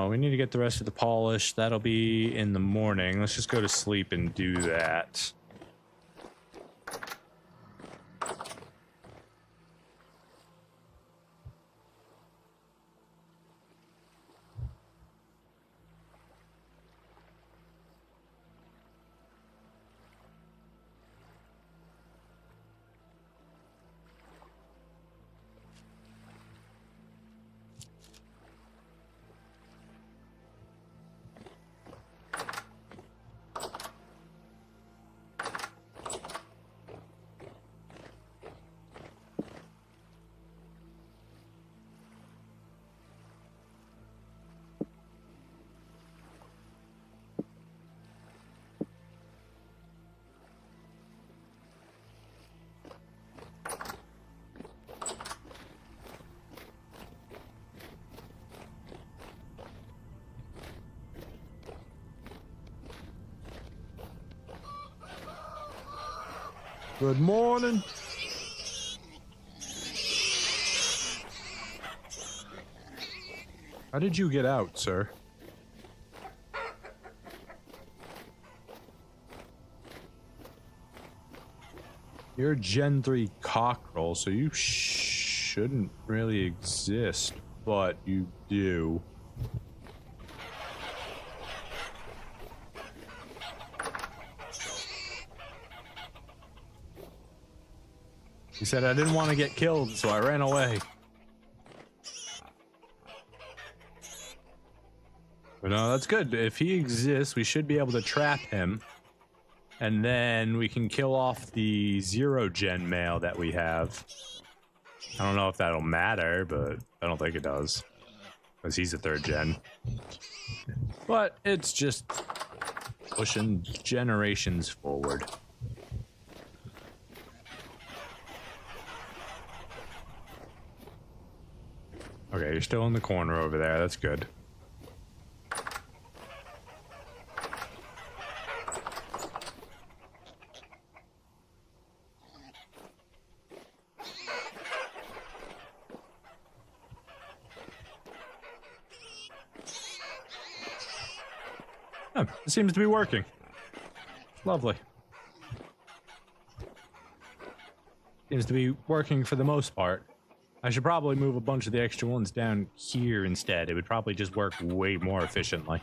Speaker 6: We need to get the rest of the polish. That'll be in the morning. Let's just go to sleep and do that. Good morning. How did you get out, sir? You're a Gen 3 cockerel, so you shouldn't really exist, but you do. He said I didn't want to get killed, so I ran away. But no, that's good. If he exists, we should be able to trap him. And then we can kill off the 0-gen male that we have. I don't know if that'll matter, but I don't think it does. Because he's a 3rd gen. But it's just pushing generations forward. Okay, you're still in the corner over there. That's good. Oh, it seems to be working. Lovely. Seems to be working for the most part. I should probably move a bunch of the extra ones down here instead. It would probably just work way more efficiently.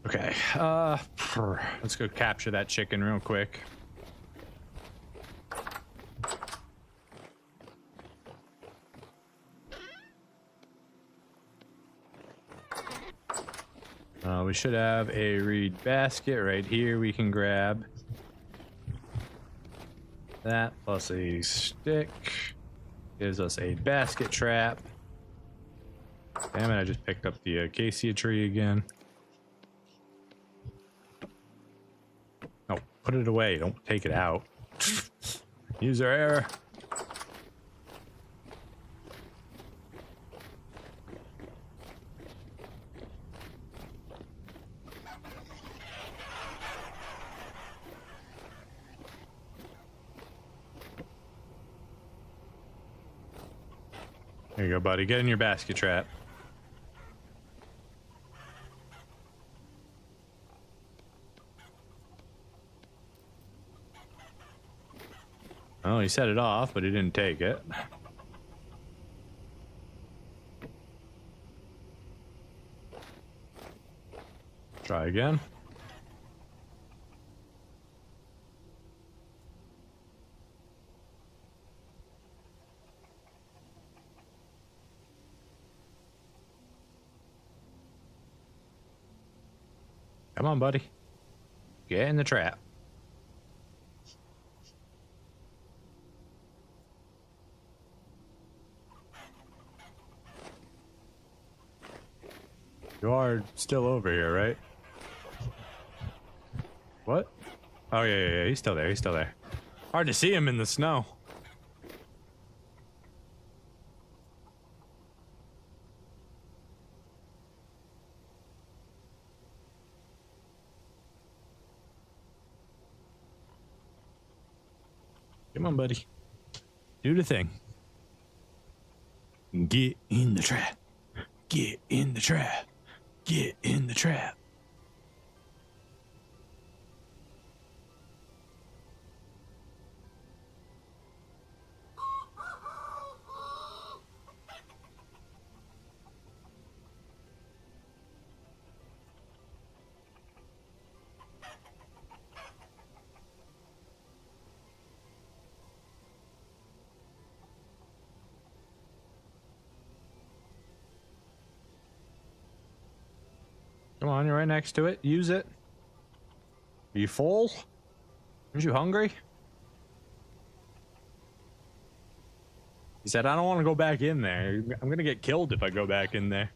Speaker 6: Okay, let's go capture that chicken real quick. We should have a reed basket right here we can grab. That plus a stick gives us a basket trap. Damn it, I just picked up the acacia tree again. No, put it away, don't take it out. User error. There you go, buddy. Get in your basket trap. Oh, he set it off, but he didn't take it. Try again. Come on, buddy. Get in the trap. You are still over here, right? What? Oh, yeah. He's still there. He's still there. Hard to see him in the snow. Come on, buddy. Do the thing. Get in the trap. Get in the trap. Get in the trap. Come on, you're right next to it. Use it. Are you full? Aren't you hungry? He said, I don't want to go back in there. I'm going to get killed if I go back in there.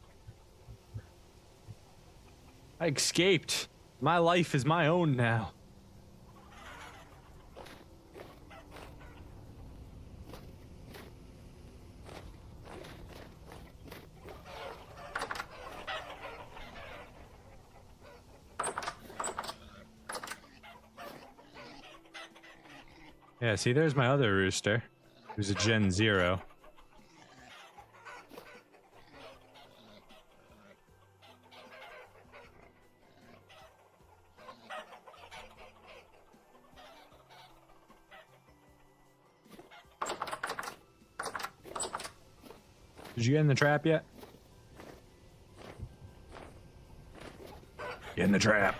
Speaker 6: I escaped. My life is my own now. Yeah, see, there's my other rooster, who's a Gen 0. Did you get in the trap yet? Get in the trap.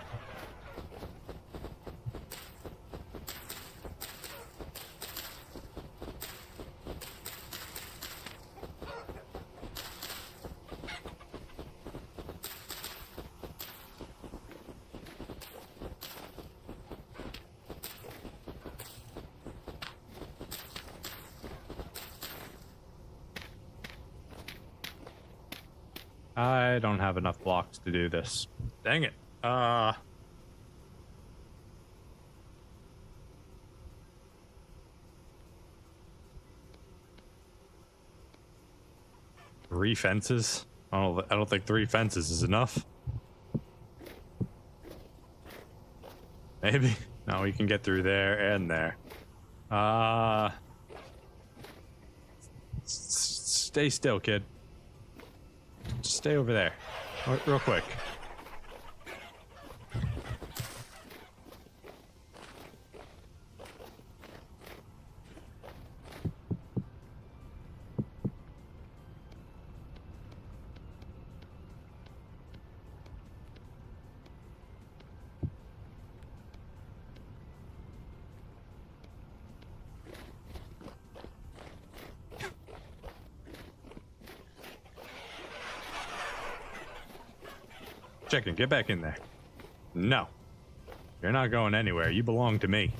Speaker 6: I don't have enough blocks to do this. Dang it. Three fences? I don't think 3 fences is enough. Maybe. No, we can get through there and there. Stay still, kid. Just stay over there. Real quick. Chicken, get back in there. No. You're not going anywhere. You belong to me.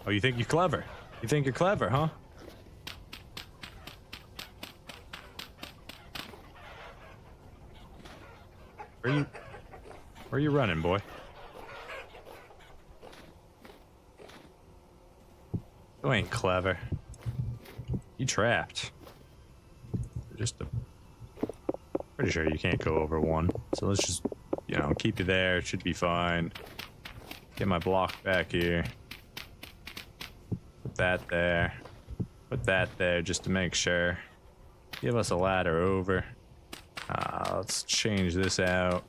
Speaker 6: Oh, you think you're clever? You think you're clever, huh? Where are you running, boy? You ain't clever. You trapped. Pretty sure you can't go over 1. So let's just, you know, keep you there. It should be fine. Get my block back here. Put that there. Put that there just to make sure. Give us a ladder over. Let's change this out.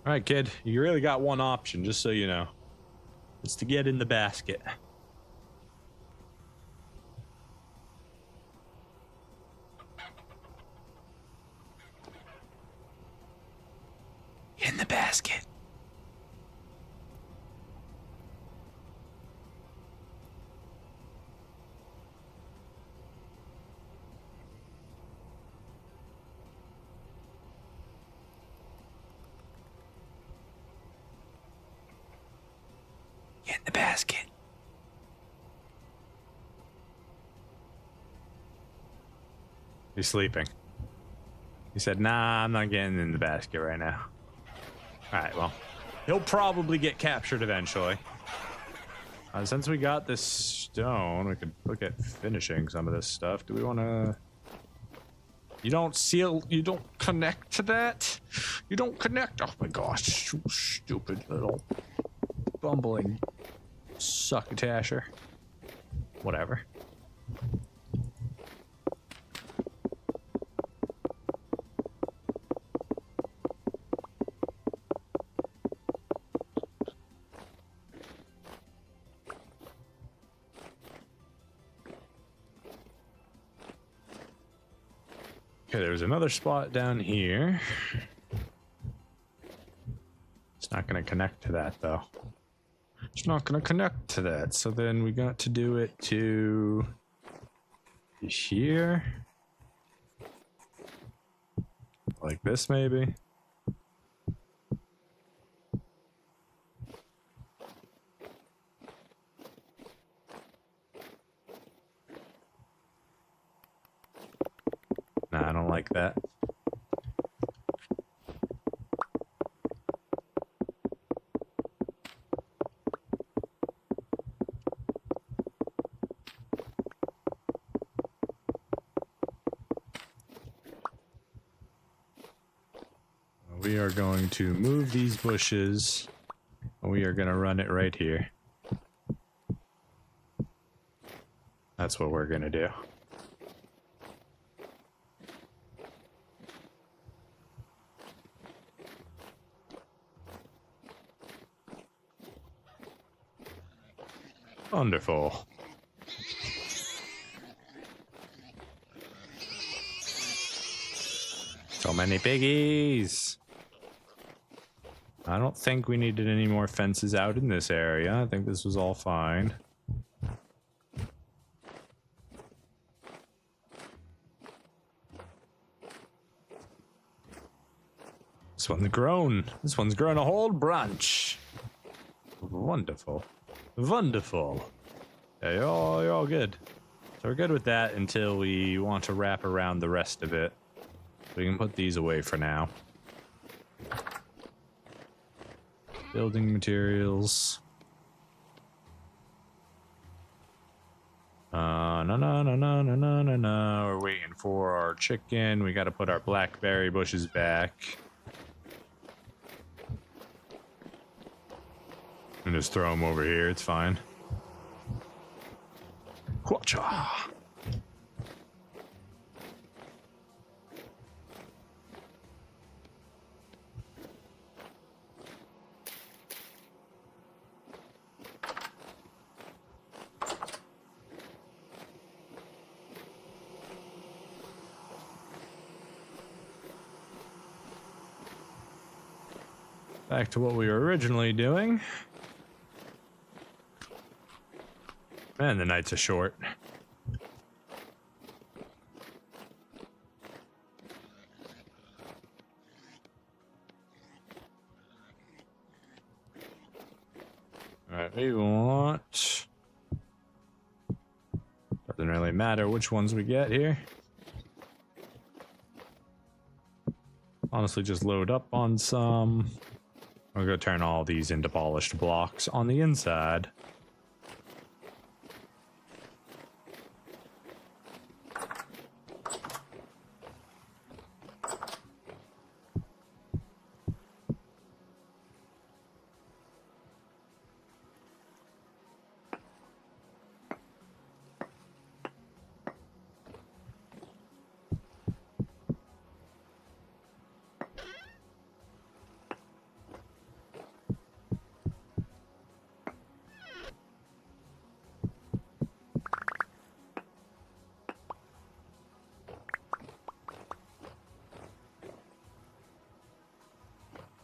Speaker 6: All right, kid, you really got one option, just so you know. It's to get in the basket. Get in the basket. Get in the basket. He's sleeping. He said, nah, I'm not getting in the basket right now. Alright, well, he'll probably get captured eventually. Since we got this stone, we could look at finishing some of this stuff. Do we want to... You don't seal... You don't connect to that? You don't connect? Oh my gosh, you stupid little bumbling succotasher. Whatever. Okay, there's another spot down here. It's not going to connect to that, though. It's not going to connect to that. So then we got to do it to here. Like this, maybe. like that. We are going to move these bushes, and we are going to run it right here. That's what we're going to do. Wonderful. So many piggies. I don't think we needed any more fences out in this area. I think this was all fine. This one's grown. This one's grown a whole branch. Wonderful. Wonderful. Yeah, you're all good. So we're good with that until we want to wrap around the rest of it. We can put these away for now. Building materials. No. We're waiting for our chicken. We got to put our blackberry bushes back. And just throw them over here. It's fine. Quacha. Back to what we were originally doing. Man, the nights are short. Alright, we want... Doesn't really matter which ones we get here. Honestly, just load up on some. I'm gonna turn all these into polished blocks on the inside.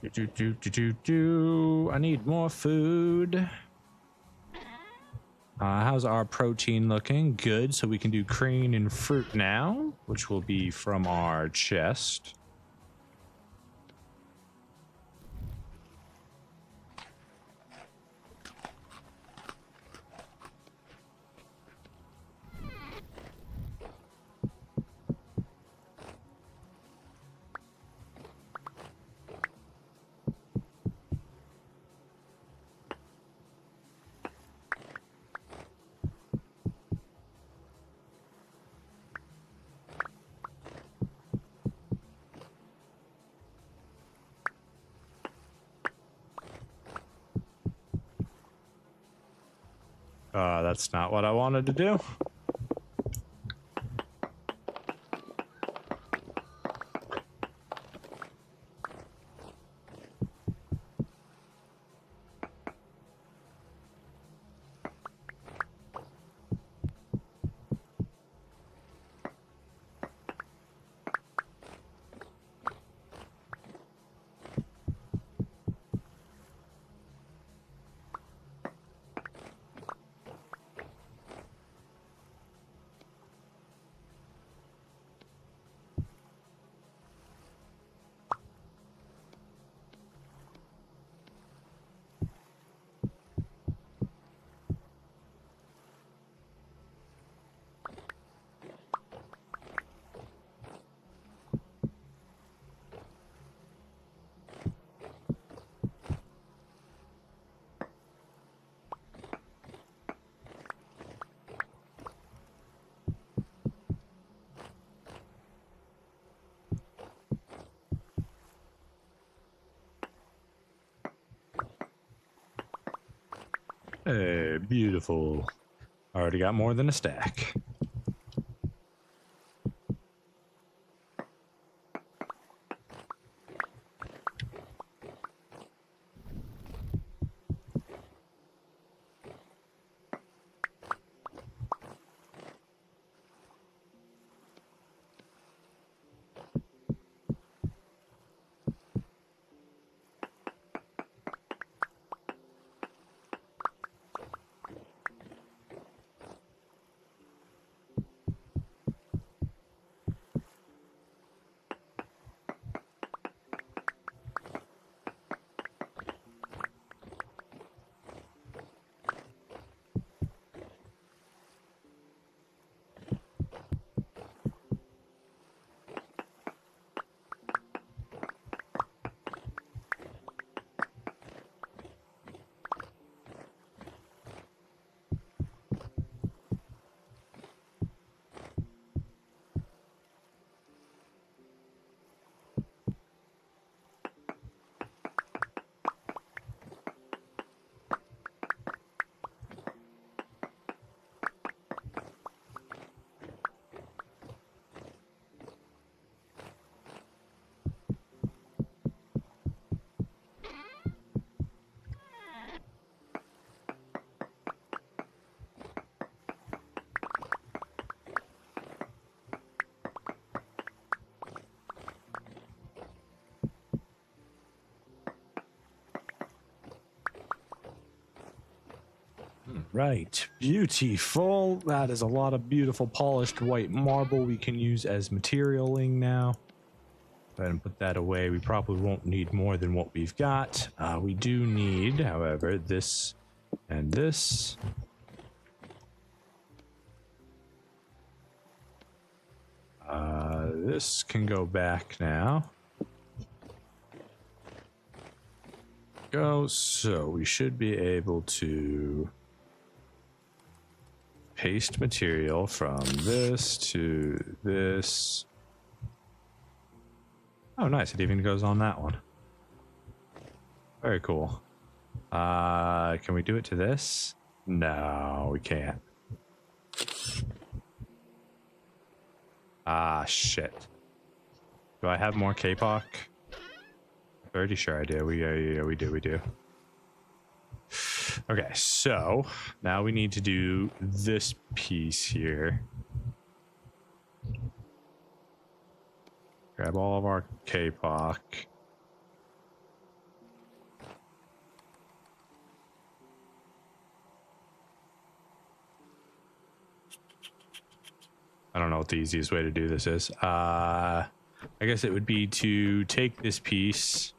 Speaker 6: I need more food. How's our protein looking? Good. So we can do green and fruit now, which will be from our chest. That's not what I wanted to do. Hey, beautiful. Already got more than a stack. Right, beautiful. That is a lot of beautiful polished white marble we can use as materialing now. Go ahead and put that away. We probably won't need more than what we've got. We do need, however, this and this. This can go back now. Go, so we should be able to paste material from this to this. Oh, nice. It even goes on that one. Very cool. Can we do it to this? No, we can't. Ah, shit. Do I have more K-Pop? Pretty sure I do. We do. Okay, so now we need to do this piece here. Grab all of our K-Pop. I don't know what the easiest way to do this is. I guess it would be to take this piece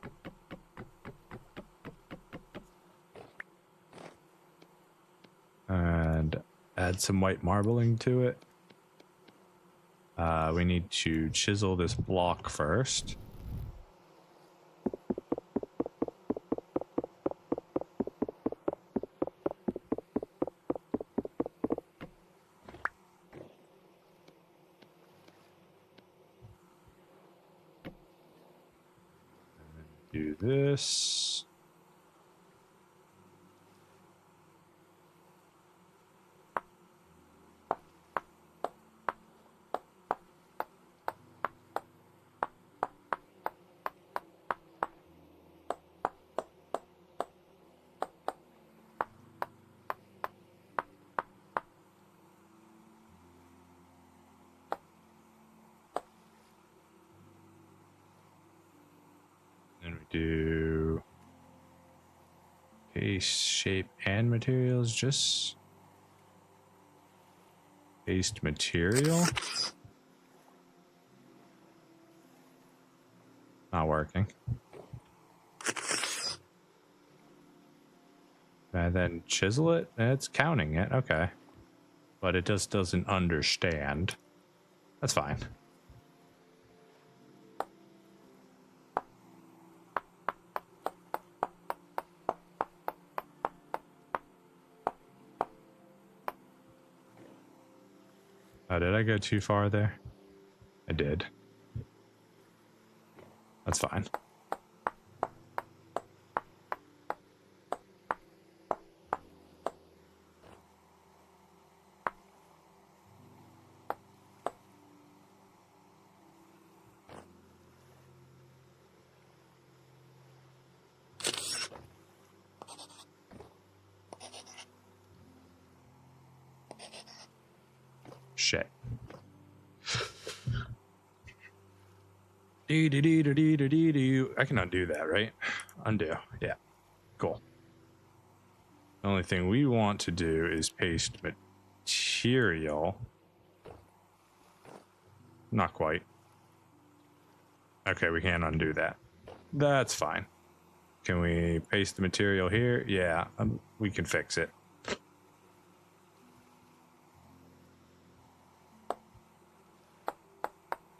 Speaker 6: and add some white marbling to it. We need to chisel this block first. Do this. Then we do paste, shape, and materials. Just paste material. Not working. And then chisel it. It's counting it. Okay. But it just doesn't understand. That's fine. Oh, did I go too far there? I did. That's fine. shit. I can undo that, right? Undo. Yeah. Cool. The only thing we want to do is paste material. Not quite. Okay, we can't undo that. That's fine. Can we paste the material here? Yeah, we can fix it.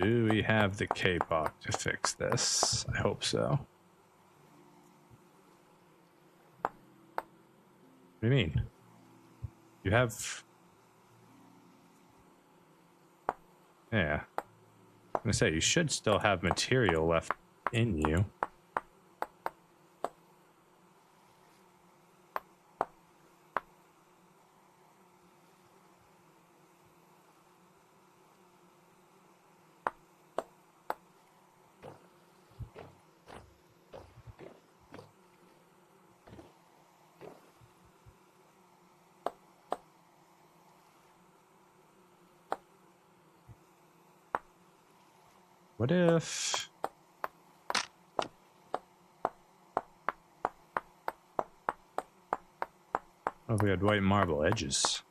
Speaker 6: Do we have the K-Pop to fix this? I hope so. What do you mean? You have... Yeah. I'm gonna say, you should still have material left in you. What if... What if we had white marble edges?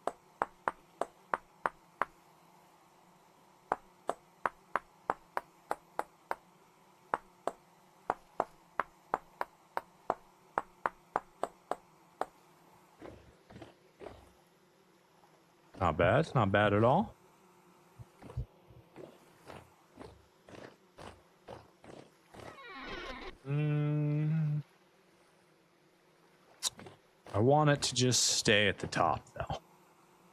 Speaker 6: Not bad, not bad at all. I want it to just stay at the top, though. So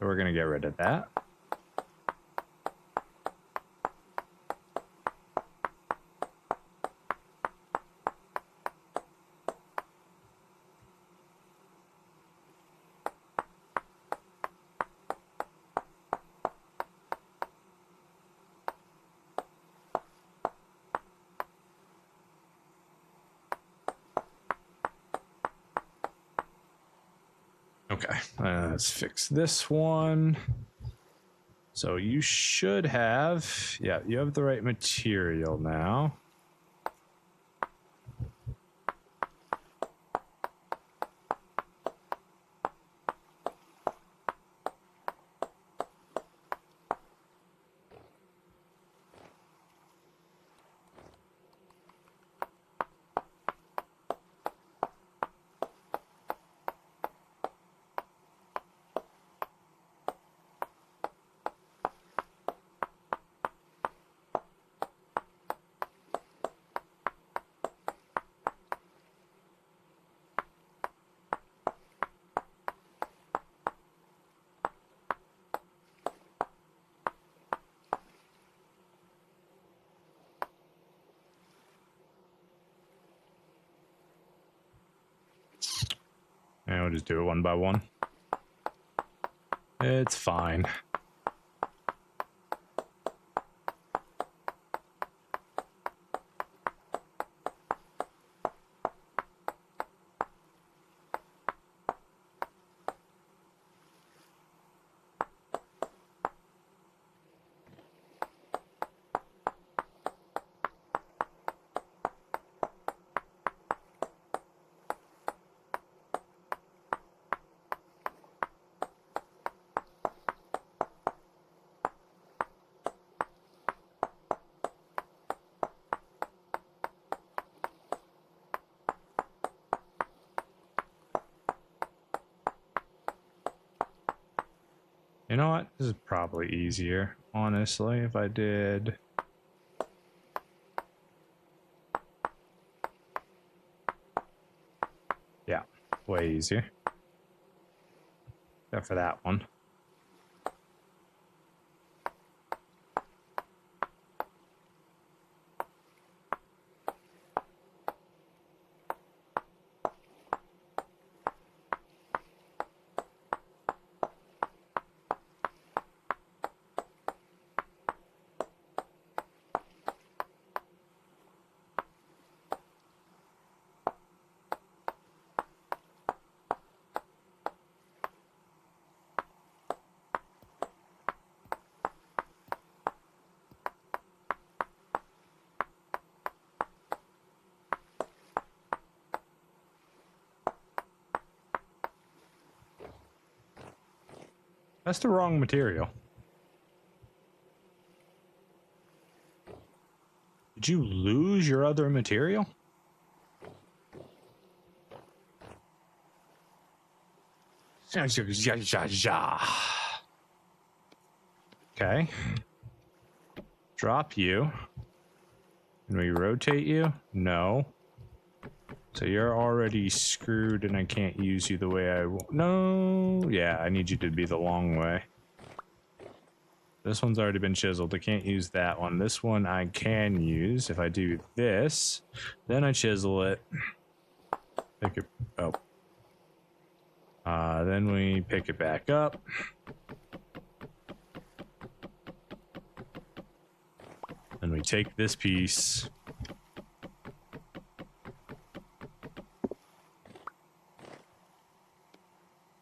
Speaker 6: we're going to get rid of that. Okay, let's fix this one. So you should have, yeah, you have the right material now. And we'll just do it one by one. It's fine. You know what? This is probably easier, honestly, if I did. Yeah, way easier. Except for that one. That's the wrong material. Did you lose your other material? Okay. Drop you. Can we rotate you? No. So you're already screwed and I can't use you the way I want. No. Yeah, I need you to be the long way. This one's already been chiseled. I can't use that one. This one I can use. If I do this, then I chisel it. Pick it. Oh. Then we pick it back up. Then we take this piece.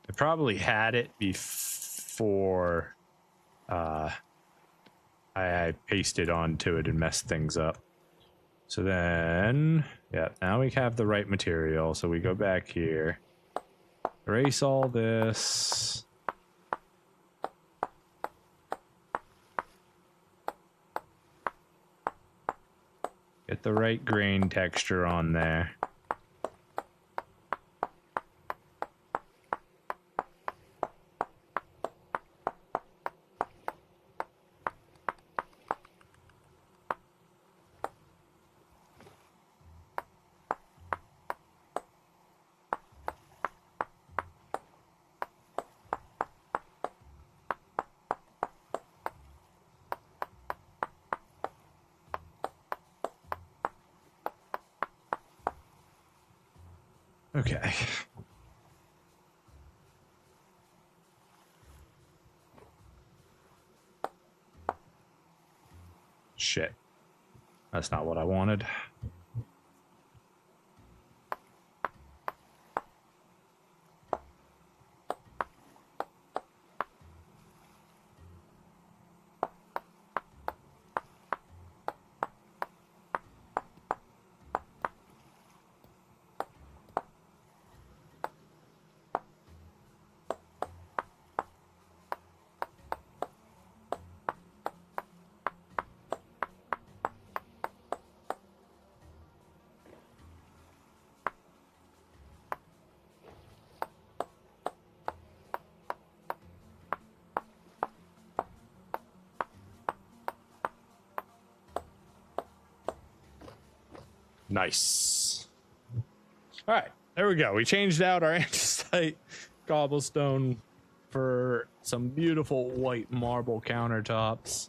Speaker 6: I probably had it before I pasted onto it and messed things up. So then, yeah, now we have the right material. So we go back here, erase all this. Get the right grain texture on there. Okay. Shit. That's not what I wanted. Nice. All right, there we go. We changed out our andesite cobblestone for some beautiful white marble countertops.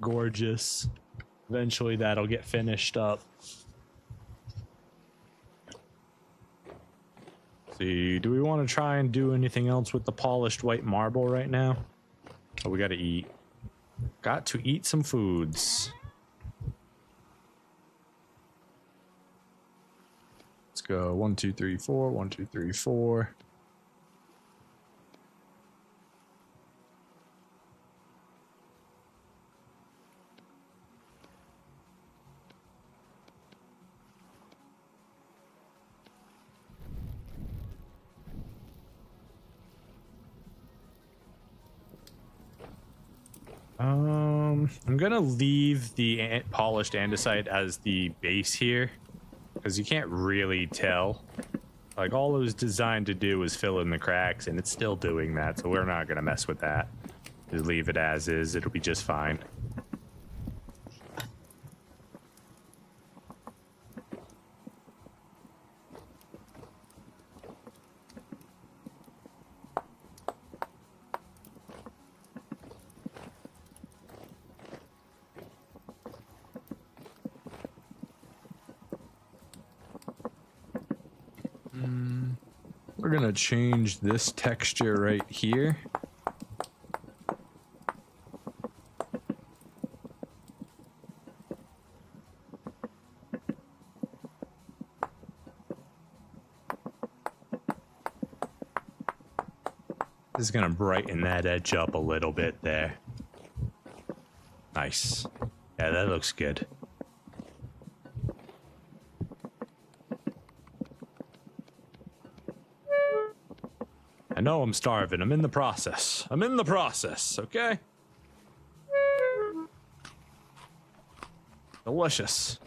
Speaker 6: Gorgeous. Eventually that'll get finished up. See, do we want to try and do anything else with the polished white marble right now? Oh, we got to eat. Got to eat some foods. Let's go 1, 2, 3, 4. 1, 2, 3, 4. I'm gonna leave the polished andesite as the base here, because you can't really tell. Like, all it was designed to do was fill in the cracks, and it's still doing that, so we're not gonna mess with that. Just leave it as is, it'll be just fine. We're gonna change this texture right here. This is gonna brighten that edge up a little bit there. Nice. Yeah, that looks good. know I'm starving. I'm in the process. Okay? Delicious.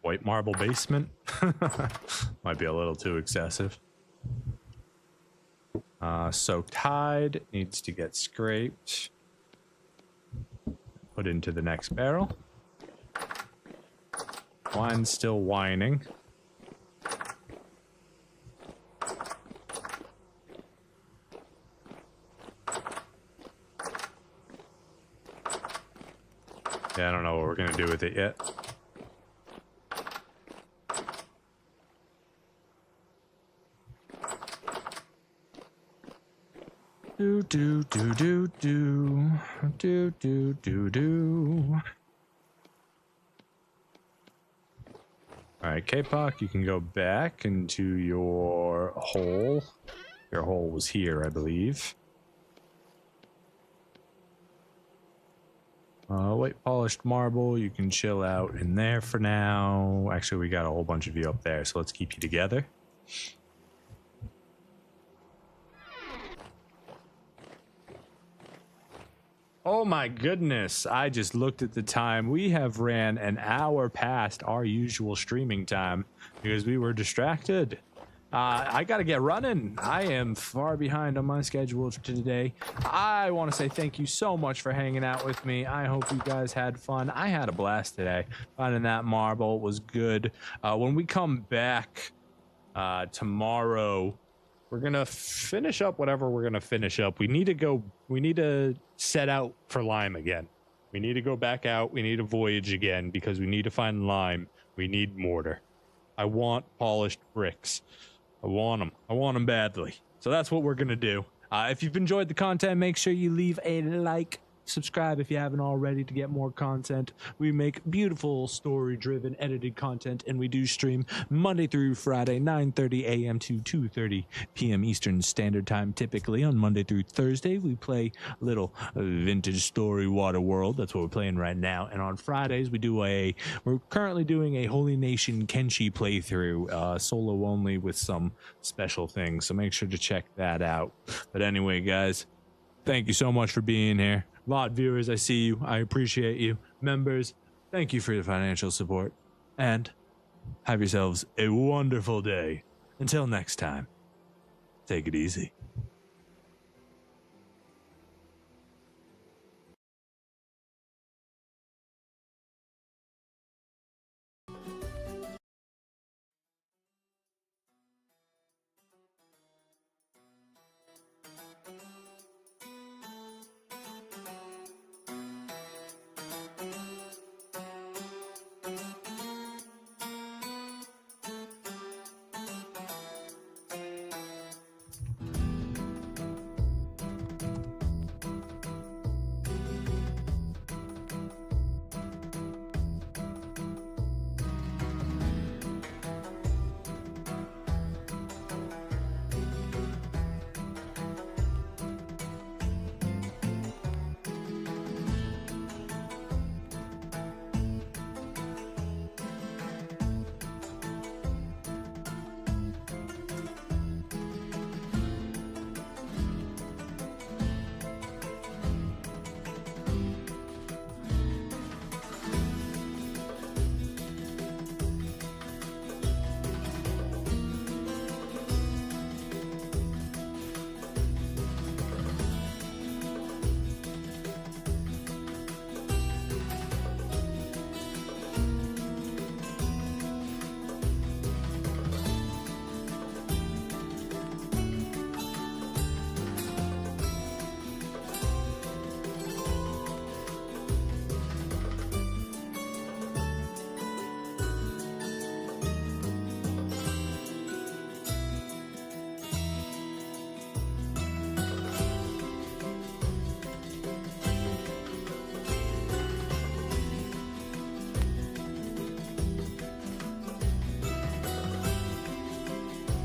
Speaker 6: White marble basement. Might be a little too excessive. Soaked hide needs to get scraped. Put into the next barrel. Wine's still whining. Yeah, I don't know what we're gonna do with it yet. Do do do do do do do do do. All right, K-Poc, you can go back into your hole. Your hole was here, I believe. White polished marble, you can chill out in there for now. Actually, we got a whole bunch of you up there, so let's keep you together. Oh my goodness, I just looked at the time. We have ran an hour past our usual streaming time because we were distracted. I gotta get running. I am far behind on my schedule for today. I want to say thank you so much for hanging out with me. I hope you guys had fun. I had a blast today. Finding that marble was good. When we come back tomorrow, we're gonna finish up whatever we're gonna finish up. We need to set out for lime again. We need to go back out. We need to voyage again because we need to find lime. We need mortar. I want polished bricks. I want them badly. So that's what we're gonna do. If you've enjoyed the content, make sure you leave a like. Subscribe if you haven't already to get more content. We make beautiful story-driven edited content, and we do stream Monday through Friday, 9:30 a.m. to 2:30 p.m. Eastern Standard Time. Typically on Monday through Thursday, we play a little vintage Story WaterWorld. That's what we're playing right now. And on Fridays, we're currently doing a Holy Nation Kenshi playthrough, solo only with some special things. So make sure to check that out. But anyway, guys, thank you so much for being here. VOD viewers, I see you. I appreciate you. Members, thank you for your financial support. And have yourselves a wonderful day. Until next time, take it easy.